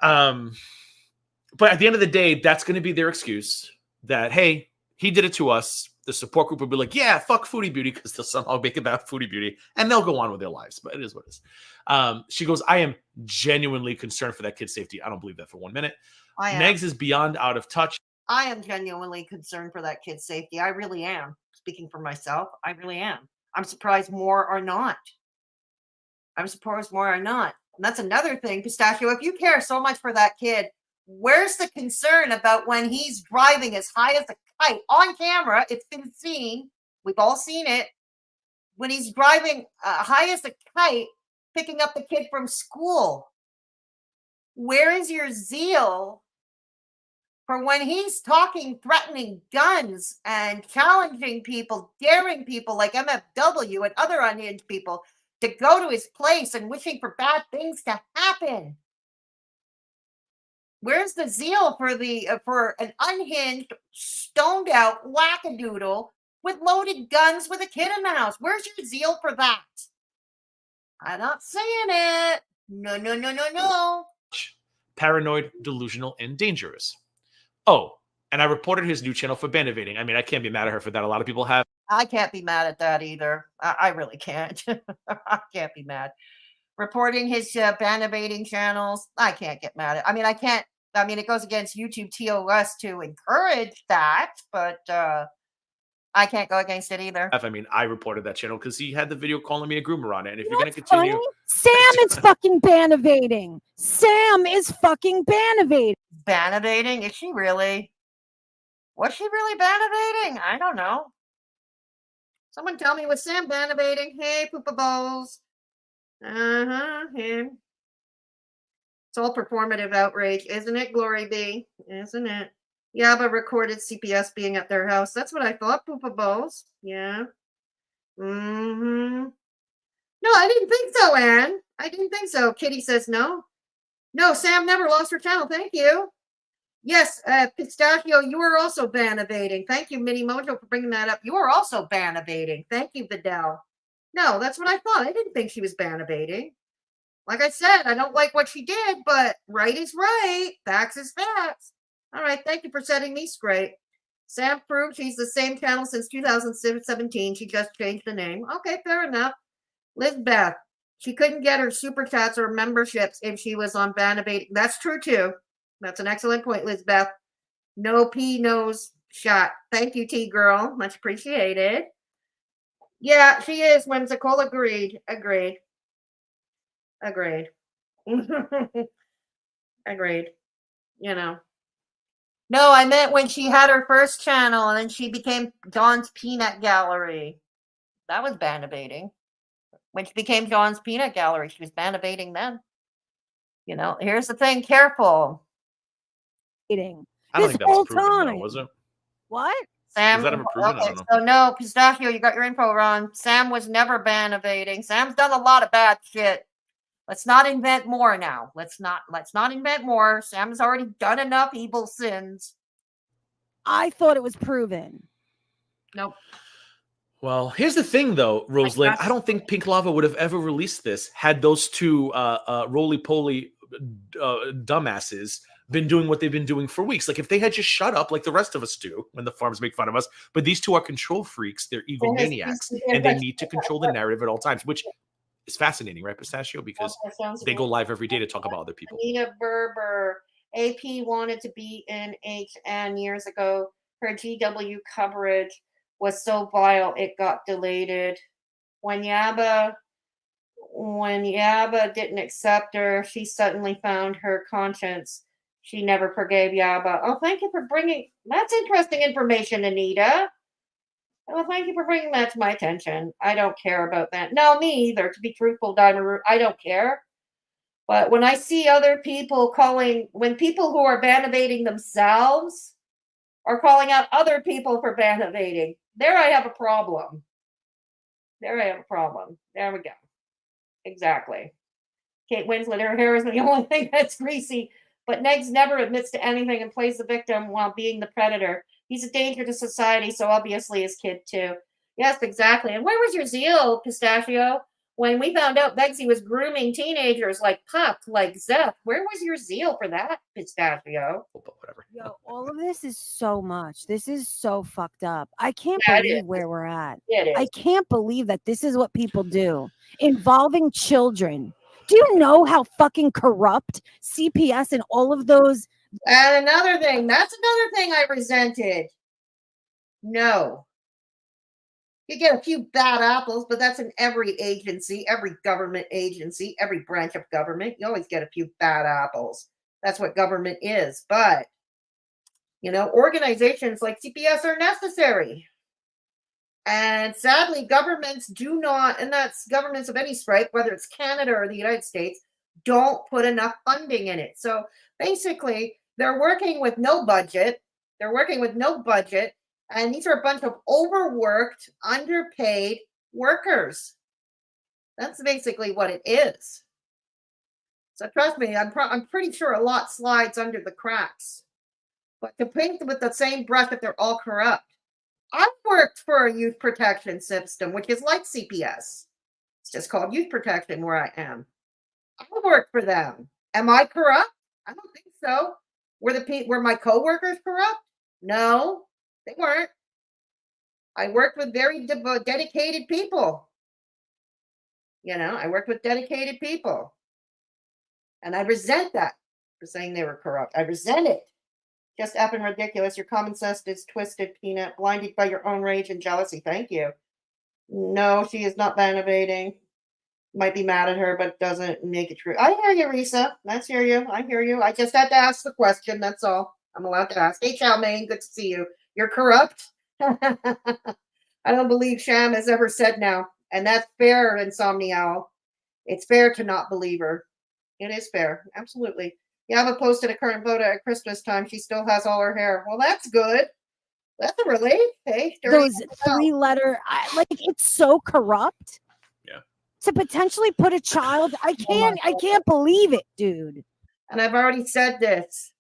But at the end of the day, that's going to be their excuse that, hey, he did it to us. The support group will be like, yeah, fuck Foodie Beauty, because they'll somehow make it about Foodie Beauty, and they'll go on with their lives. But it is what it is. She goes, I am genuinely concerned for that kid's safety. I don't believe that for 1 minute. Megs is beyond out of touch. I am genuinely concerned for that kid's safety. I really am. Speaking for myself, I really am. I'm surprised more are not. And that's another thing, Pistachio. If you care so much for that kid, where's the concern about when he's driving as high as a kite on camera? It's been seen. We've all seen it. When he's driving high as a kite picking up the kid from school? Where is your zeal for when he's talking, threatening guns and challenging people, daring people like MFW and other unhinged people to go to his place and wishing for bad things to happen? Where's the zeal for an unhinged, stoned out wackadoodle with loaded guns with a kid in the house? Where's your zeal for that? I'm not saying it. No, no, no, no, no. Paranoid, delusional, and dangerous. Oh, and I reported his new channel for ban evading. I mean, I can't be mad at her for that. A lot of people have. I can't be mad at that either. I really can't. I can't be mad. Reporting his ban evading channels, I can't get mad at. I mean, I can't. I mean, it goes against YouTube TOS to encourage that, but I can't go against it either. I mean, I reported that channel because he had the video calling me a groomer on it. And if You you're know going to what's continue. funny? Sam is fucking ban evading. Sam is fucking ban evading. Ban evading? Is she really? Was she really ban evading? I don't know. Someone tell me, was Sam ban evading? Hey, Poopa Balls. Him. It's all performative outrage, isn't it, Glory B? Isn't it? Yaba recorded CPS being at their house. That's what I thought, Poopa Balls. Yeah. Mm-hmm. No, I didn't think so, Anne. I didn't think so. Kitty says no. No, Sam never lost her channel. Thank you. Yes, Pistachio, you are also ban evading. Thank you, Mini Mojo, for bringing that up. You are also ban evading. Thank you, Vidal. No, that's what I thought. I didn't think she was ban evading. Like I said, I don't like what she did, but right is right. Facts is facts. All right, thank you for setting me straight. Sam proved she's the same channel since 2017. She just changed the name. Okay, fair enough. Lizbeth, she couldn't get her super chats or memberships if she was on ban evading. That's true too. That's an excellent point, Lizbeth. No P nose shot. Thank you, T girl. Much appreciated. Yeah, she is. Whimsical. Agreed. Agreed. Agreed. Agreed. You know. No, I meant when she had her first channel and then she became Dawn's Peanut Gallery. That was ban evading. When she became Dawn's Peanut Gallery, she was ban evading then. You know, here's the thing. Careful. I don't think that was proven, though, was it? What? Sam, Was that ever proven? I okay, don't know. so no, Pistachio, you got your info wrong. Sam was never ban evading. Sam's done a lot of bad shit. Let's not invent more now. Let's not invent more. Sam's already done enough evil sins. I thought it was proven. Nope. Well, here's the thing, though, Rosalind. I don't think Pink Lava would have ever released this had those two roly-poly dumbasses been doing what they've been doing for weeks. Like, if they had just shut up like the rest of us do when the farms make fun of us, but these two are control freaks, they're egomaniacs, and they need to control the narrative at all times, which is fascinating, right, Pistachio? Because they go live every day to talk about other people. Anita Berber, AP wanted to be in HN years ago. Her GW coverage was so vile it got deleted. When Yaba didn't accept her, she suddenly found her conscience. She never forgave Yaba. Oh, thank you for bringing... That's interesting information, Anita. Well, thank you for bringing that to my attention. I don't care about that. No, me either. To be truthful, Diamond Root, I don't care. But when I see other people when people who are ban evading themselves are calling out other people for ban evading, there I have a problem. There we go. Exactly. Kate Winslet, her hair is the only thing that's greasy. But Negs never admits to anything and plays the victim while being the predator. He's a danger to society, so obviously his kid too. Yes, exactly. And where was your zeal, Pistachio? When we found out Begsy was grooming teenagers like Puck, like Zeph, where was your zeal for that, Pistachio? Whatever. Yo, all of this is so much. This is so fucked up. I can't Yeah, it believe is. where we're at. It is. I can't believe that this is what people do involving children. Do you know how fucking corrupt CPS and all of those? And another thing, that's another thing I resented. No. You get a few bad apples, but that's in every agency, every government agency, every branch of government. You always get a few bad apples. That's what government is. But, you know, organizations like CPS are necessary. And sadly, governments do not, and that's governments of any stripe, whether it's Canada or the United States, don't put enough funding in it. So basically, they're working with no budget. They're working with no budget. And these are a bunch of overworked, underpaid workers. That's basically what it is. So trust me, I'm pretty sure a lot slides under the cracks. But to paint with the same brush that they're all corrupt. I've worked for a youth protection system, which is like CPS. It's just called youth protection where I am. I worked for them. Am I corrupt? I don't think so. Were my coworkers corrupt? No, they weren't. I worked with very dedicated people. I worked with dedicated people. And I resent that for saying they were corrupt. I resent it. Just effing ridiculous. Your common sense is twisted, Peanut. Blinded by your own rage and jealousy. Thank you. No, she is not bannovating. Might be mad at her, but doesn't make it true. I hear you, Risa. I hear you. I just had to ask the question. That's all. I'm allowed to ask. Hey, Chow Mein, good to see you. You're corrupt? I don't believe Sham has ever said now. And that's fair, Insomnia Owl. It's fair to not believe her. It is fair. Absolutely. Yaba posted a current photo at Christmas time. She still has all her hair. Well, that's good. That's a relief. Hey, Those 3-letter, it's so corrupt. Yeah. To potentially put a child, I can't believe it, dude. And I've already said this.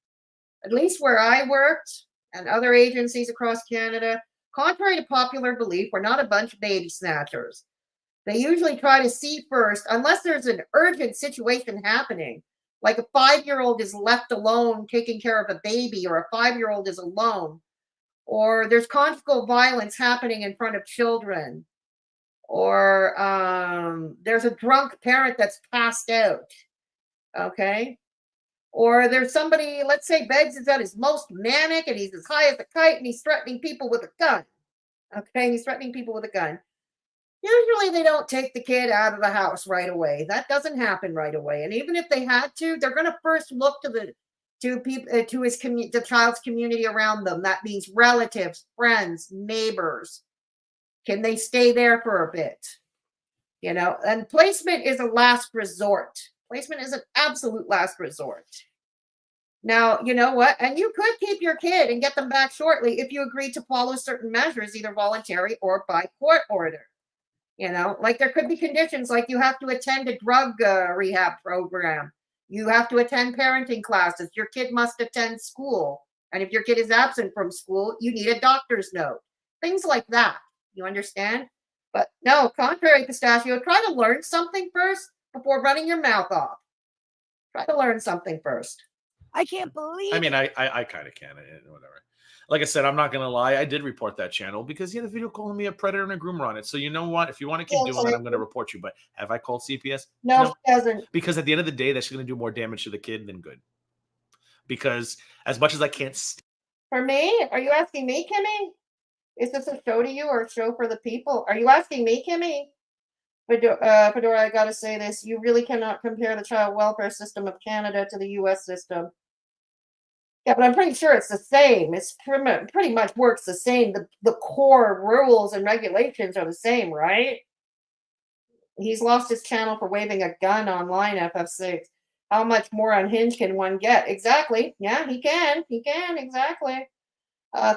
At least where I worked and other agencies across Canada, contrary to popular belief, we're not a bunch of baby snatchers. They usually try to see first, unless there's an urgent situation happening, like a 5-year-old is left alone taking care of a baby, or a 5-year-old is alone, or there's conjugal violence happening in front of children, or there's a drunk parent that's passed out, okay? Or there's somebody, let's say Beggs is at his most manic and he's as high as a kite and he's threatening people with a gun, okay? He's threatening people with a gun. Usually they don't take the kid out of the house right away. That doesn't happen right away. And even if they had to, they're going to first look to the child's community around them. That means relatives, friends, neighbors. Can they stay there for a bit? And placement is a last resort. Placement is an absolute last resort. Now, you know what? And you could keep your kid and get them back shortly if you agree to follow certain measures, either voluntary or by court order. Like there could be conditions like you have to attend a drug rehab program. You have to attend parenting classes. Your kid must attend school. And if your kid is absent from school, you need a doctor's note. Things like that. You understand? But no, contrary, Pistachio, try to learn something first before running your mouth off. Try to learn something first. I can't believe it. I kind of can. Whatever. Like I said, I'm not going to lie. I did report that channel because the video calling me a predator and a groomer on it. So you know what? If you want to keep doing it, I'm going to report you. But have I called CPS? No, she hasn't. Because at the end of the day, that's going to do more damage to the kid than good. Because as much as I can't... For me? Are you asking me, Kimmy? Is this a show to you or a show for the people? Are you asking me, Kimmy? Fedora, I got to say this. You really cannot compare the child welfare system of Canada to the U.S. system. Yeah, but I'm pretty sure it's the same. It's pretty much works the same. The core rules and regulations are the same, right? He's lost his channel for waving a gun online, FF6. How much more unhinged can one get? Exactly. Yeah, he can. He can, exactly.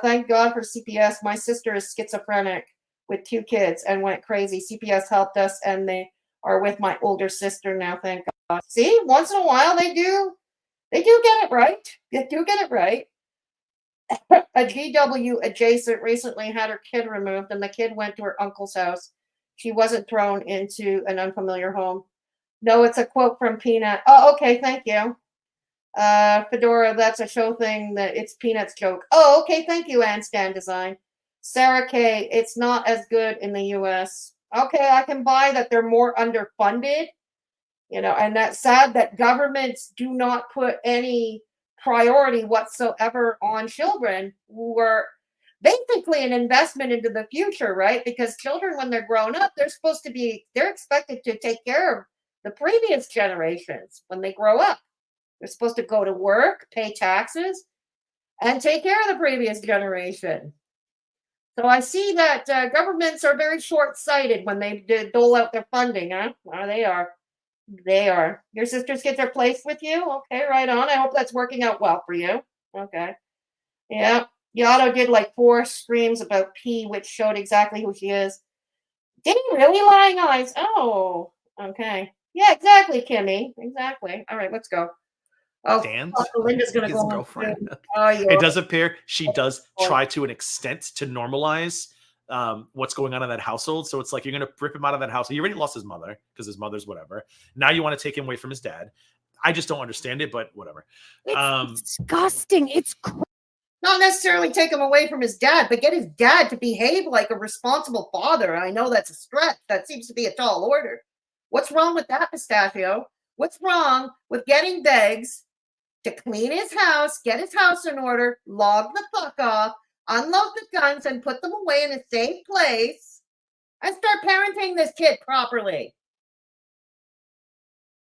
Thank God for CPS. My sister is schizophrenic with 2 kids and went crazy. CPS helped us, and they are with my older sister now, thank God. See, once in a while they do get it right. They do get it right. A GW adjacent recently had her kid removed, and the kid went to her uncle's house. She wasn't thrown into an unfamiliar home. No, it's a quote from Peanut. Oh, okay, thank you. Fedora, that's a show thing. That it's Peanut's joke. Oh, okay, thank you, Anstan Design. Sarah K, it's not as good in the U.S. Okay, I can buy that they're more underfunded. And that's sad that governments do not put any priority whatsoever on children who are basically an investment into the future, right? Because children, when they're grown up, they're expected to take care of the previous generations when they grow up. They're supposed to go to work, pay taxes, and take care of the previous generation. So I see that governments are very short-sighted when they dole out their funding, huh? Oh, they are. They are. Your sister's kids are placed with you? Okay, right on. I hope that's working out well for you. Okay. Yeah. Yada did like 4 screams about P, which showed exactly who she is. Did he really? Lying eyes? Oh, okay. Yeah, exactly, Kimmy. Exactly. All right, let's go. Oh, Stand. fuck, Linda's gonna His go on girlfriend. soon. Oh, It does appear she does Oh. try to an extent to normalize what's going on in that household. So it's like you're gonna rip him out of that house. He already lost his mother because his mother's whatever. Now you want to take him away from his dad. I just don't understand it, but whatever. It's disgusting. It's Not necessarily take him away from his dad, but get his dad to behave like a responsible father. I know that's a stretch. That seems to be a tall order. What's wrong with that, Pistachio? What's wrong with getting Beggs to clean his house, get his house in order, log the fuck off, unload the guns, and put them away in a safe place, and start parenting this kid properly?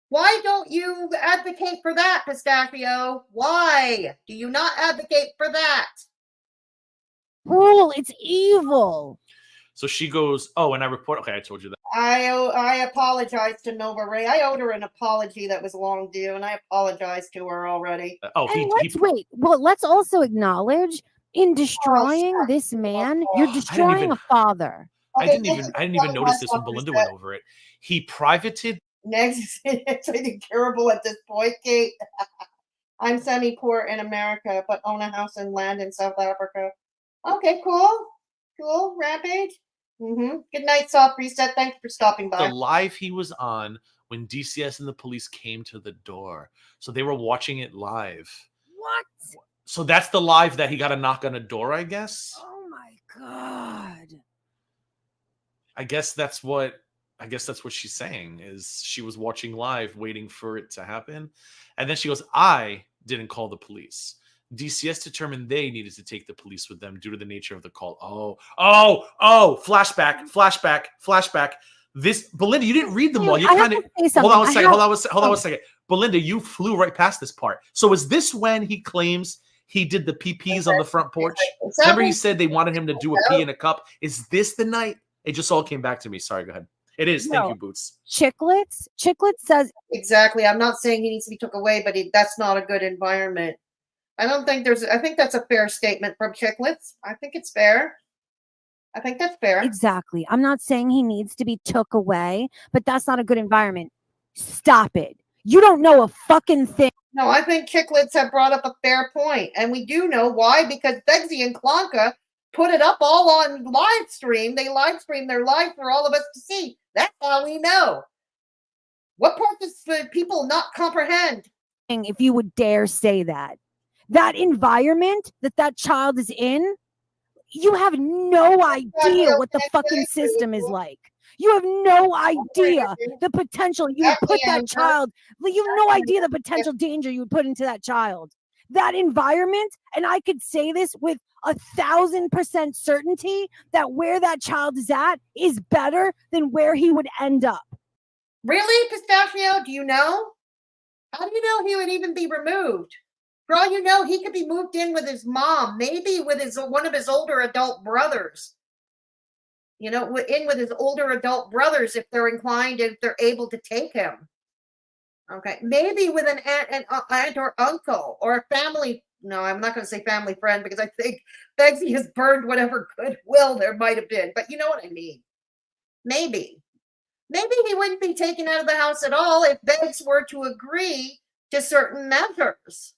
Why don't you advocate for that, Pistachio? Why do you not advocate for that? cruel. It's evil. So she goes, oh, and I report. Okay, I told you that. I apologize to Nova Ray. I owed her an apology that was long due, and I apologized to her already. Oh, And wait. Well, let's also acknowledge in destroying this man, you're destroying a father. I didn't even notice this when Belinda went over it. He privated. Next, it's incurable at this point, Kate. I'm semi-poor in America, but own a house and land in South Africa. Okay, cool. Rampage. Good night, Soft Reset. Thank you for stopping by. The live he was on when DCS and the police came to the door. So they were watching it live. What? So that's the live that he got a knock on a door, I guess. Oh my God. I guess that's what she's saying, is she was watching live waiting for it to happen. And then she goes, I didn't call the police. DCS determined they needed to take the police with them due to the nature of the call. Oh, flashback. This, Belinda, you didn't read them all. You kind of hold on a second. Belinda, you flew right past this part. So is this when he claims he did the PPs on the front porch? Remember he said they wanted him to do a pee in a cup? Is this the night? It just all came back to me. Sorry, go ahead. It is. Thank you, Boots. Chicklets says exactly. I'm not saying he needs to be took away, but that's not a good environment. I think that's a fair statement from Chicklets. I think it's fair. I think that's fair. Exactly. I'm not saying he needs to be took away, but that's not a good environment. Stop it. You don't know a fucking thing. No, I think Chicklets have brought up a fair point, and we do know why, because Begsy and Clonka put it up all on live stream. They live stream their live for all of us to see. That's how we know. What part does people not comprehend? If you would dare say that. That environment that child is in, you have no idea what the fucking system is like. You have no idea the potential you would put that child. You have no idea the potential danger you would put into that child. That environment, and I could say this with 1,000% certainty, that where that child is at is better than where he would end up. Really, Pistachio? Do you know? How do you know he would even be removed? For all you know, he could be moved in with his mom, maybe with one of his older adult brothers. In with his older adult brothers if they're inclined, if they're able to take him. Okay, maybe with an aunt or uncle or a family. No, I'm not going to say family friend because I think Begsy has burned whatever goodwill there might have been. But you know what I mean. Maybe he wouldn't be taken out of the house at all if Beggs were to agree to certain measures.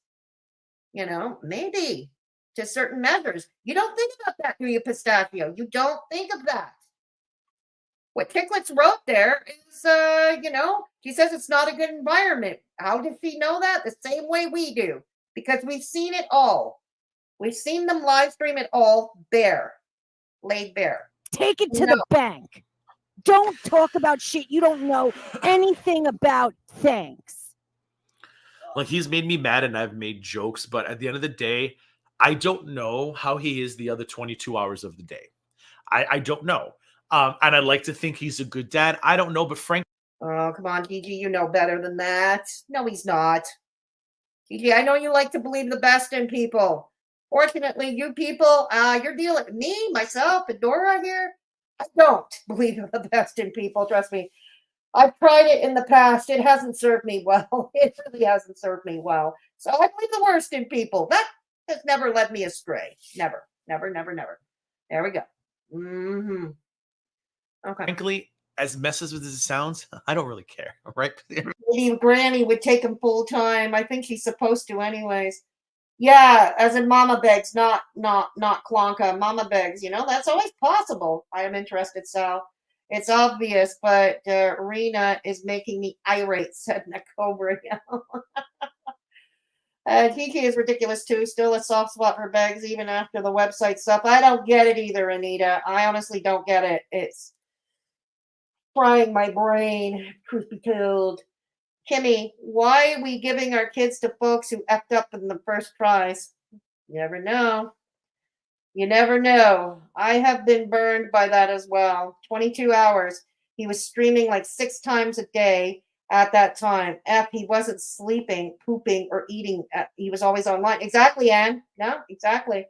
Maybe to certain measures. You don't think about that, do you, Pistachio? You don't think of that. What Chicklets wrote there is, she says it's not a good environment. How does she know that? The same way we do, because we've seen it all. We've seen them live stream it all laid bare. Take it to the bank. Don't talk about shit you don't know anything about. Thanks. Like, he's made me mad and I've made jokes, but at the end of the day, I don't know how he is the other 22 hours of the day. I don't know. And I'd like to think he's a good dad. I don't know, but Frank. Oh, come on, Gigi. You know better than that. No, he's not. Gigi, I know you like to believe the best in people, Fortunately, you people, you're dealing with me, myself, and Dora here. I don't believe in the best in people. Trust me. I've tried it in the past. It hasn't served me well. It really hasn't served me well. So I believe the worst in people. That has never led me astray. Never, never, never, never. There we go. Mm-hmm. Okay. Frankly, as messes as it sounds, I don't really care. Right? Maybe Granny would take him full time. I think she's supposed to, anyways. Yeah, as in Mama Begs, not Clonka. Mama Begs. That's always possible. I am interested, Sal. It's obvious, but Rena is making me irate, said Nicobra. Kiki is ridiculous too. Still a soft spot for Begs, even after the website stuff. I don't get it either, Anita. I honestly don't get it. It's frying my brain. Truth be told. Kimmy, why are we giving our kids to folks who effed up in the first tries? You never know. You never know. I have been burned by that as well. 22 hours. He was streaming like 6 times a day at that time. He wasn't sleeping, pooping, or eating. He was always online. Exactly, Anne. No, exactly.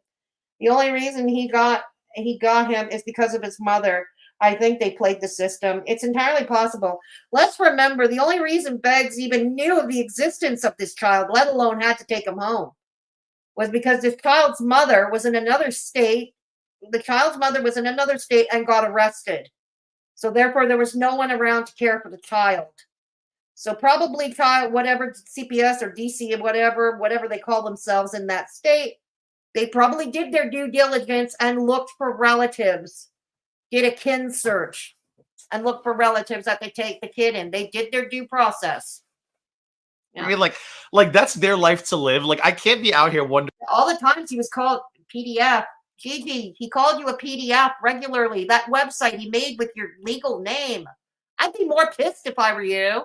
The only reason he got him is because of his mother. I think they played the system. It's entirely possible. Let's remember, the only reason Beggs even knew of the existence of this child, let alone had to take him home, was because this child's mother was in another state. The child's mother was in another state and got arrested. So therefore, there was no one around to care for the child. So probably child, whatever CPS or DC, whatever they call themselves in that state, they probably did their due diligence and looked for relatives. Did a kin search and look for relatives that they take the kid in. They did their due process. I mean, like that's their life to live. Like I can't be out here wondering. All the times he was called PDF. Gigi, he called you a PDF regularly. That website he made with your legal name. I'd be more pissed if I were you.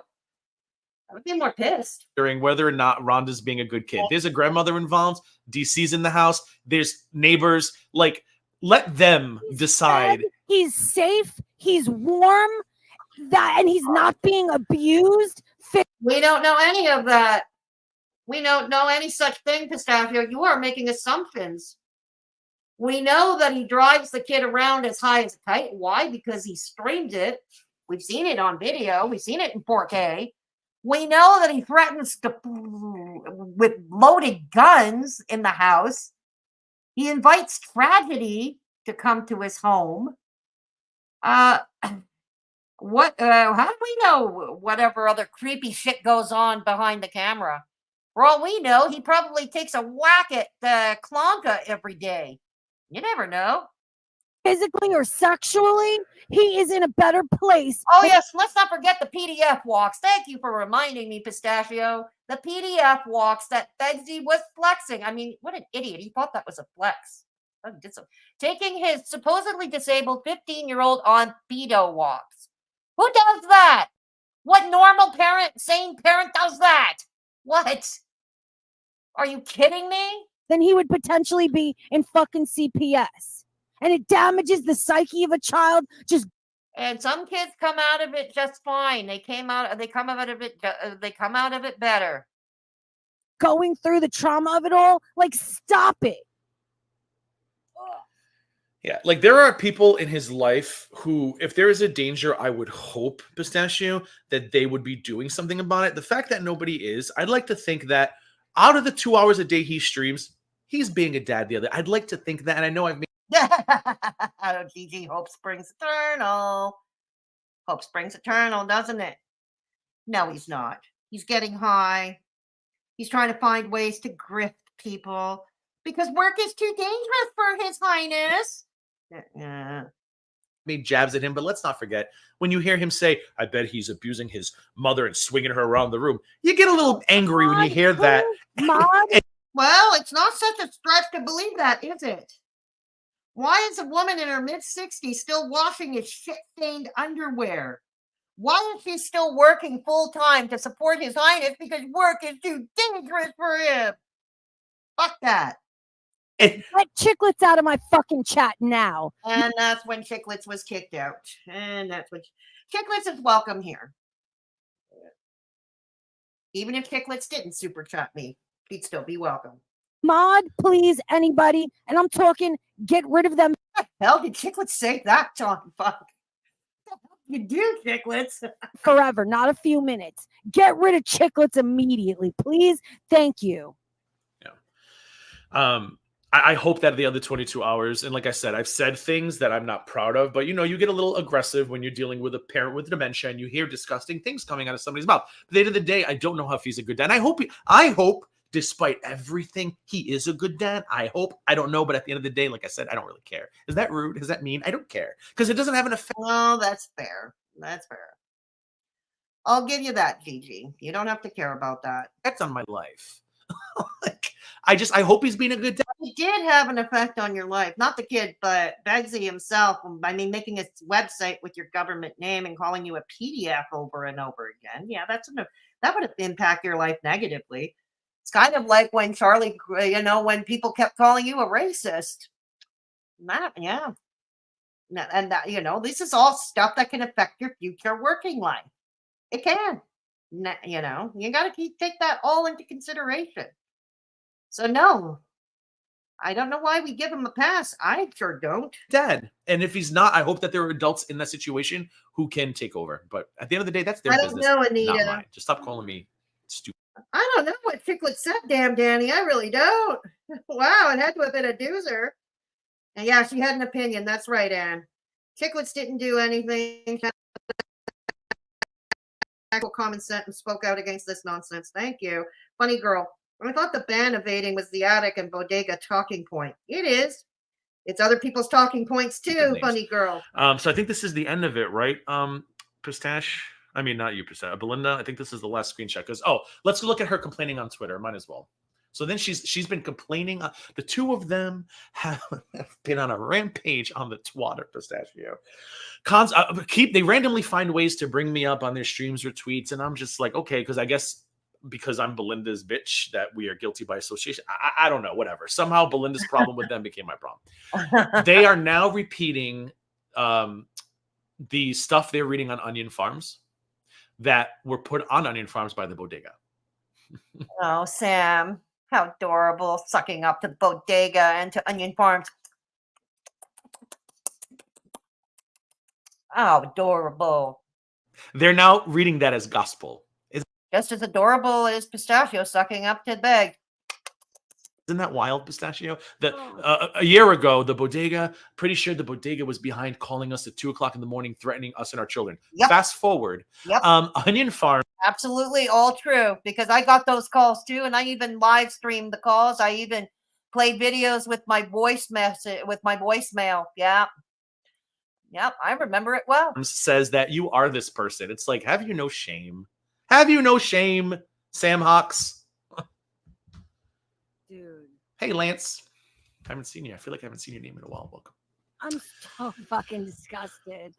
I would be more pissed. Whether or not Rhonda's being a good kid. There's a grandmother involved. DC's in the house. There's neighbors. Like, let them decide. He's safe. He's warm. And he's not being abused. We don't know any of that. We don't know any such thing, Pistachio. You are making assumptions. We know that he drives the kid around as high as a kite. Why? Because he streams it. We've seen it on video. We've seen it in 4K. We know that he threatens with loaded guns in the house. He invites tragedy to come to his home. How do we know whatever other creepy shit goes on behind the camera? For all we know, he probably takes a whack at Clonka every day. You never know. Physically or sexually, he is in a better place. Oh, yes. Let's not forget the PDF walks. Thank you for reminding me, Pistachio. The PDF walks that Begsy was flexing. I mean, what an idiot. He thought that was a flex. Taking his supposedly disabled 15-year-old on pedo walks. Who does that? What normal parent, sane parent does that? What? Are you kidding me? Then he would potentially be in fucking CPS. And it damages the psyche of a child. And some kids come out of it just fine. They come out of it better. Going through the trauma of it all, like, stop it. Yeah, like there are people in his life who, if there is a danger, I would hope, Pistachio, that they would be doing something about it. The fact that nobody is, I'd like to think that out of the 2 hours a day he streams, he's being a dad the other. I'd like to think that, and I know I've made. Oh, Gigi, hope springs eternal. Hope springs eternal, doesn't it? No, he's not. He's getting high. He's trying to find ways to grift people because work is too dangerous for His Highness. Made jabs at him, but let's not forget when you hear him say, I bet he's abusing his mother and swinging her around the room, you get a little angry when you hear that. Well, it's not such a stretch to believe that, is it? Why is a woman in her mid-60s still washing his shit-stained underwear? Why is she still working full-time to support His Highness? Because work is too dangerous for him. Fuck that. Let Chicklets out of my fucking chat now. And that's when Chicklets was kicked out. And that's when Chicklets is welcome here. Even if Chicklets didn't super chat me, he'd still be welcome. Mod, please, anybody. And I'm talking, get rid of them Hell, did Chicklets say that, John? Fuck. You do, Chicklets. forever, not a few minutes. Get rid of Chicklets immediately, please. Thank you. I hope that the other 22 hours, and like I said, I've said things that I'm not proud of, but you get a little aggressive when you're dealing with a parent with dementia and you hear disgusting things coming out of somebody's mouth. At the end of the day, I don't know if he's a good dad. And I hope, despite everything, he is a good dad. I don't know, but at the end of the day, like I said, I don't really care. Is that rude? Is that mean? I don't care because it doesn't have an effect. Well, that's fair. That's fair. I'll give you that, Gigi. You don't have to care about that. That's on my life. I hope he's being a good dad. It did have an effect on your life. Not the kid, but Begsy himself. I mean, making a website with your government name and calling you a PDF over and over again. Yeah, that would impact your life negatively. It's kind of like when Charlie, when people kept calling you a racist. Yeah. And that, this is all stuff that can affect your future working life. It can. You got to take that all into consideration. So no, I don't know why we give him a pass. I sure don't. Dad. And if he's not, I hope that there are adults in that situation who can take over. But at the end of the day, that's their business. I don't know, Anita. Not mine. Just stop calling me stupid. I don't know what Chiclet said, damn Danny. I really don't. Wow, it had to have been a doozer. And yeah, she had an opinion. That's right, Anne. Chicklets didn't do anything. Actual common sense and spoke out against this nonsense. Thank you. Funny girl. I thought the ban evading was the attic and bodega talking point. It is. It's other people's talking points too, funny girl. So I think this is the end of it, right? Pistache. I mean, not you, Pistache. Belinda. I think this is the last screenshot because let's look at her complaining on Twitter. Might as well. So then she's been complaining. The two of them have been on a rampage on the Twitter, Pistachio. They randomly find ways to bring me up on their streams or tweets, and I'm just like, okay, because I guess because I'm Belinda's bitch that we are guilty by association. I don't know, whatever. Somehow Belinda's problem with them became my problem. They are now repeating the stuff they're reading on Onion Farms that were put on Onion Farms by the bodega. Oh, Sam. How adorable, sucking up to bodega and to Onion Farms. Oh, adorable. They're now reading that as gospel. Just as adorable as Pistachio sucking up to Beg. Isn't that wild, Pistachio? A year ago, the bodega, pretty sure the bodega was behind calling us at 2:00 in the morning, threatening us and our children. Yep. Fast forward. Yep. Onion Farm. Absolutely all true, because I got those calls too, and I even live streamed the calls. I even played videos with my voicemail. Yeah. Yep, I remember it well. Says that you are this person. It's like, have you no shame? Have you no shame, Sam Hawks? Dude. Hey, Lance. I haven't seen you. I feel like I haven't seen your name in a while. Welcome. I'm so fucking disgusted.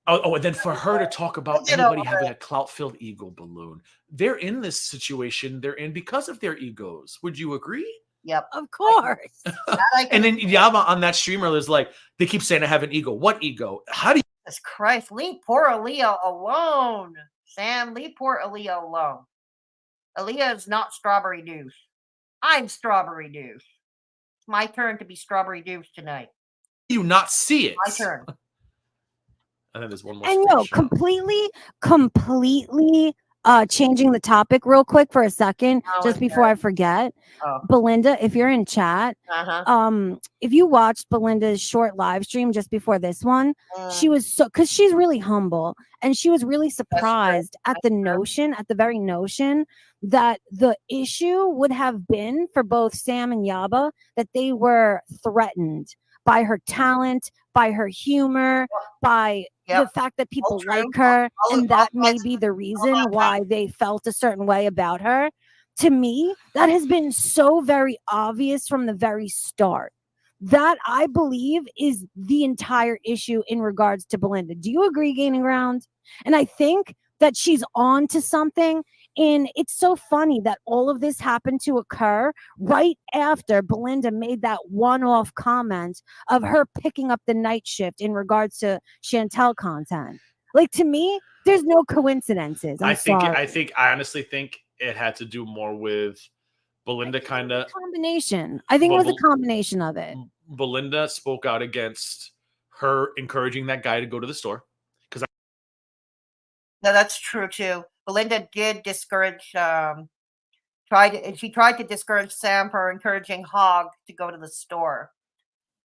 Oh, and then for her to talk about anybody having a clout-filled ego balloon. They're in this situation. They're in because of their egos. Would you agree? Yep. Of course. And then Yaba on that streamer is like, they keep saying I have an ego. What ego? How do you? Jesus Christ, leave poor Aaliyah alone. Sam, leave poor Aaliyah alone. Aaliyah is not Strawberry Douche. I'm Strawberry Douche. It's my turn to be Strawberry Douche tonight. You not see it? My turn. And then there's one more. And no, completely changing the topic real quick for a second, just before I forget. Belinda, if you're in chat, if you watched Belinda's short live stream just before this one, she was because she's really humble, and she was really surprised at the very notion that the issue would have been for both Sam and Yaba that they were threatened by her talent, by her humor, by the fact that people like her, and that may be the reason why they felt a certain way about her. To me, that has been so very obvious from the very start. That, I believe, is the entire issue in regards to Belinda. Do you agree, Gaining Ground? And I think that she's on to something. And it's so funny that all of this happened to occur right after Belinda made that one-off comment of her picking up the night shift in regards to Chantel content. Like, to me, there's no coincidences. I honestly think it had to do more with Belinda kind of combination. I think it was a combination of it. Belinda spoke out against her encouraging that guy to go to the store. No, that's true too. Belinda did discourage. She tried to discourage Sam for encouraging Hog to go to the store.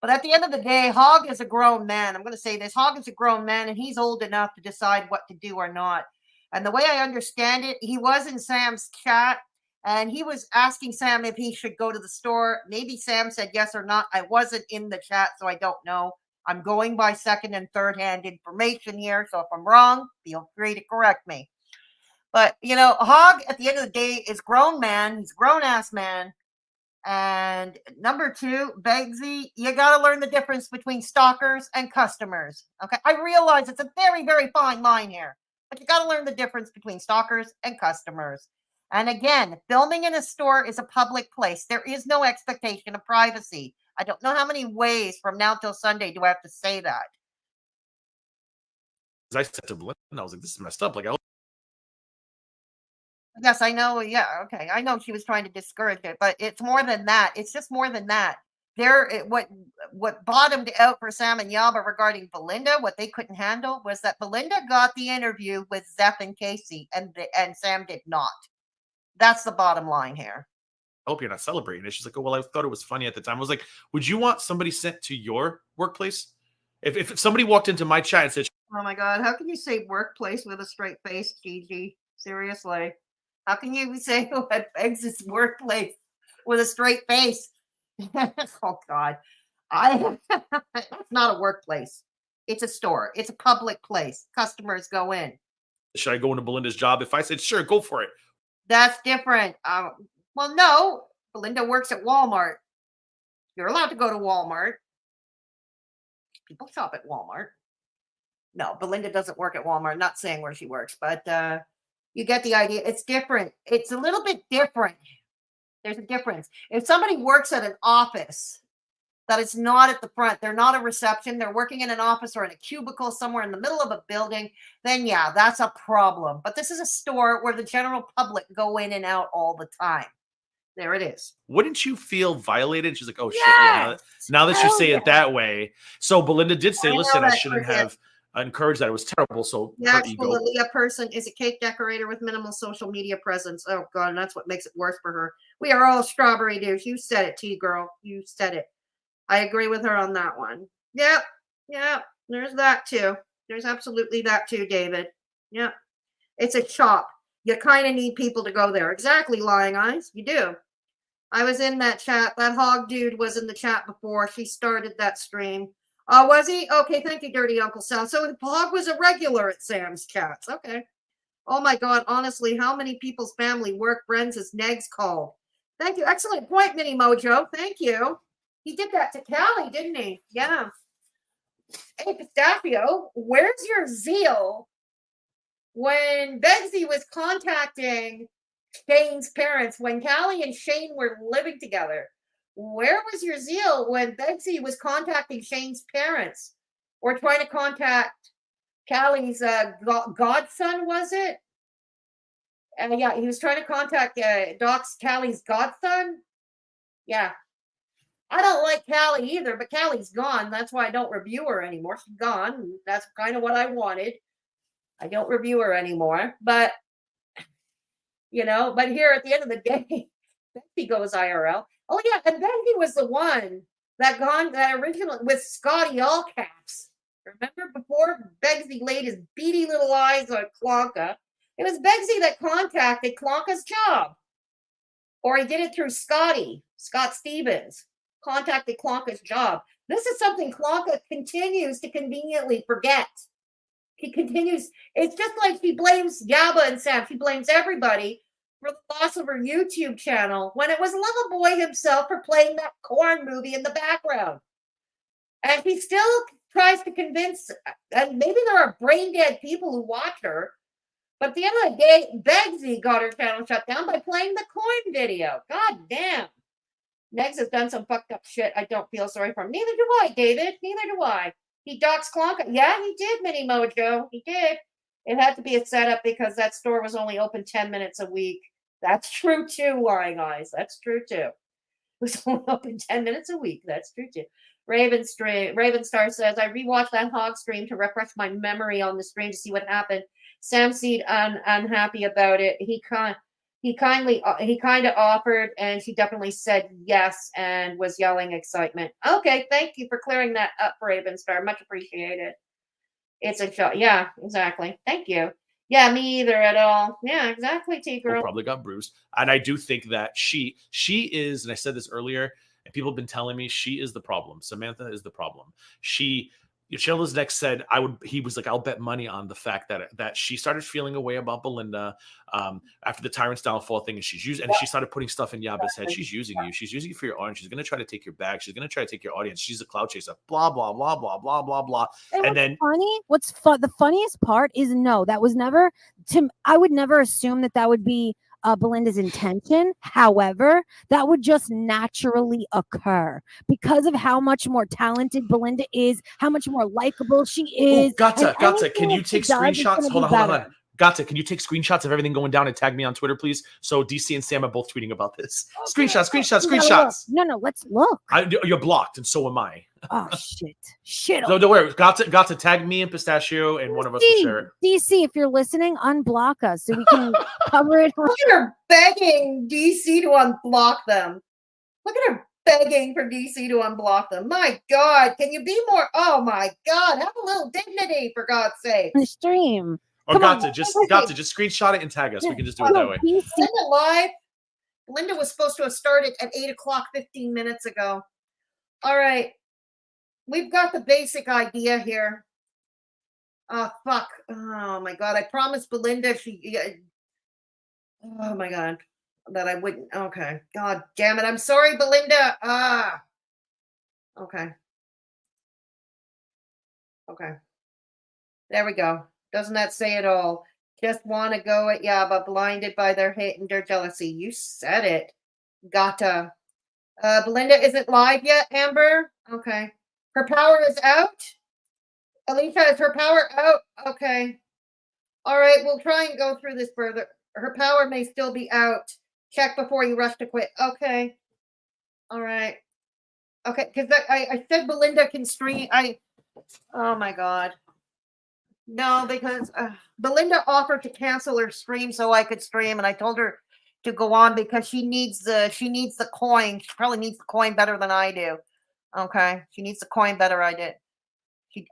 But at the end of the day, Hog is a grown man. I'm going to say this. Hog is a grown man, and he's old enough to decide what to do or not. And the way I understand it, he was in Sam's chat, and he was asking Sam if he should go to the store. Maybe Sam said yes or not. I wasn't in the chat, so I don't know. I'm going by second and third hand information here. So if I'm wrong, feel free to correct me. But, Hog, at the end of the day, is grown man. He's a grown-ass man. And number 2, Begsy, you got to learn the difference between stalkers and customers. Okay, I realize it's a very, very fine line here, but you got to learn the difference between stalkers and customers. And again, filming in a store is a public place. There is no expectation of privacy. I don't know how many ways from now till Sunday do I have to say that. As I said to Belinda, I was like, this is messed up. Like, yes, I know. Yeah, okay. I know she was trying to discourage it, but it's more than that. It's just more than that. What bottomed out for Sam and Yaba regarding Belinda, what they couldn't handle, was that Belinda got the interview with Zeph and Casey, and Sam did not. That's the bottom line here. I hope you're not celebrating it. She's like, oh, well, I thought it was funny at the time. I was like, would you want somebody sent to your workplace? If somebody walked into my chat and said, oh my God, how can you say workplace with a straight face, Gigi? Seriously. How can you say what begs his workplace with a straight face? Oh God. It's not a workplace. It's a store. It's a public place. Customers go in. should I go into Belinda's job? If I said, sure, go for it. That's different. Well, no. Belinda works at Walmart. You're allowed to go to Walmart. People shop at Walmart. No, Belinda doesn't work at Walmart. I'm not saying where she works, but you get the idea. It's different. It's a little bit different. There's a difference. If somebody works at an office that is not at the front, they're not a reception, they're working in an office or in a cubicle somewhere in the middle of a building, then yeah, that's a problem. But this is a store where the general public go in and out all the time. There it is. Wouldn't you feel violated? She's like, oh, shit. Yeah, now that you say it that way. So Belinda did say, listen, I shouldn't have encouraged that. It was terrible. So the actual Aaliyah person is a cake decorator with minimal social media presence. Oh, God. And that's what makes it worse for her. We are all strawberry douche. You said it, T-girl. You said it. I agree with her on that one. Yep. Yep. There's that, too. There's absolutely that, too, David. Yep. It's a shop. You kind of need people to go there. Exactly, Lying Eyes. You do. I was in that chat. That hog dude was in the chat before. She started that stream. Oh, was he? Okay, thank you, Dirty Uncle Sal. So Hog was a regular at Sam's chats. Okay. Oh, my God. Honestly, how many people's family work friends is Negs called? Thank you. Excellent point, Mini Mojo. Thank you. He did that to Callie, didn't he? Yeah. Hey, Pistachio, where's your zeal when Begsy was contacting Shane's parents, when Callie and Shane were living together? Where was your zeal when Begsy was contacting Shane's parents or trying to contact Callie's godson, was it? Yeah, he was trying to contact Callie's godson. Yeah. I don't like Callie either, but Callie's gone. That's why I don't review her anymore. She's gone. That's kind of what I wanted. I don't review her anymore. But, but here at the end of the day, Begsy goes IRL. Oh, yeah, and Begsy was the one that originally with Scotty all caps. Remember before Begsy laid his beady little eyes on Clonka? It was Begsy that contacted Clonka's job. Or he did it through Scott Stevens, contacted Clonka's job. This is something Clonka continues to conveniently forget. He continues. It's just like she blames Yaba and Sam. She blames everybody for the loss of her YouTube channel when it was Lover Boy himself for playing that corn movie in the background. And he still tries to convince, and maybe there are brain dead people who watch her, but at the end of the day, Begsy got her channel shut down by playing the corn video. God damn. Negs has done some fucked up shit. I don't feel sorry for him. Neither do I, David. Neither do I. He doxed Clonka. Yeah, he did, Mini Mojo. He did. It had to be a setup because that store was only open 10 minutes a week. That's true too, Lying Eyes. That's true too. Was only open 10 minutes a week. That's true too. Ravenstar says, I rewatched that hog stream to refresh my memory on the stream to see what happened. Sam seemed unhappy about it. He kind of offered, and she definitely said yes and was yelling excitement. Okay, thank you for clearing that up, Ravenstar. Much appreciated. It's a show. Yeah, exactly. Thank you. Yeah, me either at all. Yeah, exactly, T-Girl. Probably got bruised. And I do think that she is, and I said this earlier, and people have been telling me she is the problem. Samantha is the problem. Sheila's next said, he was like, I'll bet money on the fact that she started feeling a way about Belinda after the Tyrant's Downfall thing, and she started putting stuff in Yaba's head. She's using you. She's using you for your audience. She's going to try to take your bag. She's going to try to take your audience. She's a cloud chaser. Blah, blah, blah, blah, blah, blah, blah. And then the funniest part is that was never, I would never assume that would be Belinda's intention. However, that would just naturally occur because of how much more talented Belinda is, how much more likable she is. Gata, can you take screenshots? Hold on. Gata, can you take screenshots of everything going down and tag me on Twitter, please? So DC and Sam are both tweeting about this. Okay. Screenshots. No, let's look. You're blocked, and so am I. Oh, shit. No, don't worry. Gata, tag me and Pistachio, and one of us will share it. DC, if you're listening, unblock us so we can cover it. Look at her begging DC to unblock them. Look at her begging for DC to unblock them. My God, can you be more? Oh my God, have a little dignity, for God's sake. The stream. Or Gata, just screenshot it and tag us. We can just do it that way. Linda live. Linda was supposed to have started at 8 o'clock 15 minutes ago. All right. We've got the basic idea here. Oh, fuck. Oh, my God. I promised Belinda oh, my God. That I wouldn't. Okay. God damn it. I'm sorry, Belinda. Okay. Okay. There we go. Doesn't that say it all? Just want to go at Yaba, blinded by their hate and their jealousy. You said it. Gata. Belinda isn't live yet, Amber? Okay. Her power is out? Alicia, is her power out? Okay. All right, we'll try and go through this further. Her power may still be out. Check before you rush to quit. Okay. All right. Okay, because I said Belinda can stream. Oh, my God. No, because Belinda offered to cancel her stream so I could stream, and I told her to go on because she needs the coin. She probably needs the coin better than I do. Okay, she needs the coin better. I did.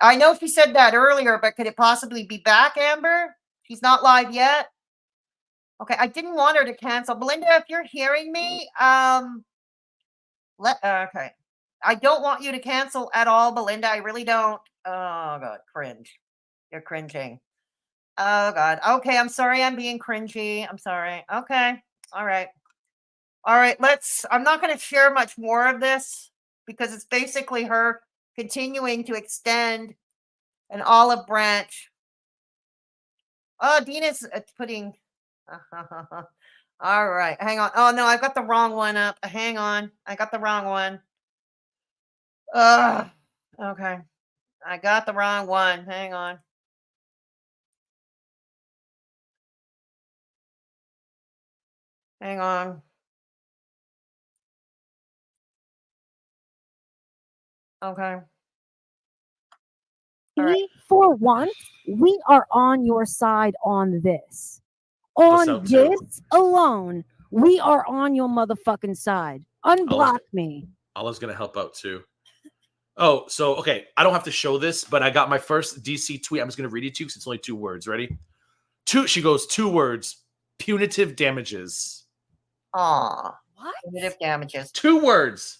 I know she said that earlier, but could it possibly be back, Amber? She's not live yet. Okay, I didn't want her to cancel. Belinda, if you're hearing me, okay. I don't want you to cancel at all, Belinda. I really don't. Oh God, cringe. You're cringing. Oh, God. Okay, I'm sorry I'm being cringy. I'm sorry. Okay. All right. I'm not going to share much more of this because it's basically her continuing to extend an olive branch. Oh, Dina's putting... All right. Hang on. Oh, no, I've got the wrong one up. Hang on. I got the wrong one. Okay. I got the wrong one. Hang on. Hang on. Okay. For once, we are on your side on this. On this alone, we are on your motherfucking side. Unblock me. Allah's going to help out too. Oh, so, okay. I don't have to show this, but I got my first DC tweet. I'm just going to read it to you because it's only 2 words. Ready? She goes, 2 words. Punitive damages. Aw. What? Punitive damages. 2 words.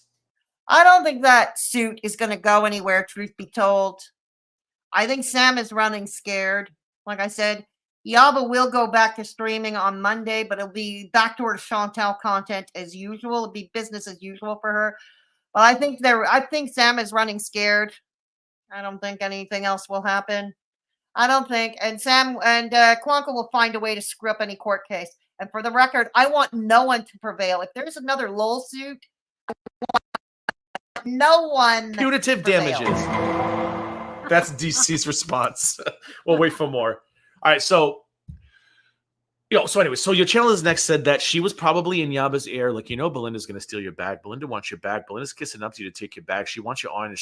I don't think that suit is going to go anywhere, truth be told. I think Sam is running scared. Like I said, Yaba will go back to streaming on Monday, but it'll be back to her Chantal content as usual. It'll be business as usual for her. But I think Sam is running scared. I don't think anything else will happen. I don't think. And Sam and Clonka will find a way to screw up any court case. And for the record, I want no one to prevail. If there's another LOL suit, I want no one. Punitive damages. That's DC's response. We'll wait for more. All right, so So anyway, so your channel is next said that she was probably in Yaba's ear, like, Belinda's gonna steal your bag. Belinda wants your bag. Belinda's kissing up to you to take your bag. She wants you on, and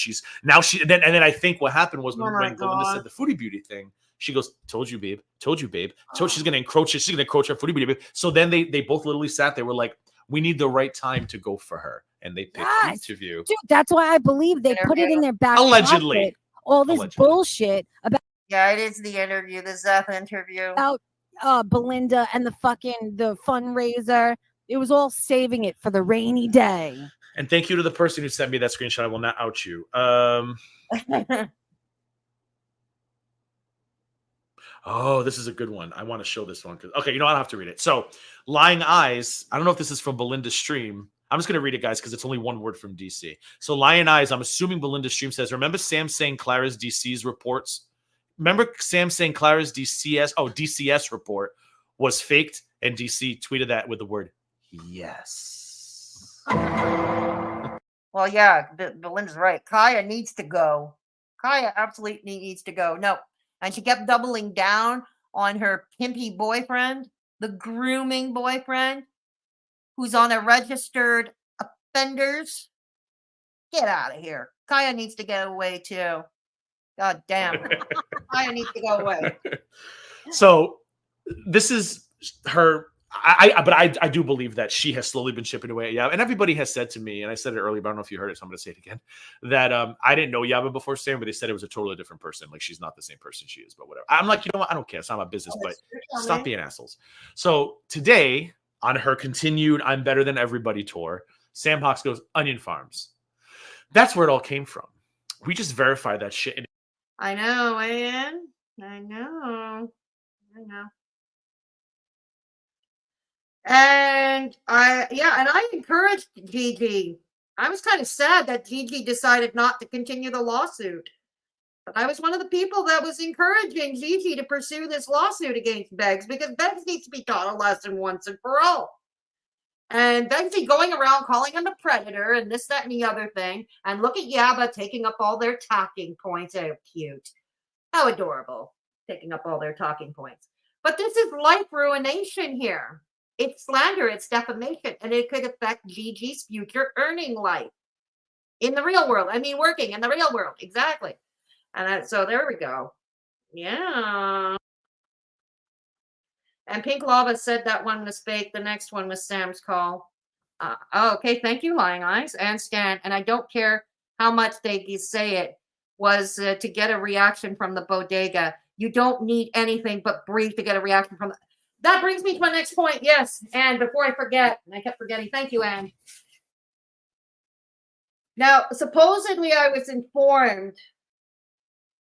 and then I think what happened was when Belinda said the foodie beauty thing, she goes, "Told you, babe. Told you, babe." So she's gonna encroach it. She's gonna encroach her foodie beauty, babe. So then they both literally sat there. Were like, we need the right time to go for her, and they picked the interview. Dude, that's why I believe they put it in their back Allegedly. pocket. All this bullshit about Yeah, it is the interview, the Zeph interview. Belinda and the fundraiser. It was all saving it for the rainy day. And thank you to the person who sent me that screenshot. I will not out you. Oh, this is a good one. I want to show this one. Okay, I don't have to read it. So, Lying Eyes. I don't know if this is from Belinda's stream. I'm just going to read it, guys, because it's only one word from DC. So, Lying Eyes, I'm assuming Belinda's stream says, remember Sam saying Clara's DC's reports? Remember Sam saying Clara's DCS report was faked, and DC tweeted that with the word yes. Well, yeah, Belinda's right. Kaya needs to go. Kaya absolutely needs to go. No. And she kept doubling down on her pimpy boyfriend, the grooming boyfriend, who's on a registered offenders. Get out of here. Kaya needs to get away too. God damn. Kaya needs to go away. So this is her. But I do believe that she has slowly been chipping away at Yaba. And everybody has said to me, and I said it earlier, but I don't know if you heard it, so I'm going to say it again, that I didn't know Yaba before Sam, but they said it was a totally different person. Like, she's not the same person she is, but whatever. I'm like, you know what? I don't care. It's not my business, but stop being assholes. So today, on her continued I'm Better Than Everybody tour, Sam Hawks goes, Onion Farms. That's where it all came from. We just verified that shit. I know, man. I know. And I encouraged Gigi. I was kind of sad that Gigi decided not to continue the lawsuit. But I was one of the people that was encouraging Gigi to pursue this lawsuit against Beggs, because Beggs needs to be taught a lesson once and for all. And Beggsy going around calling him a predator and this, that, and the other thing. And look at Yaba taking up all their talking points. How cute. How adorable. Taking up all their talking points. But this is life ruination here. It's slander, it's defamation, and it could affect Gigi's future earning life in the real world. I mean, working in the real world. Exactly. And so there we go. Yeah. And Pink Lava said that one was fake. The next one was Sam's call. Okay. Thank you, Lying Eyes and Stan. And I don't care how much they say it was to get a reaction from the bodega. You don't need anything but breathe to get a reaction from That brings me to my next point. Yes. And before I forget, and I kept forgetting. Thank you, Anne. Now, supposedly I was informed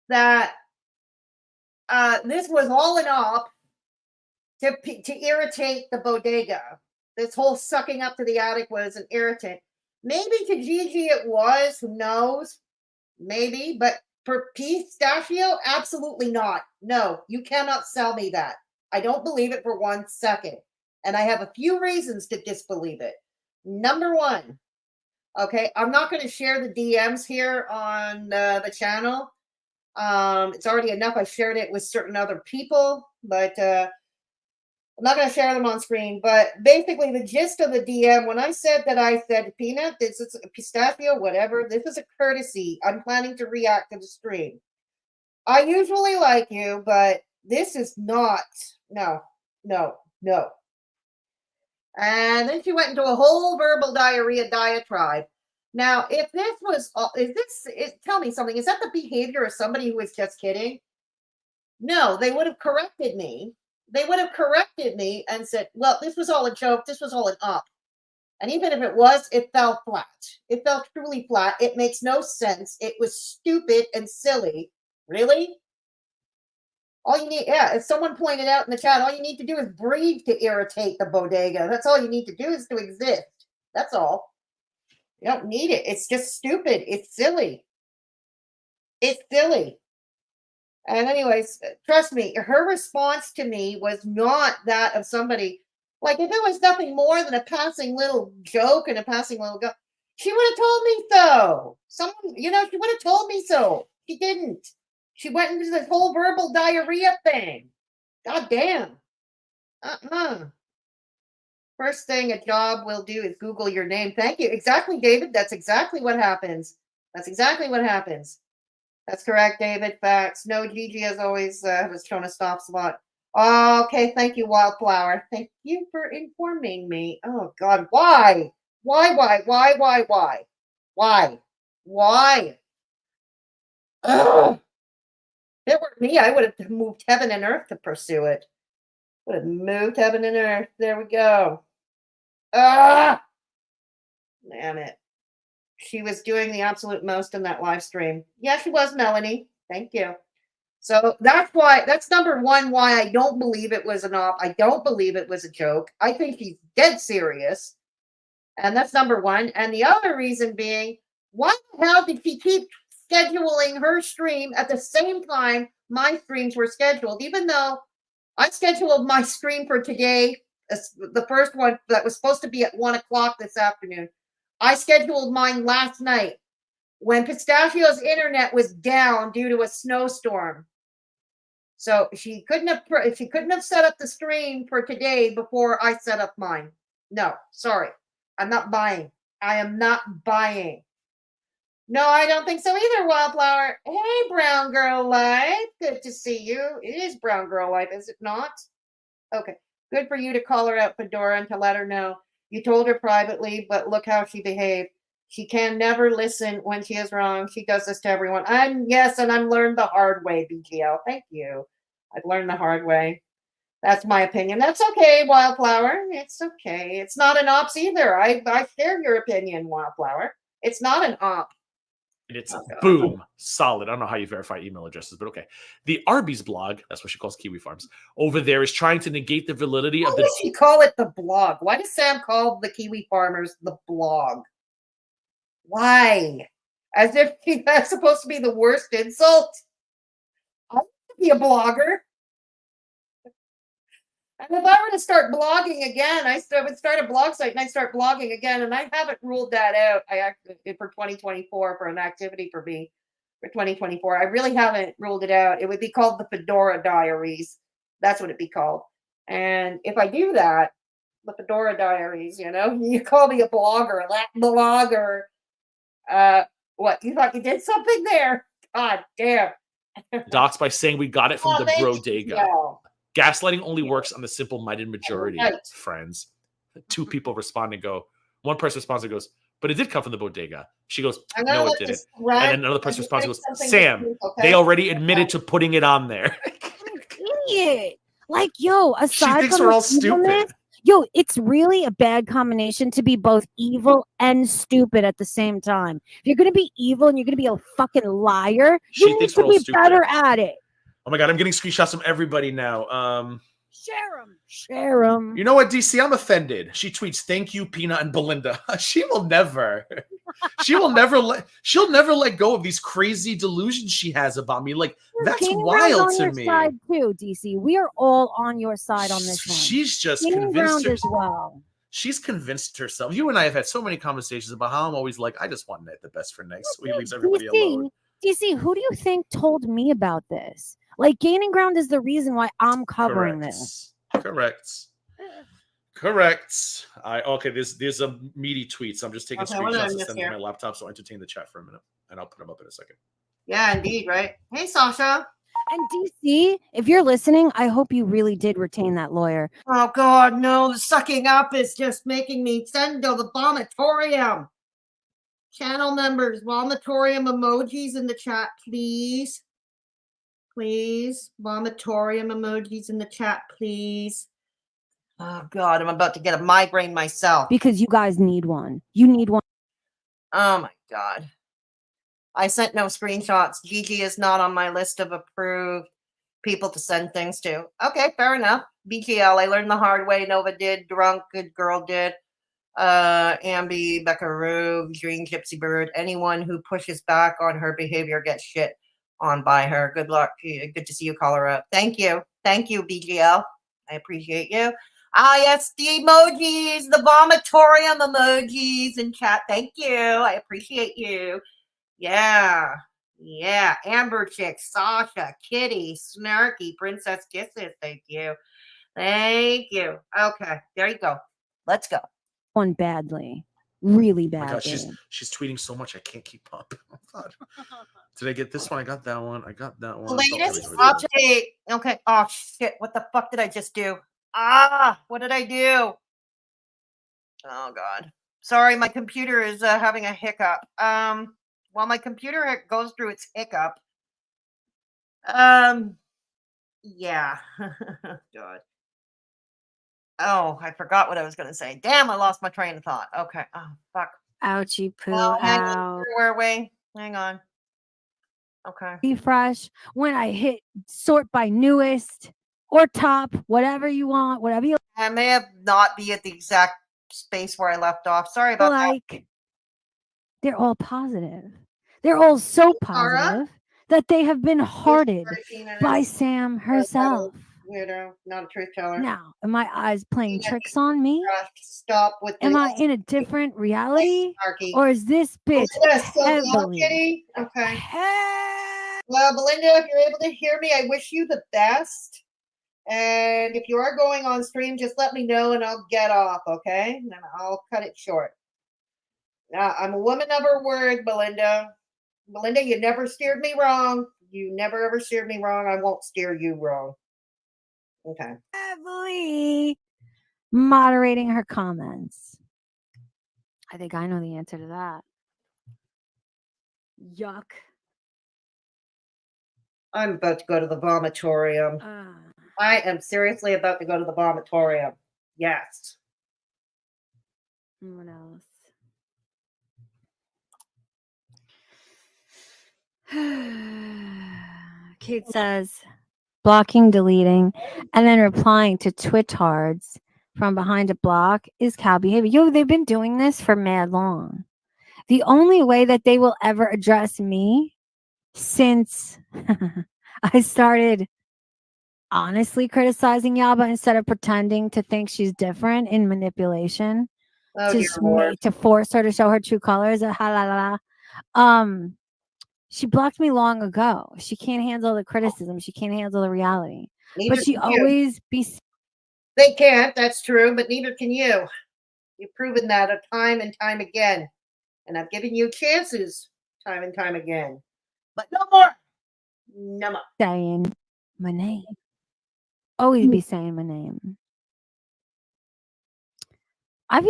that this was all an op to irritate the bodega. This whole sucking up to the attic was an irritant. Maybe to Gigi it was, who knows? Maybe, but for Pistachio, absolutely not. No, you cannot sell me that. I don't believe it for 1 second. And I have a few reasons to disbelieve it. Number one, okay, I'm not going to share the DMs here on the channel. It's already enough. I shared it with certain other people, but I'm not going to share them on screen. But basically, the gist of the DM, when I said Peanut, this is a Pistachio, whatever, this is a courtesy. I'm planning to react to the stream. I usually like you, but this is not. No. And then she went into a whole verbal diarrhea diatribe. Now, if this was, tell me something. Is that the behavior of somebody who was just kidding? No, they would have corrected me. They would have corrected me and said, well, this was all a joke. This was all an op. And even if it was, it fell flat. It fell truly flat. It makes no sense. It was stupid and silly. Really? All you need, if someone pointed out in the chat, all you need to do is breathe to irritate the bodega. That's all you need to do is to exist. That's all. You don't need it. It's just stupid. It's silly. It's silly. And anyways, trust me, her response to me was not that of somebody, like if it was nothing more than a passing little joke and a passing little go, she would have told me so. Someone, she would have told me so. She didn't. She went into this whole verbal diarrhea thing. God damn. First thing a job will do is Google your name. Thank you. Exactly, David. That's exactly what happens. That's exactly what happens. That's correct, David. Facts. No, Gigi as always was shown a stop spot. Okay, thank you, Wildflower. Thank you for informing me. Oh God, why? Why? Ugh. If it were me, I would have moved heaven and earth to pursue it. Would have moved heaven and earth. There we go. Ah, damn it. She was doing the absolute most in that live stream. Yeah, she was, Melanie. Thank you. So that's number one why I don't believe it was an op. I don't believe it was a joke. I think she's dead serious. And that's number one. And the other reason being, why the hell did she keep scheduling her stream at the same time my streams were scheduled? Even though I scheduled my stream for today, the first one that was supposed to be at 1:00 this afternoon. I scheduled mine last night when Pistachio's internet was down due to a snowstorm. So she couldn't have set up the stream for today before I set up mine. No, sorry. I'm not buying. I am not buying. No, I don't think so either, Wildflower. Hey, Brown Girl Life. Good to see you. It is Brown Girl Life, is it not? Okay. Good for you to call her out, Fedora, and to let her know. You told her privately, but look how she behaved. She can never listen when she is wrong. She does this to everyone. And I'm learned the hard way, BGL. Thank you. I've learned the hard way. That's my opinion. That's okay, Wildflower. It's okay. It's not an ops either. I share your opinion, Wildflower. It's not an op. It's boom, solid. I don't know how you verify email addresses, but okay. The Arby's blog, that's what she calls Kiwi Farms, over there is trying to negate the validity of Why does she call it the blog? Why does Sam call the Kiwi Farmers the blog? Why? As if that's supposed to be the worst insult. I want to be a blogger. And if I were to start blogging again, I would start a blog site and I start blogging again. And I haven't ruled that out. I actually for 2024 for an activity for me for 2024. I really haven't ruled it out. It would be called the Fedora Diaries. That's what it'd be called. And if I do that, the Fedora Diaries, you call me a blogger, that blogger. What, you thought you did something there? God damn. docs by saying we got it from the bodega. You. Gaslighting only works on the simple-minded majority, friends. Two people respond and go, one person responds and goes, but it did come from the bodega. She goes, no, it didn't. And then another person responds and goes, Sam, they already admitted to putting it on there. Idiot. Like, yo, aside she thinks from we're all stupid. Yo, it's really a bad combination to be both evil and stupid at the same time. If you're going to be evil and you're going to be a fucking liar, you need to be better at it. Oh my God, I'm getting screenshots from everybody now. Share them. You know what, DC? I'm offended. She tweets, "Thank you, Peanut and Belinda." She'll never let go of these crazy delusions she has about me. Like, that's wild to me. Side too, DC. We are all on your side on this one. She's just convinced as well. She's convinced herself. You and I have had so many conversations about how I'm always like, I just want Ned the best for next. So he leaves everybody alone. DC, who do you think told me about this? Like, Gaining Ground is the reason why I'm covering this. Correct. Okay, there's a meaty tweet, so I'm just taking screenshots and sending to my laptop, so I'll entertain the chat for a minute, and I'll put them up in a second. Yeah, indeed, right? Hey, Sasha. And DC, if you're listening, I hope you really did retain that lawyer. Oh, God, no. The sucking up is just making me send to the vomitorium. Channel members, vomitorium emojis in the chat, please. Please. Vomitorium emojis in the chat, please. Oh, God, I'm about to get a migraine myself. Because you guys need one. You need one. Oh, my God. I sent no screenshots. Gigi is not on my list of approved people to send things to. Okay, fair enough. BGL, I learned the hard way. Nova did. Drunk, good girl did. Ambi, Beckaroo, Green Gypsy Bird. Anyone who pushes back on her behavior gets shit on by her. Good luck. Good to see you call her out. Thank you. Thank you, BGL. I appreciate you. Yes, the emojis, the vomitorium emojis in chat. Thank you. I appreciate you. Yeah. Amber Chick, Sasha, Kitty, Snarky, Princess Kisses. Thank you. Thank you. Okay, there you go. Let's go. One badly, really Oh my God, badly. she's tweeting so much I can't keep up. Oh God. Did I get this one? I got that one. I got that The one. latest Oh, there we go. update. Okay. Oh shit! What the fuck did I just do? Ah, what did I do? Oh God. Sorry, my computer is having a hiccup. While my computer goes through its hiccup. Yeah. God. Oh, I forgot what I was going to say. Damn, I lost my train of thought. Okay. Oh, fuck. Ouchie poo, Oh, hang on. ow. Where are we? Hang on. Okay. Refresh when I hit sort by newest or top, whatever you want, whatever you I may have not be at the exact space where I left off. Sorry about that. like. They're all positive. They're all so Tara? positive that they have been hearted by Sam herself. Weirdo, not a truth teller. Now, am my eyes playing tricks on me? Stop with Am the I in a different reality? snarky. Or is this bitch Belinda, so loud, heavily? kitty? Okay. He- Well, Belinda, if you're able to hear me, I wish you the best. And if you are going on stream, just let me know and I'll get off, okay? And I'll cut it short. Now, I'm a woman of her word, Belinda. Belinda, you never steered me wrong. You never ever steered me wrong. I won't steer you wrong. Okay. heavily moderating her comments. I think I know the answer to that. Yuck. I'm about to go to the vomitorium. I am seriously about to go to the vomitorium. Yes. What else? Kate says, blocking, deleting, and then replying to twittards from behind a block is cow behavior. Yo, they've been doing this for mad long. The only way that they will ever address me since I started honestly criticizing Yaba instead of pretending to think she's different in manipulation Oh, dear to Lord. to force her to show her true colors. She blocked me long ago. She can't handle the criticism. She can't handle the reality. Neither But she can you. always be. They can't, that's true, but neither can you. You've proven that time and time again. And I've given you chances time and time again. But no more. No more. Saying my name. Always be saying my name. I've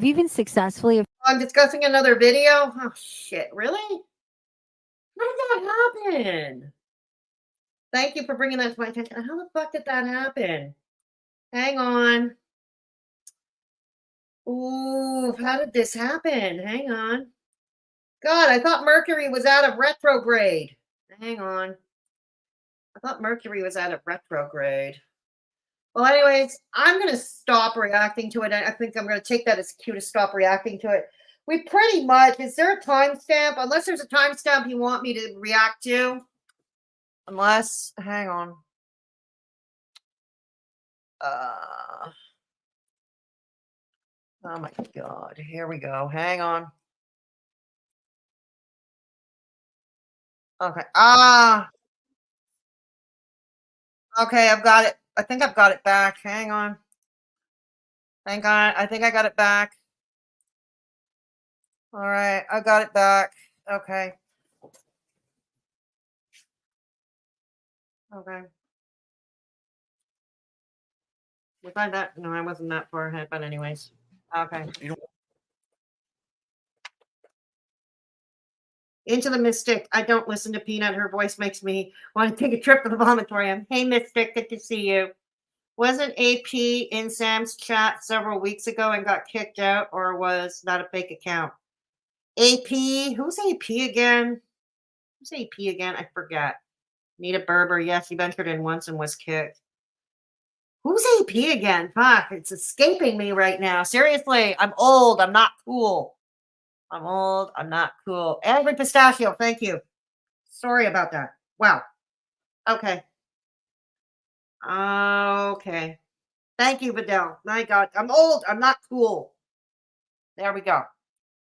even successfully. I'm discussing another video. Oh, shit. Really? How did that happen? Thank you for bringing that to my attention. How the fuck did that happen? Hang on. Ooh, how did this happen? Hang on. God, I thought Mercury was out of retrograde. Hang on. I thought Mercury was out of retrograde. Well, anyways, I'm going to stop reacting to it. I think I'm going to take that as cue to stop reacting to it. We pretty much, is there a timestamp? Unless there's a timestamp you want me to react to. Unless, hang on. Oh my God. Here we go. Hang on. Okay. Okay, I've got it. I think I've got it back. Hang on. Hang on. I think I got it back. All right. I got it back. Okay. Okay. Was I that? No, I wasn't that far ahead, but anyways. Okay. Into the Mystic. I don't listen to Peanut. Her voice makes me want to take a trip to the vomitorium. Hey, Mystic. Good to see you. Wasn't AP in Sam's chat several weeks ago and got kicked out, or was that a fake account? AP? Who's AP again? Who's AP again? I forget. Nita Berber. Yes, he ventured in once and was kicked. Who's AP again? Fuck, it's escaping me right now. Seriously, I'm old. I'm not cool. I'm old. I'm not cool. Angry Pistachio, thank you. Sorry about that. Wow. Okay. Okay. Thank you, Vidal. My God. I'm old. I'm not cool. There we go.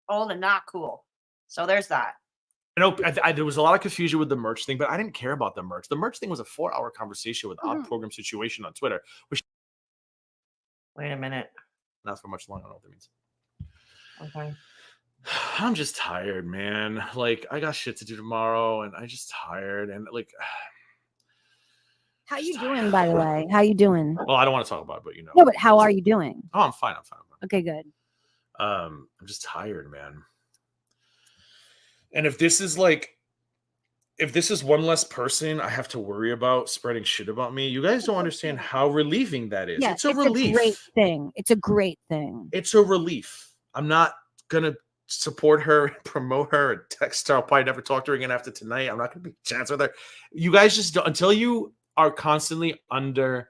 Old and not cool. So there's that. I know there was a lot of confusion with the merch thing, but I didn't care about the merch. The merch thing was a 4-hour conversation with Odd Program Situation on Twitter, which Wait a minute. Not for much longer. I don't know what that means. Okay. I'm just tired, man. Like, I got shit to do tomorrow, and I'm just tired. And like, How just you tired. doing, by the way? How you doing? Well, I don't want to talk about it, but you know. No, but how are you doing? Oh, I'm fine. I'm fine. Okay, good. I'm just tired, man. And if this is like, if this is one less person I have to worry about spreading shit about me, you guys don't understand how relieving that is. Yeah, It's a relief. A great thing. It's a great thing. It's a relief. I'm not gonna support her, promote her, and text her. I'll probably never talk to her again after tonight. I'm not gonna be chance with her. You guys just don't, until you are constantly under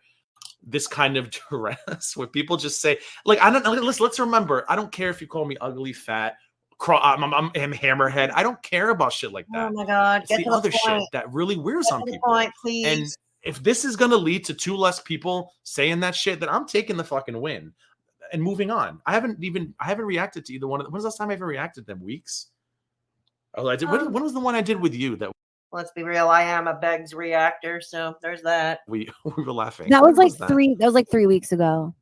this kind of duress where people just say, like, I don't know. Let's remember, I don't care if you call me ugly, fat, I'm hammerhead. I don't care about shit like that. Oh my God. It's Get the to the other shit point. that really wears Get on to the people. point, please. And if this is gonna lead to 2 less people saying that shit, then I'm taking the fucking win and moving on. I haven't reacted to either one of them. When's the last time I ever reacted to them? Weeks? Oh, I did. When was the one I did with you that Let's be real. I am a Begs reactor, so there's that. we were laughing? That was When like three. That was like 3 weeks ago.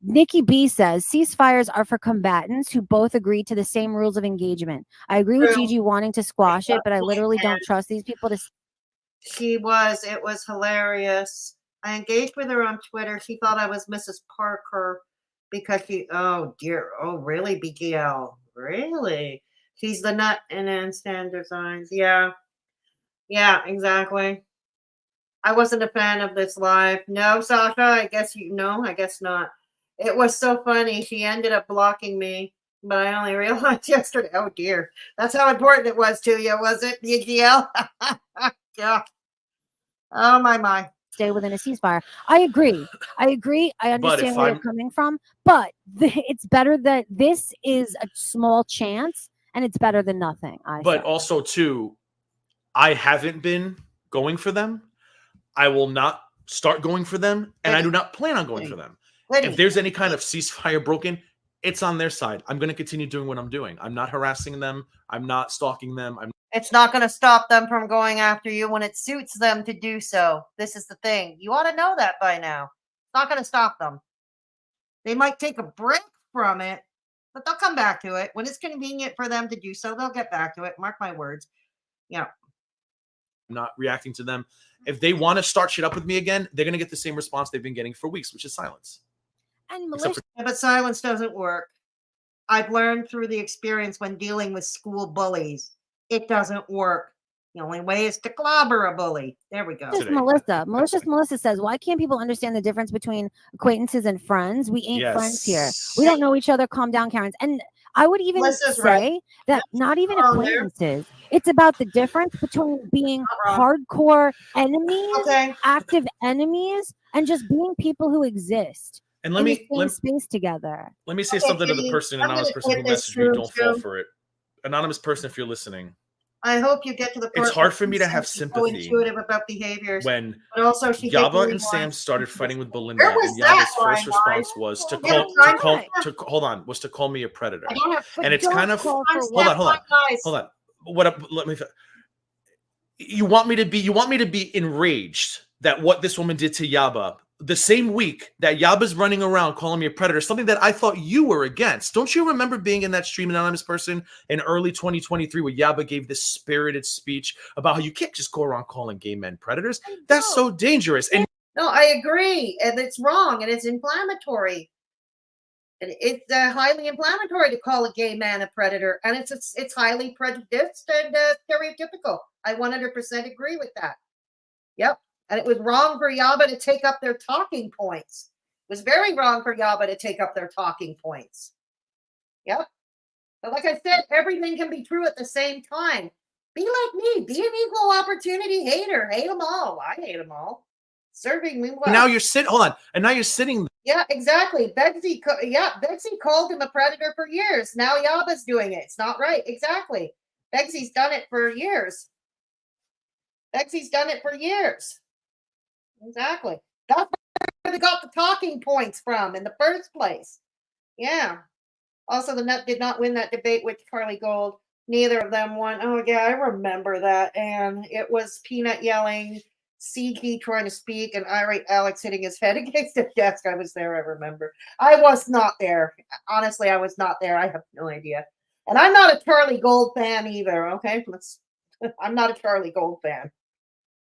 Nikki B says ceasefires are for combatants who both agree to the same rules of engagement. I agree with True. Gigi wanting to squash it, but I literally don't trust these people to. It was hilarious. I engaged with her on Twitter. She thought I was Mrs. Parker because oh dear, oh really, BGL, really? She's the nut and then stand designs. Yeah, exactly. I wasn't a fan of this live. No, Sasha, I guess not. It was so funny. She ended up blocking me, but I only realized yesterday. Oh dear, that's how important it was to you, was it, BGL? Yeah. Oh my. Stay within a ceasefire. I agree. I understand where you're coming from, but it's better that this is a small chance, and it's better than nothing. But also, too, I haven't been going for them. I will not start going for them, and I do not plan on going for them. If there's any kind of ceasefire broken, it's on their side. I'm going to continue doing what I'm doing. I'm not harassing them. I'm not stalking them. It's not going to stop them from going after you when it suits them to do so. This is the thing. You ought to know that by now. It's not going to stop them. They might take a break from it, but they'll come back to it. When it's convenient for them to do so, they'll get back to it. Mark my words. Yeah. I'm not reacting to them. If they want to start shit up with me again, they're going to get the same response they've been getting for weeks, which is silence. And but silence doesn't work. I've learned through the experience when dealing with school bullies. It doesn't work. The only way is to clobber a bully. There we go. Malicious Melissa says, why can't people understand the difference between acquaintances and friends? We ain't friends here. We don't know each other. Calm down, Karens. And I would even say that not even acquaintances. It's about the difference between being hardcore enemies, active enemies, and just being people who exist. And let me space together. Let me say something to the person, anonymous person who messaged me. Don't fall for it. Anonymous person, if you're listening. I hope you get to the part. It's hard for me to have sympathy intuitive about behaviors. When but also Yaba and Sam started fighting with Belinda, and Yaba's first response was to call me a predator. And it's kind of hold on. You want me to be enraged that what this woman did to Yaba the same week that Yaba's running around calling me a predator, something that I thought you were against. Don't you remember being in that stream, anonymous person, in early 2023 where Yaba gave this spirited speech about how you can't just go around calling gay men predators? That's so dangerous. And no, I agree. And it's wrong and it's inflammatory. And it's highly inflammatory to call a gay man a predator. And it's highly prejudiced and stereotypical. I 100% agree with that. Yep. And it was wrong for Yaba to take up their talking points. It was very wrong for Yaba to take up their talking points. Yep. But like I said, everything can be true at the same time. Be like me. Be an equal opportunity hater. Hate them all. I hate them all. Serving me well. Now you're sitting. Hold on. And now you're sitting. Yeah, exactly. Begsy called him a predator for years. Now Yaba's doing it. It's not right. Exactly. Begsy's done it for years. Exactly. That's where they got the talking points from in the first place. Yeah. Also, the Nut did not win that debate with Carly Gold. Neither of them won. Oh, yeah, I remember that. And it was Peanut yelling, CG trying to speak, and irate Alex hitting his head against the desk. I was there, I remember. I was not there. Honestly, I was not there. I have no idea. And I'm not a Charlie Gold fan either, okay? I'm not a Charlie Gold fan.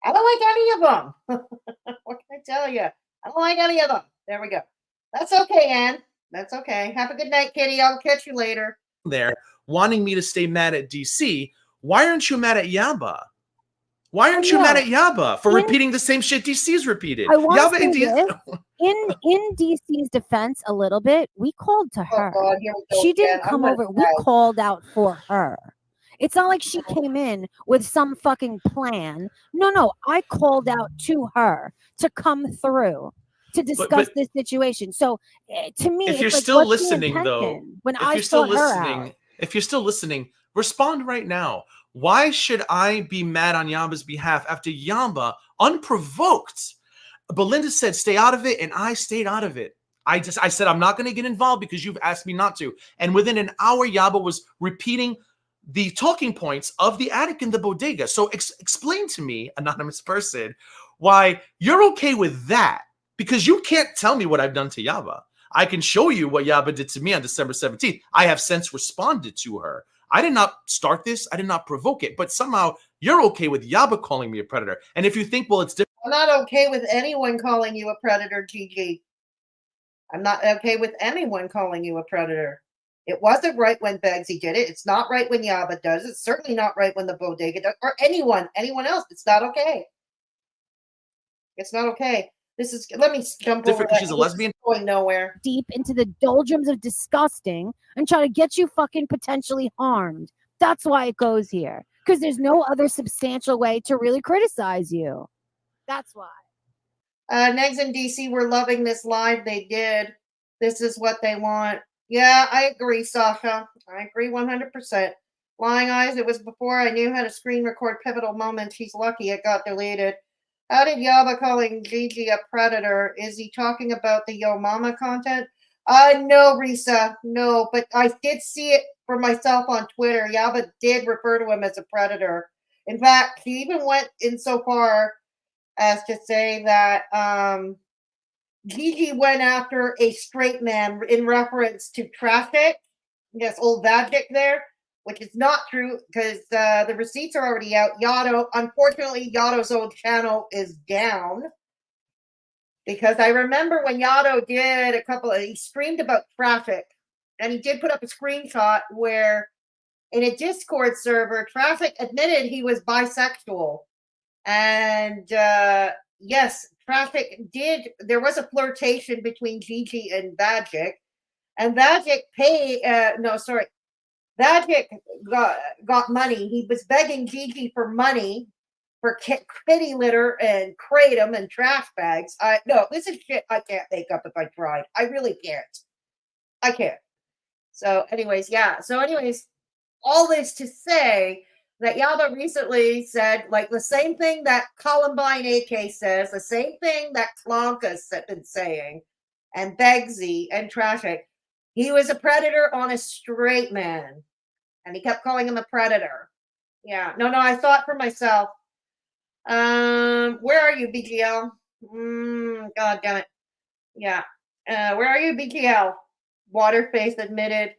I don't like any of them. What can I tell you? I don't like any of them. There we go. That's okay, Ann. That's okay. Have a good night, Kitty. I'll catch you later. There, wanting me to stay mad at DC. Why aren't you mad at Yaba? Why aren't you mad at Yaba for repeating the same shit DC's repeated? I want Yaba to and say DC. this. In DC's defense, a little bit, we called to her. Oh God, here we go She again. didn't come over. We called out for her. It's not like she came in with some fucking plan. No, I called out to her to come through to discuss this situation. So to me, if you're it's like, still what's the listening, though, intention? When if I you're still sought her listening, out, if you're still listening, respond right now. Why should I be mad on Yaba's behalf after Yaba, unprovoked, Belinda said stay out of it, and I stayed out of it. I said I'm not going to get involved because you've asked me not to. And within an hour, Yaba was repeating the talking points of the attic and the bodega. So explain to me, anonymous person, why you're okay with that, because you can't tell me what I've done to Yaba. I can show you what Yaba did to me on December 17th. I have since responded to her. I did not start this. I did not provoke it. But somehow you're okay with Yaba calling me a predator. And if you think, well, it's different. I'm not okay with anyone calling you a predator, Gigi. I'm not okay with anyone calling you a predator. It wasn't right when Begsy did it. It's not right when Yaba does it. It's certainly not right when the bodega does, or anyone else. It's not okay. It's not okay. This is, let me jump over that. She's a lesbian. Going nowhere. Deep into the doldrums of disgusting and try to get you fucking potentially harmed. That's why it goes here. Because there's no other substantial way to really criticize you. That's why. Negs and DC were loving this live. They did. This is what they want. Yeah, I agree, Sasha. I agree 100%. Lying Eyes, it was before I knew how to screen record pivotal moments. He's lucky it got deleted. How did Yaba calling Gigi a predator? Is he talking about the Yo Mama content? No, Risa. No, but I did see it for myself on Twitter. Yaba did refer to him as a predator. In fact, he even went in so far as to say that Gigi went after a straight man in reference to traffic. Yes, old Vagic there, which is not true because the receipts are already out. Yotto, unfortunately, Yotto's old channel is down because I remember when Yotto did he streamed about traffic, and he did put up a screenshot where in a Discord server, Traffic admitted he was bisexual. And yes, Traffic did. There was a flirtation between Gigi and Vagic, and Vagic Vagic got money. He was begging Gigi for money for kitty litter and kratom and trash bags. No, this is shit I can't make up if I tried. I really can't. I can't. So, anyways, yeah. So, anyways, all this to say that Yaba recently said, like, the same thing that Columbine AK says, the same thing that Clonka's been saying, and Begsy and Traffic. He was a predator on a straight man, and he kept calling him a predator. Yeah, no, I saw it for myself. Where are you, BGL? God damn it. Yeah. Where are you, BGL? Waterface admitted.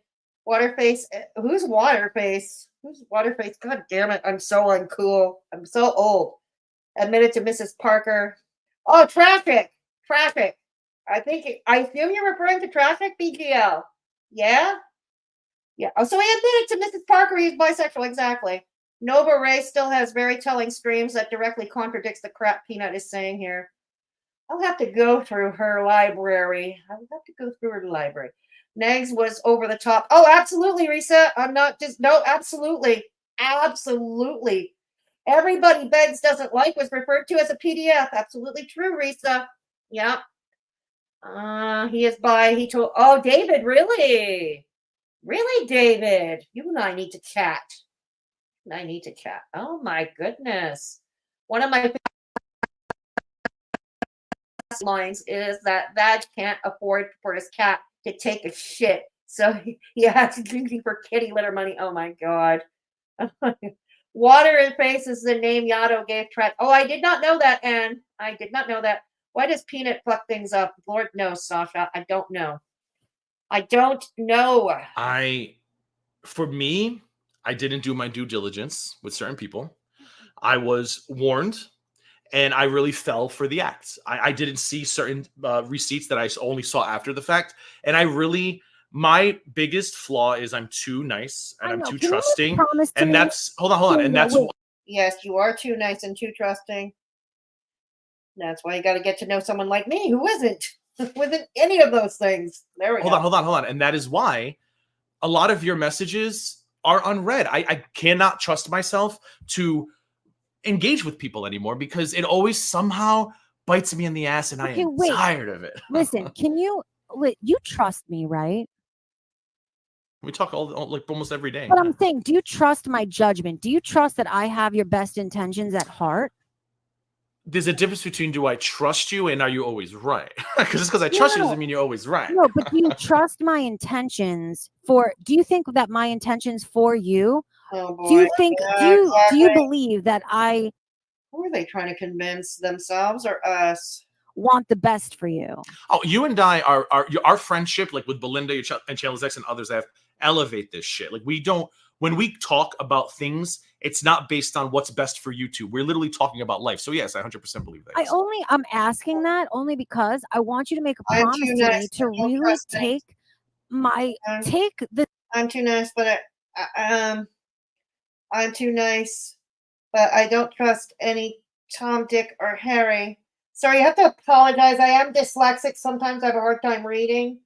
Waterface. Who's Waterface? Who's Waterface? God damn it. I'm so uncool. I'm so old. Admitted to Mrs. Parker. Oh, Traffic. I assume you're referring to Traffic, BGL. Yeah? Yeah. Oh, so he admitted to Mrs. Parker he's bisexual. Exactly. Nova Ray still has very telling streams that directly contradicts the crap Peanut is saying here. I'll have to go through her library. Negs was over the top. Oh, absolutely, Risa. I'm not just, no, absolutely. Absolutely. Everybody Begs doesn't like was referred to as a PDF. Absolutely true, Risa. Yeah. He is bi. He told, oh, David, really? Really, David? You and I need to chat. Oh, my goodness. One of my lines is that Vag can't afford for his cat to take a shit. So he has to Gigi for kitty litter money. Oh, my God. Water in Face is the name Yato gave Trent. Oh, I did not know that, Anne. I did not know that. Why does Peanut fuck things up? Lord knows, Sasha. I don't know. I don't know. For me, I didn't do my due diligence with certain people. I was warned, and I really fell for the act. I didn't see certain receipts that I only saw after the fact, and my biggest flaw is I'm too nice and I'm too trusting, and that's hold on, and that's yes, you are too nice and too trusting. That's why you got to get to know someone like me who isn't any of those things. There we go. Hold on, and that is why a lot of your messages are unread. I cannot trust myself to engage with people anymore because it always somehow bites me in the ass, and I am tired of it. Listen, you trust me, right? We talk almost every day. But I'm saying, do you trust my judgment? Do you trust that I have your best intentions at heart? There's a difference between do I trust you and are you always right? Because I trust you doesn't mean you're always right. No, but do you trust my intentions do you think that my intentions for you? Oh boy. Do you think do you believe that I who are they trying to convince, themselves or us? Want the best for you? Oh, you and I our friendship, like with Belinda and Chandler's X and others, have elevate this shit. Like when we talk about things, it's not based on what's best for you two. We're literally talking about life. So yes, I 100% believe that. I'm asking that only because I want you to make a promise to me to really take the. I'm too nice, but I'm too nice, but I don't trust any Tom, Dick, or Harry. Sorry, you have to apologize. I am dyslexic. Sometimes I have a hard time reading,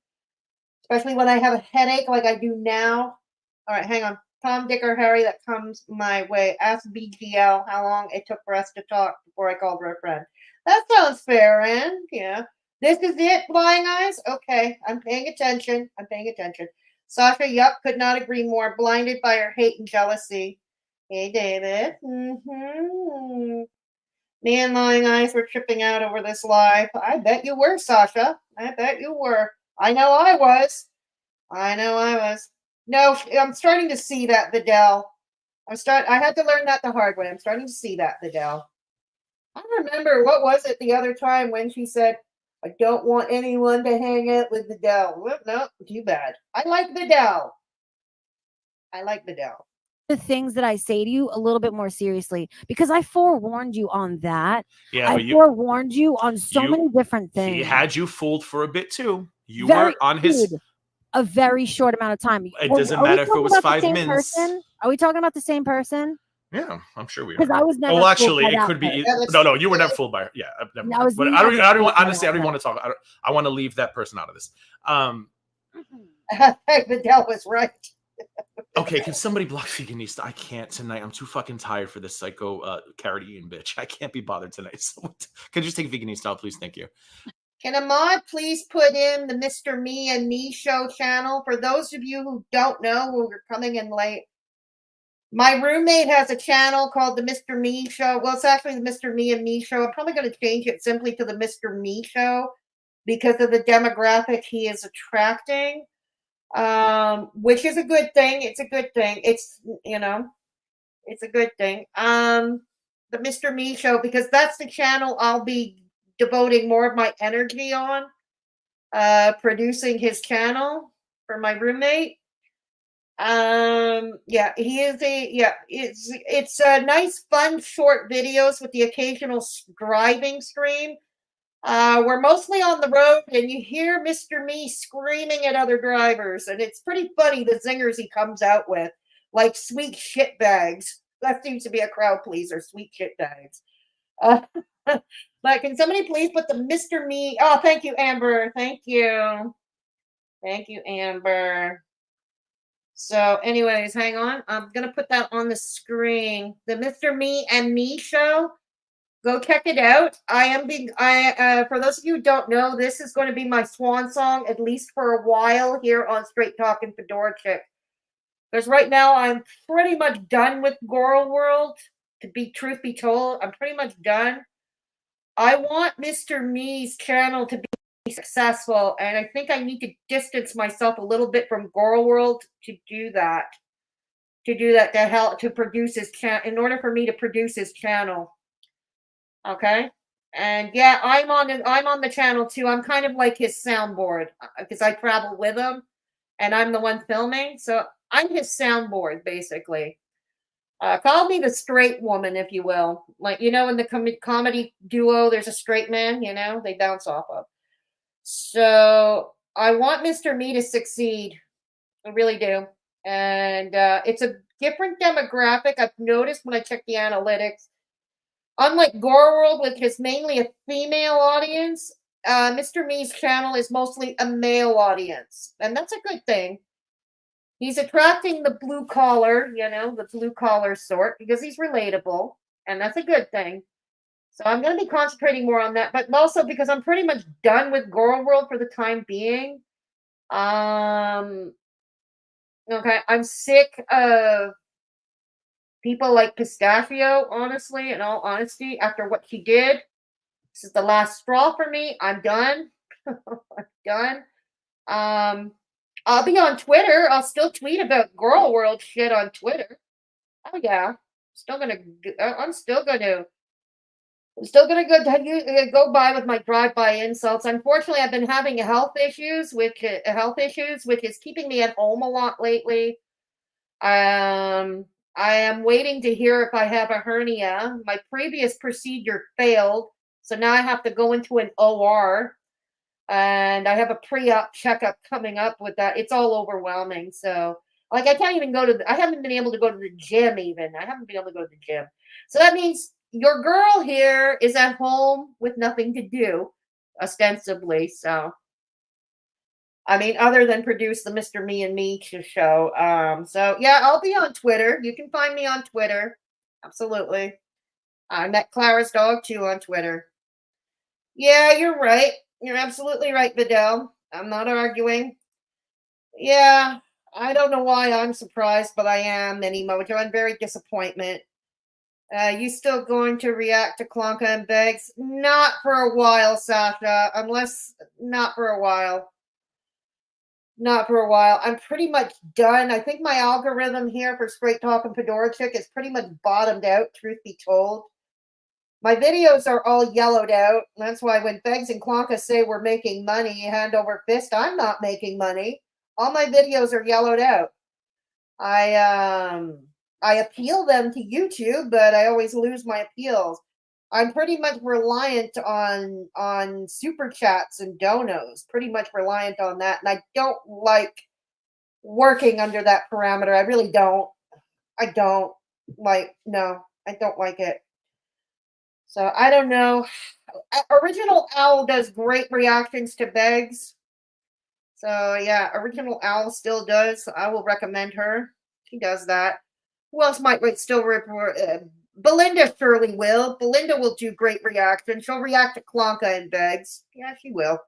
especially when I have a headache like I do now. All right, hang on. Tom, Dick, or Harry that comes my way. Ask BGL how long it took for us to talk before I called her a friend. That sounds fair, Ann. Yeah. This is it, Flying Eyes? Okay, I'm paying attention. Sasha, yup, could not agree more. Blinded by her hate and jealousy. Hey, David. Mm-hmm. Me and Lying Eyes were tripping out over this live. I bet you were, Sasha. I bet you were. I know I was. No, I'm starting to see that, Vidal. I had to learn that the hard way. I'm starting to see that, Vidal. I remember, what was it the other time when she said, I don't want anyone to hang out with Vidal. Well, no, too bad. I like Vidal. The things that I say to you a little bit more seriously because I forewarned you on that. Yeah, I forewarned you on so many different things. He had you fooled for a bit too. You were on his a very short amount of time. It doesn't matter if it was 5 minutes. Are we talking about the same person? Yeah, I'm sure we are. Because I was never. Oh, actually, it could be. No, you were never fooled by her. Yeah, never mind. But I don't want. Honestly, I don't want to talk. I want to leave that person out of this. Vidal was right. Okay, can somebody block Veganista? I can't tonight. I'm too fucking tired for this psycho carrot eating bitch. I can't be bothered tonight. So can you just take Veganista out, please? Thank you. Can a mod please put in the Mr. Me and Me Show channel? For those of you who don't know, who are coming in late, my roommate has a channel called the Mr. Me Show. Well, it's actually the Mr. Me and Me Show. I'm probably going to change it simply to the Mr. Me Show because of the demographic he is attracting. Which is a good thing. It's a good thing. It's a good thing. The Mr. Me Show, because that's the channel I'll be devoting more of my energy on, producing his channel for my roommate. He is it's a nice, fun, short videos with the occasional driving stream. We're mostly on the road, and you hear Mr. Me screaming at other drivers, and it's pretty funny the zingers he comes out with, like sweet shit bags. That seems to be a crowd pleaser, sweet shit bags. But can somebody please put the Mr. Me? Oh, thank you, Amber. Thank you, Amber. So, anyways, hang on. I'm gonna put that on the screen. The Mr. Me and Me Show. Go check it out. For those of you who don't know, this is going to be my swan song, at least for a while, here on Straight Talking Fedora Chick. Because right now I'm pretty much done with Goral World. Truth be told, I'm pretty much done. I want Mr. Me's channel to be successful, and I think I need to distance myself a little bit from Goral World to do that. to do that, to help to produce his channel, in order for me to produce his channel. Okay. And yeah, I'm on the channel too. I'm kind of like his soundboard because I travel with him and I'm the one filming. So I'm his soundboard basically. Call me the straight woman, if you will. Like, in the comedy duo, there's a straight man, they bounce off of. So I want Mr. Me to succeed. I really do. And it's a different demographic. I've noticed when I check the analytics. Unlike Gore World, which is mainly a female audience, Mr. Me's channel is mostly a male audience. And that's a good thing. He's attracting the blue collar, the blue collar sort, because he's relatable. And that's a good thing. So I'm going to be concentrating more on that. But also because I'm pretty much done with Gore World for the time being. Okay, I'm sick of people like Pistachio, honestly, in all honesty, after what she did. This is the last straw for me. I'm done. I'm done. I'll be on Twitter. I'll still tweet about Girl World shit on Twitter. Oh yeah. I'm still gonna go by with my drive-by insults. Unfortunately, I've been having health issues, which is keeping me at home a lot lately. I am waiting to hear if I have a hernia. My previous procedure failed, so now I have to go into an OR, and I have a pre-op checkup coming up with that. It's all overwhelming. So, like, I can't even I haven't been able to go to the gym even. I haven't been able to go to the gym. So that means your girl here is at home with nothing to do, ostensibly. So, I mean, other than produce the Mr. Me and Me show. So yeah, I'll be on Twitter. You can find me on Twitter. Absolutely. I met Clara's dog too on Twitter. Yeah, you're right. You're absolutely right, Vidal. I'm not arguing. Yeah, I don't know why I'm surprised, but I am, Mini Mojo. I'm very disappointment. You still going to react to Clonka and Begs? Not for a while, Sasha. Not for a while. Not for a while. I'm pretty much done. I think my algorithm here for Straight Talk and Fedora Chick is pretty much bottomed out, truth be told. My videos are all yellowed out. That's why when Begs and Clonka say we're making money hand over fist, I'm not making money. All my videos are yellowed out. I appeal them to YouTube, but I always lose my appeals. I'm pretty much reliant on super chats and donos, pretty much reliant on that. And I don't like working under that parameter. I really don't. I don't like it. So I don't know. Original Owl does great reactions to Begs. So yeah, Original Owl still does. So I will recommend her. She does that. Who else might still report? Belinda surely will. Belinda will do great reaction. She'll react to Clonka and Begs. Yeah, she will.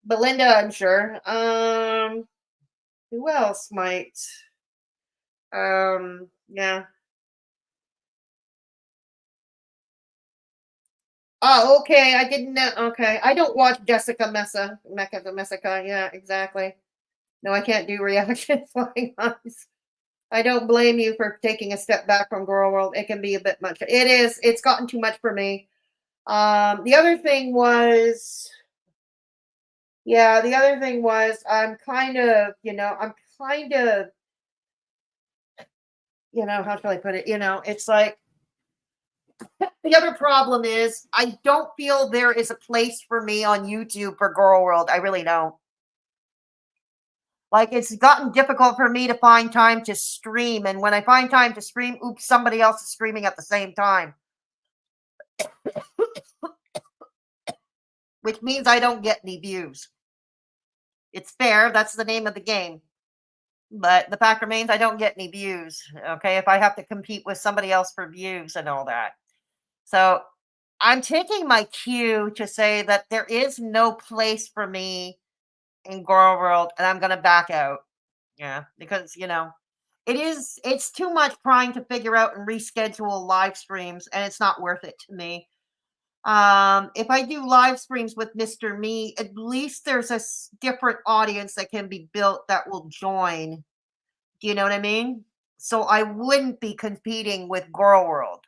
Belinda, I'm sure. Who else might? Yeah. Oh, okay. I didn't know. Okay. I don't watch Jessica Messica. Yeah, exactly. No, I can't do reaction flying eyes. I don't blame you for taking a step back from Girl World. It can be a bit much. It is. It's gotten too much for me. The other thing was, I'm kind of, how shall I put it? It's like, the other problem is I don't feel there is a place for me on YouTube for Girl World. I really don't. Like, it's gotten difficult for me to find time to stream. And when I find time to stream, oops, somebody else is streaming at the same time. Which means I don't get any views. It's fair. That's the name of the game. But the fact remains I don't get any views. Okay, if I have to compete with somebody else for views and all that. So I'm taking my cue to say that there is no place for me in Girl World, and I'm going to back out. Yeah, because, it's too much trying to figure out and reschedule live streams, and it's not worth it to me. If I do live streams with Mr. Me, at least there's a different audience that can be built that will join. Do you know what I mean? So I wouldn't be competing with Girl World.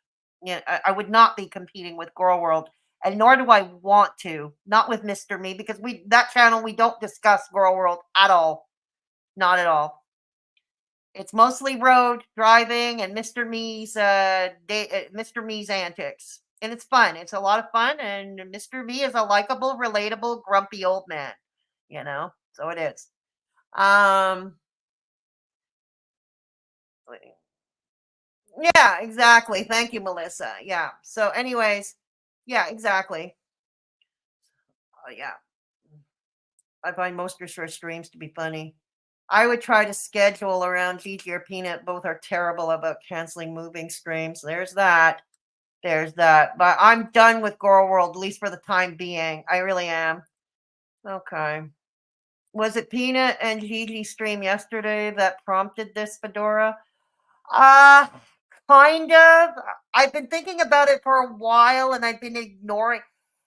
Yeah, I would not be competing with Girl World, and nor do I want to. Not with Mr. Me, because that channel we don't discuss Girl World at all. Not at all. It's mostly road driving and Mr. Me's Mr. Me's antics, and it's fun. It's a lot of fun, and Mr. Me is a likable, relatable, grumpy old man. So it is. Yeah, exactly. Thank you, Melissa. Yeah. So, anyways, yeah, exactly. Yeah. I find most of her streams to be funny. I would try to schedule around Gigi or Peanut. Both are terrible about canceling moving streams. There's that. But I'm done with Girl World, at least for the time being. I really am. Okay. Was it Peanut and Gigi's stream yesterday that prompted this, Fedora? Kind of. I've been thinking about it for a while and I've been ignoring.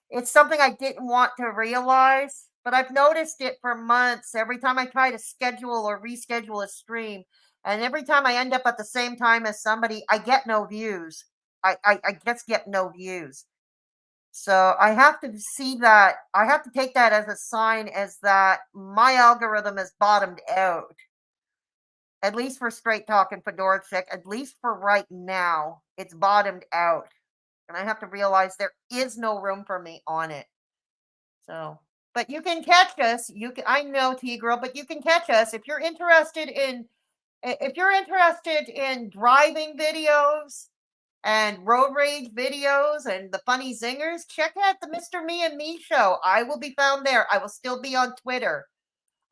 It's something I didn't want to realize, but I've noticed it for months. Every time I try to schedule or reschedule a stream, and every time I end up at the same time as somebody, I get no views. I just get no views. So I have to see that. I have to take that as a sign as that my algorithm is bottomed out. At least for Straight Talk and Fedora Chick, at least for right now, it's bottomed out. And I have to realize there is no room for me on it. So, but you can catch us. I know, T Girl, but you can catch us if you're interested in driving videos and road rage videos and the funny zingers. Check out the Mr. Me and Me show. I will be found there. I will still be on Twitter.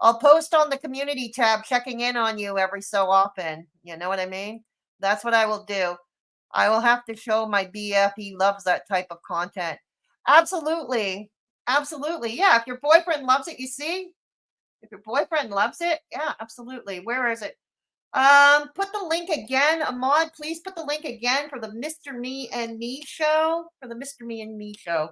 I'll post on the community tab, checking in on you every so often. You know what I mean? That's what I will do. I will have to show my BF he loves that type of content. Absolutely. Absolutely. Yeah, if your boyfriend loves it, you see? If your boyfriend loves it, yeah, absolutely. Where is it? Put the link again. Ahmad, please put the link again for the Mr. Me and Me show. For the Mr. Me and Me show.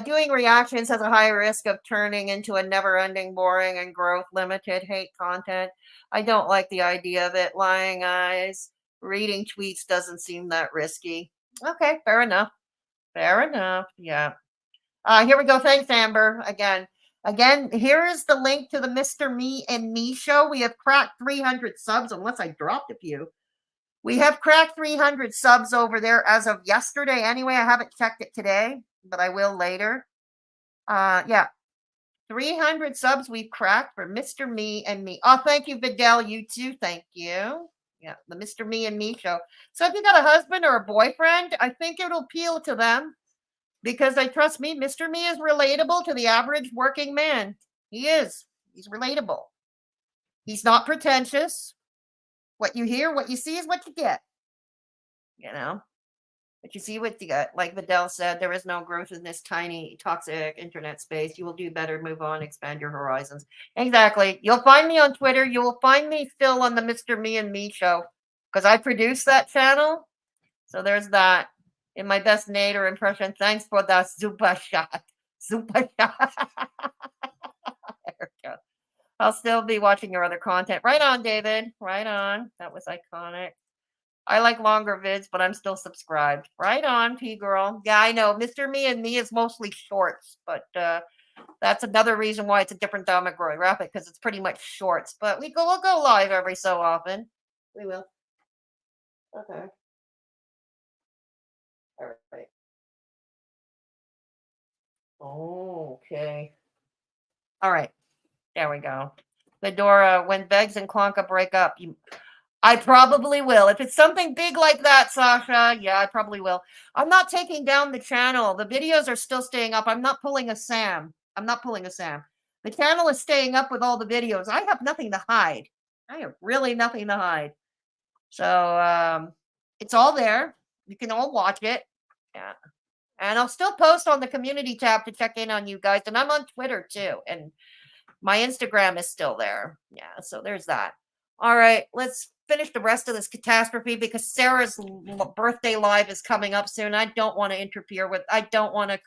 Doing reactions has a high risk of turning into a never-ending, boring, and growth-limited hate content. I don't like the idea of it. Lying eyes. Reading tweets doesn't seem that risky. Okay, fair enough. Fair enough. Yeah. Here we go. Thanks, Amber. Again, here is the link to the Mr. Me and Me show. We have cracked 300 subs, unless I dropped a few. We have cracked 300 subs over there as of yesterday. Anyway, I haven't checked it today, but I will later. Yeah. 300 subs we've cracked for Mr. Me and Me. Oh, thank you, Vidal. You too. Thank you. Yeah, the Mr. Me and Me show. So if you got a husband or a boyfriend, I think it'll appeal to them. Because trust me, Mr. Me is relatable to the average working man. He is. He's relatable. He's not pretentious. What you hear, what you see is what you get. You know? But you see what you get. Like Vidal said, there is no growth in this tiny, toxic internet space. You will do better, move on, expand your horizons. Exactly. You'll find me on Twitter. You will find me still on the Mr. Me and Me show. Because I produce that channel. So there's that. In my best Nader impression, thanks for the super shot. Super shot. There we go. I'll still be watching your other content. Right on, David. Right on. That was iconic. I like longer vids, but I'm still subscribed. Right on, P-Girl. Yeah, I know. Mr. Me and Me is mostly shorts, but that's another reason why it's a different demographic, because it's pretty much shorts. But we'll go live every so often. We will. Okay. All right. Okay. All right. There we go. Fedora, when Beggs and Clonka break up, I probably will. If it's something big like that, Sasha, yeah, I probably will. I'm not taking down the channel. The videos are still staying up. I'm not pulling a Sam. The channel is staying up with all the videos. I have nothing to hide. I have really nothing to hide. So it's all there. You can all watch it. Yeah. And I'll still post on the community tab to check in on you guys. And I'm on Twitter too. And my Instagram is still there. Yeah, so there's that. All right, let's finish the rest of this catastrophe because Sarah's birthday live is coming up soon. I don't want to interfere with, I don't want to,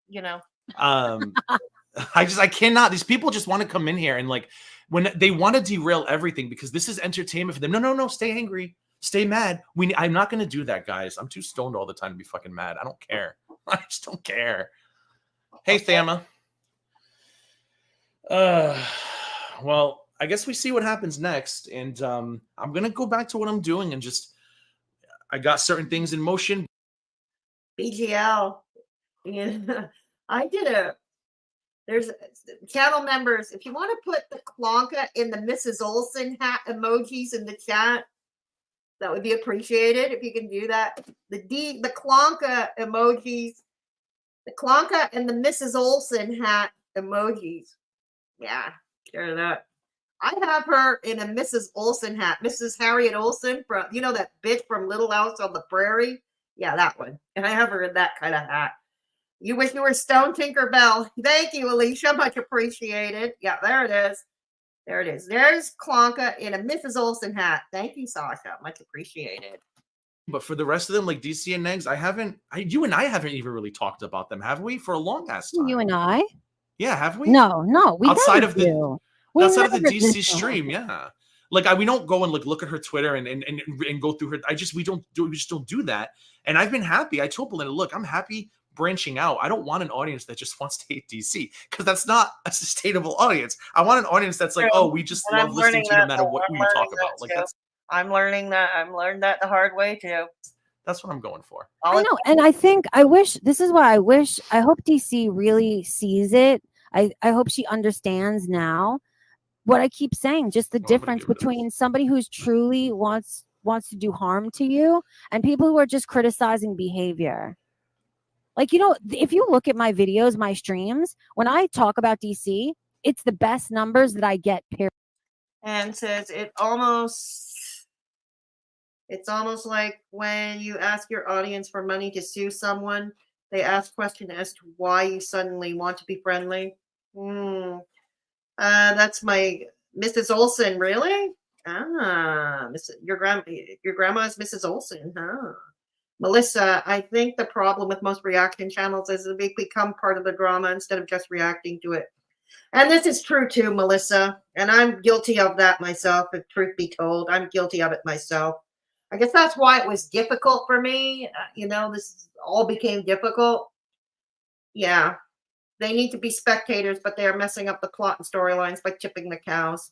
you know. I cannot. These people just want to come in here and like when they want to derail everything because this is entertainment for them. No, stay angry, stay mad. I'm not going to do that, guys. I'm too stoned all the time to be fucking mad. I don't care. I just don't care. Hey, Thama. Well, I guess we see what happens next, and I'm gonna go back to what I'm doing and just I got certain things in motion. BGL. Yeah, I did there's channel members. If you want to put the Clonka in the Mrs. Olsen hat emojis in the chat, that would be appreciated if you can do that. The Clonka emojis, the Clonka and the Mrs. Olsen hat emojis. Yeah, share that. I have her in a Mrs. Olsen hat, Mrs. Harriet Olsen from, you know, that bitch from Little House on the Prairie. Yeah, that one. And I have her in that kind of hat. You wish you were Stone Tinkerbell. Thank you, Alicia. Much appreciated. Yeah, there it is. There it is. There's Clonka in a Mrs. Olsen hat. Thank you, Sasha. Much appreciated. But for the rest of them, like DC and Negs, you and I haven't even really talked about them, have we? For a long ass time. You and I? Yeah, have we? No, we outside never of the do. We outside of the never DC do. stream, yeah. Like we don't go and like look at her Twitter and go through her. We just don't do that. And I've been happy. I told Belinda, look, I'm happy branching out. I don't want an audience that just wants to hate DC because that's not a sustainable audience. I want an audience that's like, oh, we just love listening to you no matter what you talk about. Like I'm learning that. I'm learning that the hard way too. That's what I'm going for. I know, and I hope DC really sees it. I hope she understands now what I keep saying, just the difference between somebody who's truly wants to do harm to you and people who are just criticizing behavior. Like, you know, if you look at my videos, my streams, when I talk about DC, it's the best numbers that I get, period. And says it's almost like when you ask your audience for money to sue someone, they ask question as to why you suddenly want to be friendly. That's my Mrs. Olsen, really? Your grandma is Mrs. Olsen, huh? Melissa, I think the problem with most reaction channels is they become part of the drama instead of just reacting to it. And this is true too, Melissa. And I'm guilty of that myself, if truth be told. I'm guilty of it myself. I guess that's why it was difficult for me. This all became difficult. Yeah. They need to be spectators, but they are messing up the plot and storylines by chipping the cows.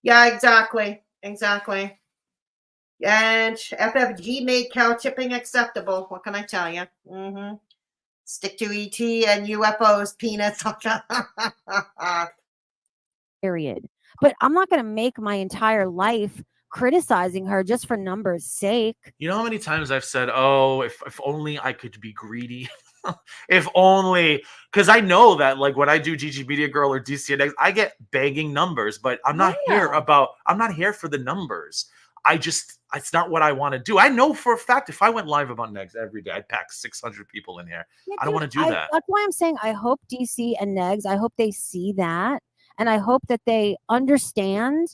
Yeah, exactly. Exactly. And FFG made cow chipping acceptable. What can I tell you? Stick to ET and UFOs, peanuts. Period. But I'm not going to make my entire life criticizing her just for numbers' sake. You know how many times I've said, oh, if only I could be greedy. If only, because I know that like when I do GG Media Girl or DCNX, I get begging numbers, but I'm not I'm not here for the numbers. It's not what I want to do. I know for a fact if I went live about Negs every day, I'd pack 600 people in here. Yeah, I don't want to do that. That's why I'm saying I hope DC and Negs, I hope they see that. And I hope that they understand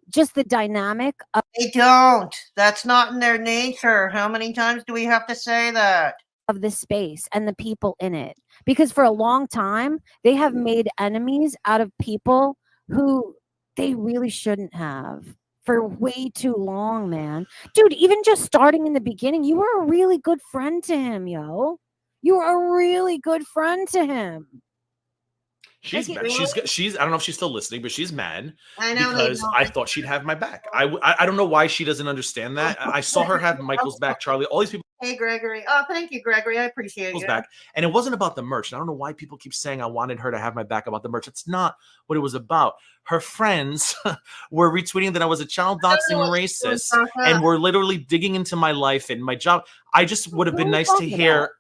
just the dynamic of. They don't. That's not in their nature. How many times do we have to say that? Of the space and the people in it. Because for a long time, they have made enemies out of people who they really shouldn't have. For way too long, man. Dude, even just starting in the beginning, you were a really good friend to him, yo. You were a really good friend to him. She's mad. She's I don't know if she's still listening, but she's mad I know because I thought she'd have my back. I don't know why she doesn't understand that. I saw her have Michael's back, Charlie, all these people. Hey, Gregory. Oh, thank you, Gregory. I appreciate you. Back. And it wasn't about the merch. And I don't know why people keep saying I wanted her to have my back about the merch. It's not what it was about. Her friends were retweeting that I was a child doxing racist and were literally digging into my life and my job. I just would have been nice to hear.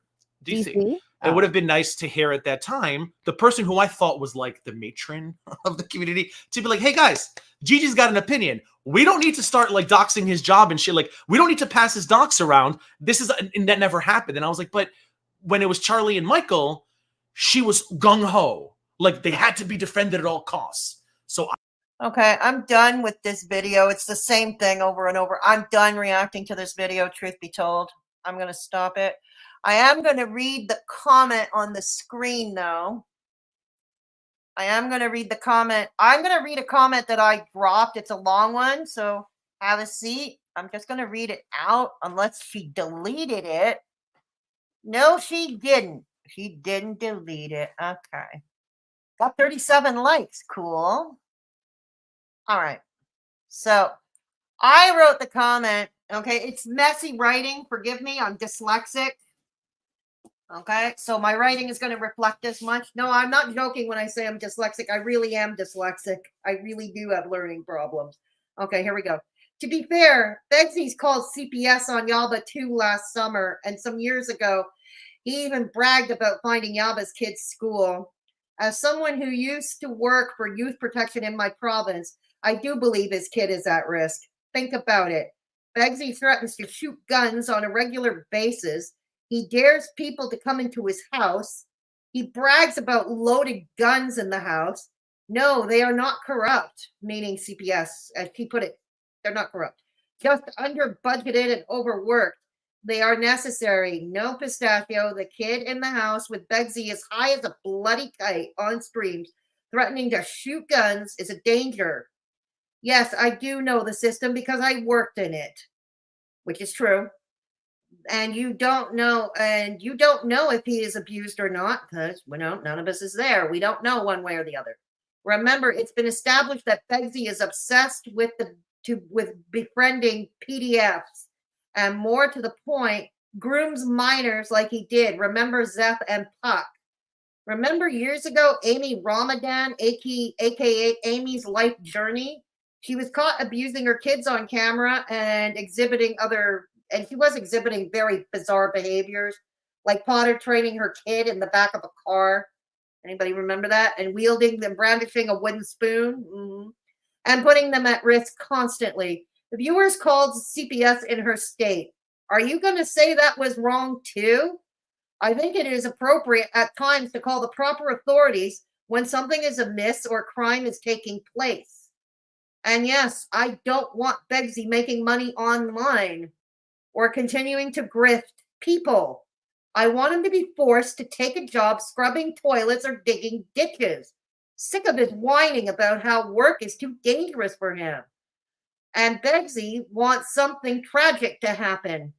DC. It would have been nice to hear at that time the person who I thought was like the matron of the community to be like, hey guys, Gigi's got an opinion. We don't need to start like doxing his job and shit. Like, we don't need to pass his docs around. And that never happened. And I was like, but when it was Charlie and Michael, she was gung-ho. Like, they had to be defended at all costs. So okay, I'm done with this video. It's the same thing over and over. I'm done reacting to this video, truth be told. I'm going to stop it. I am going to read the comment on the screen, though. I am going to read the comment. I'm going to read a comment that I dropped. It's a long one, so have a seat. I'm just going to read it out unless she deleted it. No, she didn't. She didn't delete it. Okay. Got 37 likes. Cool. All right. So I wrote the comment. Okay. It's messy writing. Forgive me. I'm dyslexic. Okay. So my writing is going to reflect this much. No, I'm not joking when I say I'm dyslexic. I really am dyslexic. I really do have learning problems. Okay. Here we go. To be fair, Begsy's called CPS on Yaba 2 last summer. And some years ago, he even bragged about finding Yaba's kid's school. As someone who used to work for youth protection in my province, I do believe his kid is at risk. Think about it. Begsy threatens to shoot guns on a regular basis. He dares people to come into his house. He brags about loaded guns in the house. No, they are not corrupt, meaning CPS, as he put it. They're not corrupt. Just under budgeted and overworked. They are necessary. No, Pistachio, the kid in the house with Begsy as high as a bloody kite on streams, threatening to shoot guns is a danger. Yes, I do know the system because I worked in it, which is true. And you don't know if he is abused or not, because none of us is there. We don't know one way or the other. Remember, it's been established that Begsy is obsessed with befriending PDFs. And more to the point, grooms minors like he did. Remember Zeph and Puck. Remember years ago, Amy Ramadan, aka Amy's life journey? She was caught abusing her kids on camera and she was exhibiting very bizarre behaviors, like potty training her kid in the back of a car. Anybody remember that? And brandishing a wooden spoon, and putting them at risk constantly. The viewers called CPS in her state. Are you going to say that was wrong too? I think it is appropriate at times to call the proper authorities when something is amiss or crime is taking place. And yes, I don't want Begsy making money online or continuing to grift people. I want him to be forced to take a job scrubbing toilets or digging ditches. Sick of his whining about how work is too dangerous for him. And Begsy wants something tragic to happen.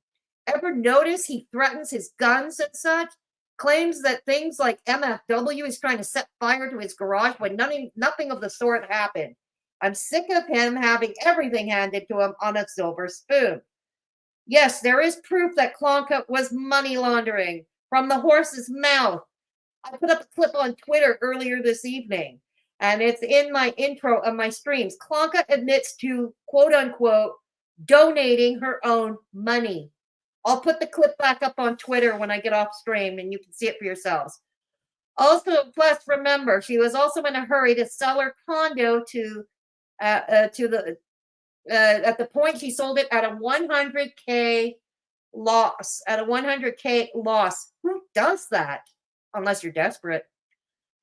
Ever notice he threatens his guns and such? Claims that things like MFW is trying to set fire to his garage when nothing of the sort happened. I'm sick of him having everything handed to him on a silver spoon. Yes, there is proof that Clonka was money laundering from the horse's mouth. I put up a clip on Twitter earlier this evening, and it's in my intro of my streams. Clonka admits to, quote unquote, donating her own money. I'll put the clip back up on Twitter when I get off stream, and you can see it for yourselves. Also, plus remember, she was also in a hurry to sell her condo at the point she sold it at a 100K loss. At a 100K loss. Who does that? Unless you're desperate.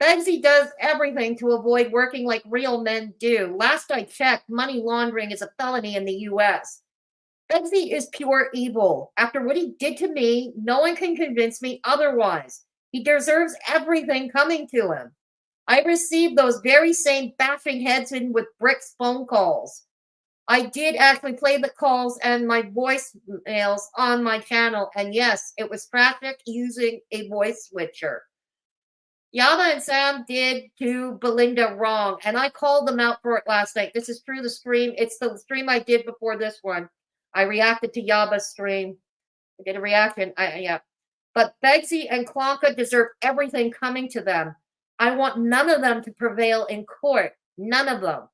Begsy does everything to avoid working like real men do. Last I checked, money laundering is a felony in the US. Begsy is pure evil. After what he did to me, no one can convince me otherwise. He deserves everything coming to him. I received those very same bashing heads in with bricks phone calls. I did actually play the calls and my voicemails on my channel, and yes, it was traffic using a voice switcher. Yaba and Sam did do Belinda wrong, and I called them out for it last night. This is through the stream. It's the stream I did before this one. I reacted to Yaba's stream. I did a reaction. Yeah. But Begsy and Clonka deserve everything coming to them. I want none of them to prevail in court. None of them.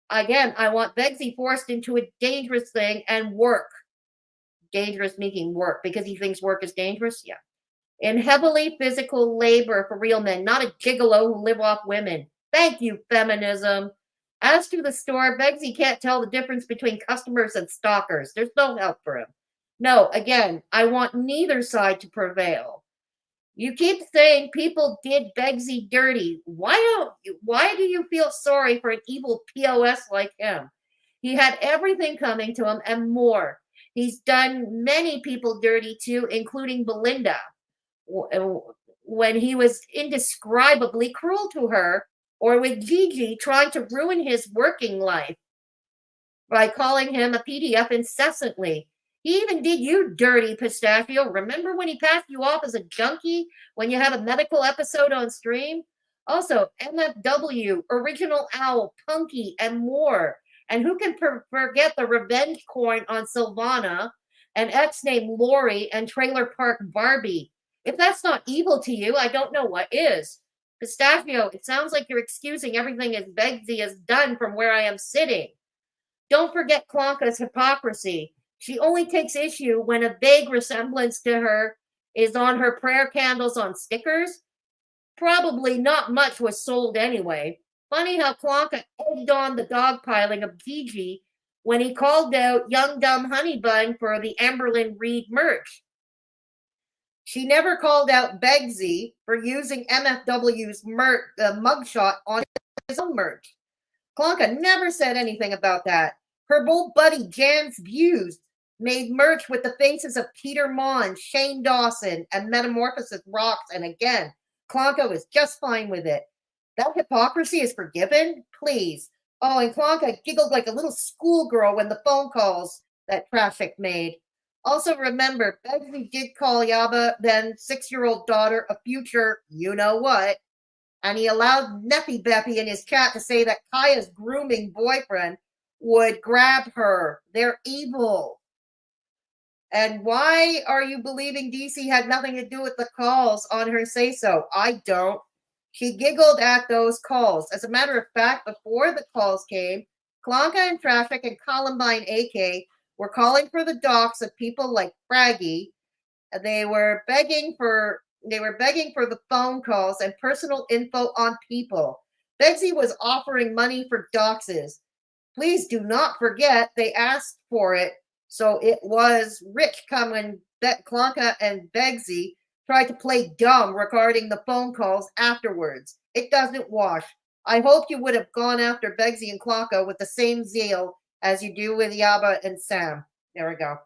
Again, I want Begsy forced into a dangerous thing and work. Dangerous meaning work, because he thinks work is dangerous? Yeah. In heavily physical labor for real men, not a gigolo who live off women. Thank you, feminism. As to the store, Begsy can't tell the difference between customers and stalkers. There's no help for him. No, again, I want neither side to prevail. You keep saying people did Begsy dirty. Why do you feel sorry for an evil POS like him? He had everything coming to him and more. He's done many people dirty too, including Belinda. When he was indescribably cruel to her, Or with Gigi trying to ruin his working life by calling him a PDF incessantly. He even did you dirty, Pistachio. Remember when he passed you off as a junkie when you had a medical episode on stream? Also, MFW, Original Owl, Punky, and more. And who can forget the revenge coin on Sylvana, an ex named Lori, and Trailer Park Barbie? If that's not evil to you, I don't know what is. Pistachio, it sounds like you're excusing everything as Begsy has done from where I am sitting. Don't forget Clonka's hypocrisy. She only takes issue when a vague resemblance to her is on her prayer candles on stickers. Probably not much was sold anyway. Funny how Clonka egged on the dogpiling of Gigi when he called out Young Dumb Honey Bun for the Amberlyn Reed merch. She never called out Begsy for using MFW's mugshot on his own merch. Clonka never said anything about that. Her old buddy Jan's Views made merch with the faces of Peter Mon, Shane Dawson, and Metamorphosis Rocks, and again, Clonka was just fine with it. That hypocrisy is forgiven? Please. Oh, and Clonka giggled like a little schoolgirl when the phone calls that traffic made. Also remember, Begsy did call Yaba, then 6-year-old daughter, a future you-know-what, and he allowed Neppy Beppy in his chat to say that Kaya's grooming boyfriend would grab her. They're evil. And why are you believing DC had nothing to do with the calls on her say-so? I don't. She giggled at those calls. As a matter of fact, before the calls came, Clonka and Traffic and Columbine AK were calling for the docs of people like Fraggy. They were begging for the phone calls and personal info on people. Begsy was offering money for doxes. Please do not forget they asked for it, so it was Rich coming that Clonka and Begsy tried to play dumb regarding the phone calls afterwards. It doesn't wash. I hope you would have gone after Begsy and Clonka with the same zeal as you do with Yaba and Sam. There we go.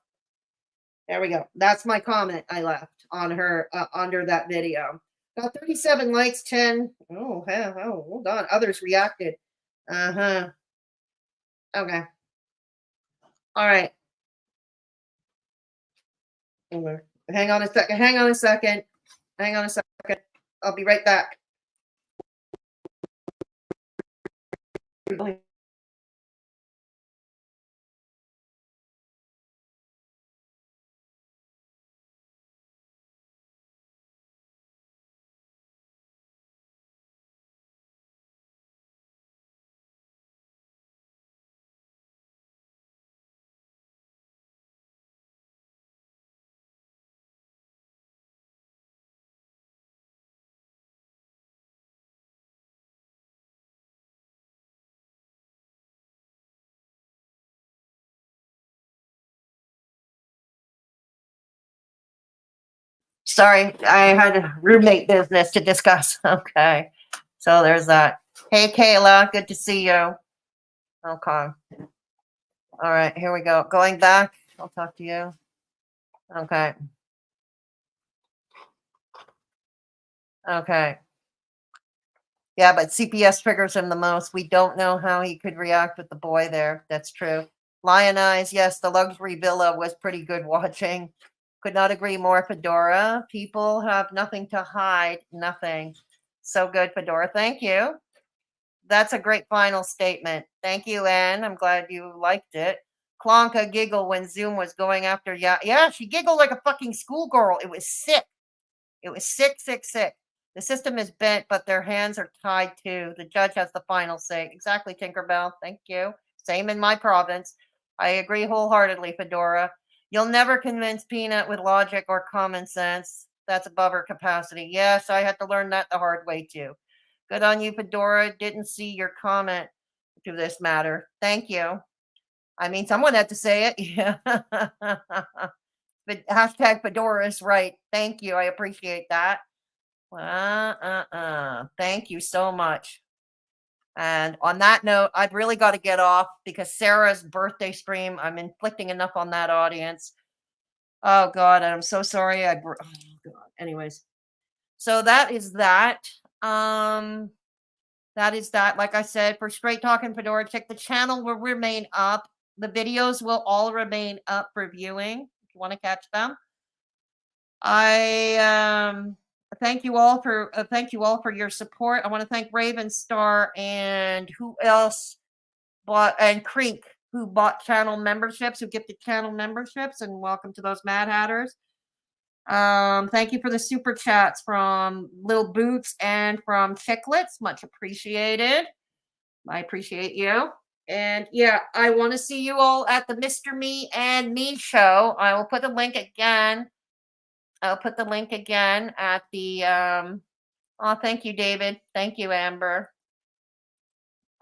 There we go. That's my comment I left on her under that video. Got 37 likes, 10. Oh, hold on. Others reacted. Uh-huh. Okay. All right. Hang on a second. I'll be right back. Sorry, I had roommate business to discuss. Okay. So there's that. Hey, Kayla, good to see you. Okay. All right, here we go. Going back, I'll talk to you. Okay. Okay. Yeah, but CPS triggers him the most. We don't know how he could react with the boy there. That's true. Lion Eyes, yes, the luxury villa was pretty good watching. Could not agree more, Fedora. People have nothing to hide. Nothing. So good, Fedora. Thank you. That's a great final statement. Thank you, Anne. I'm glad you liked it. Clonka giggled when Zoom was going after yeah, she giggled like a fucking schoolgirl. It was sick. It was sick. The system is bent, but their hands are tied too. The judge has the final say. Exactly, Tinkerbell. Thank you. Same in my province. I agree wholeheartedly, Fedora. You'll never convince Peanut with logic or common sense. That's above her capacity. Yes, I had to learn that the hard way too. Good on you, Fedora. Didn't see your comment to this matter. Thank you. I mean, someone had to say it. Yeah. But hashtag Fedora is right. Thank you. I appreciate that. Thank you so much. And on that note, I've really got to get off because Sarah's birthday stream, I'm inflicting enough on that audience. Oh, God, I'm so sorry. Oh, God. Anyways, so that is that. That is that. Like I said, for Straight Talking Fedora Chick, the channel will remain up. The videos will all remain up for viewing if you want to catch them. I thank you all for your support. I want to thank Raven Star and who else bought, and Creek, who bought channel memberships, who gifted channel memberships, and welcome to those Mad Hatters. Thank you for the super chats from Lil Boots and from Chicklets. Much appreciated. I appreciate you. And yeah, I want to see you all at the Mr. Me and Me show. I will put the link again. I'll put the link again at the oh, thank you, David. Thank you, Amber.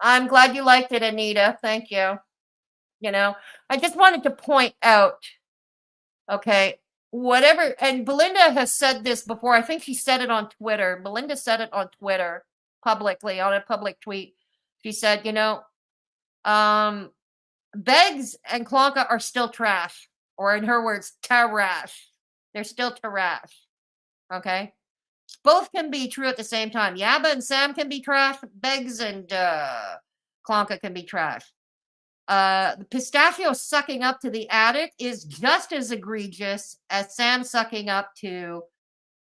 I'm glad you liked it, Anita. Thank you. You know, I just wanted to point out, okay, whatever, and Belinda has said this before. I think she said it on Twitter. Belinda said it on Twitter publicly, on a public tweet. She said, you know, Beggs and Clonka are still trash, or in her words, trash. They're still trash. Okay? Both can be true at the same time. Yaba and Sam can be trash. Beggs and Clonka can be trash. The Pistachio sucking up to the attic is just as egregious as Sam sucking up to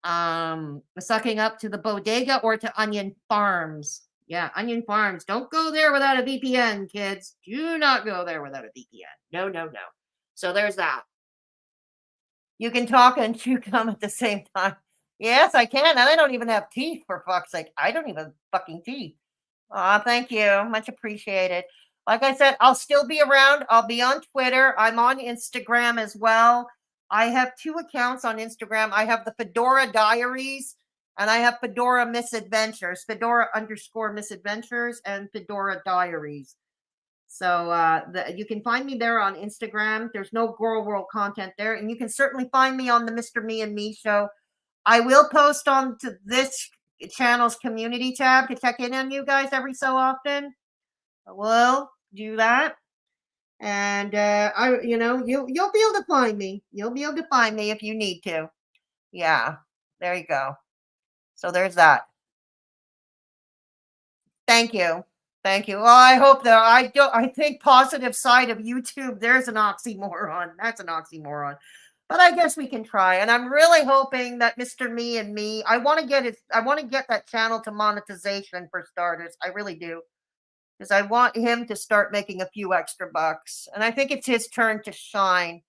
the bodega or to Onion Farms. Yeah, Onion Farms. Don't go there without a VPN, kids. Do not go there without a VPN. No, no, no. So there's that. You can talk and chew gum at the same time. Yes, I can. And I don't even have teeth, for fuck's sake. I don't even have fucking teeth. Aw, thank you. Much appreciated. Like I said, I'll still be around. I'll be on Twitter. I'm on Instagram as well. I have 2 accounts on Instagram. I have the Fedora Diaries and I have Fedora Misadventures, Fedora_Misadventures and Fedora Diaries. So you can find me there on Instagram. There's no Girl World content there. And you can certainly find me on the Mr. Me and Me show. I will post on to this channel's community tab to check in on you guys every so often. I will do that. And you'll be able to find me. You'll be able to find me if you need to. Yeah, there you go. So there's that. Thank you. Thank you. Well, I hope that I think positive side of YouTube, there's an oxymoron. That's an oxymoron. But I guess we can try. And I'm really hoping that Mr. Me and Me, I want to get that channel to monetization for starters. I really do. Because I want him to start making a few extra bucks. And I think it's his turn to shine.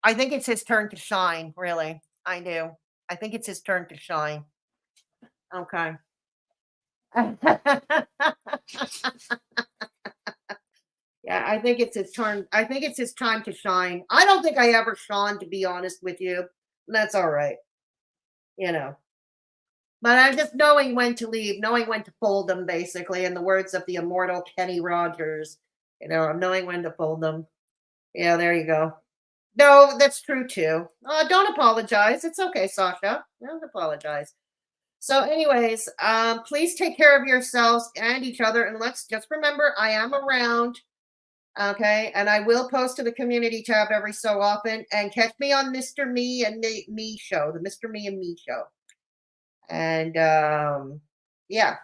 I think it's his turn to shine, really. I do. I think it's his turn to shine. Okay. Yeah, I think it's his turn. I think it's his time to shine. I don't think I ever shone, to be honest with you. That's all right. You know. But I'm just knowing when to leave, knowing when to fold them, basically, in the words of the immortal Kenny Rogers. You know, I'm knowing when to fold them. Yeah, there you go. No, that's true, too. Don't apologize. It's okay, Sasha. Don't apologize. So anyways, please take care of yourselves and each other. And let's just remember, I am around. Okay, and I will post to the community tab every so often. And catch me on Mr. Me and Me show, the Mr. Me and Me show. And yeah,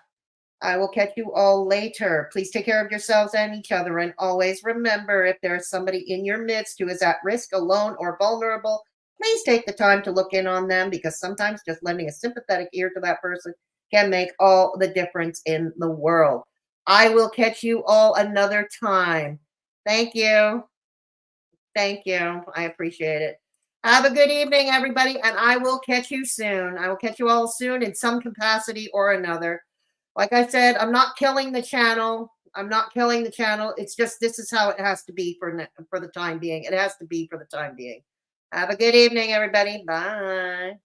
I will catch you all later. Please take care of yourselves and each other. And always remember, if there is somebody in your midst who is at risk, alone, or vulnerable, please take the time to look in on them, because sometimes just lending a sympathetic ear to that person can make all the difference in the world. I will catch you all another time. Thank you. Thank you. I appreciate it. Have a good evening, everybody, and I will catch you soon. I will catch you all soon in some capacity or another. Like I said, I'm not killing the channel. I'm not killing the channel. It's just this is how it has to be for the time being. It has to be for the time being. Have a good evening, everybody. Bye.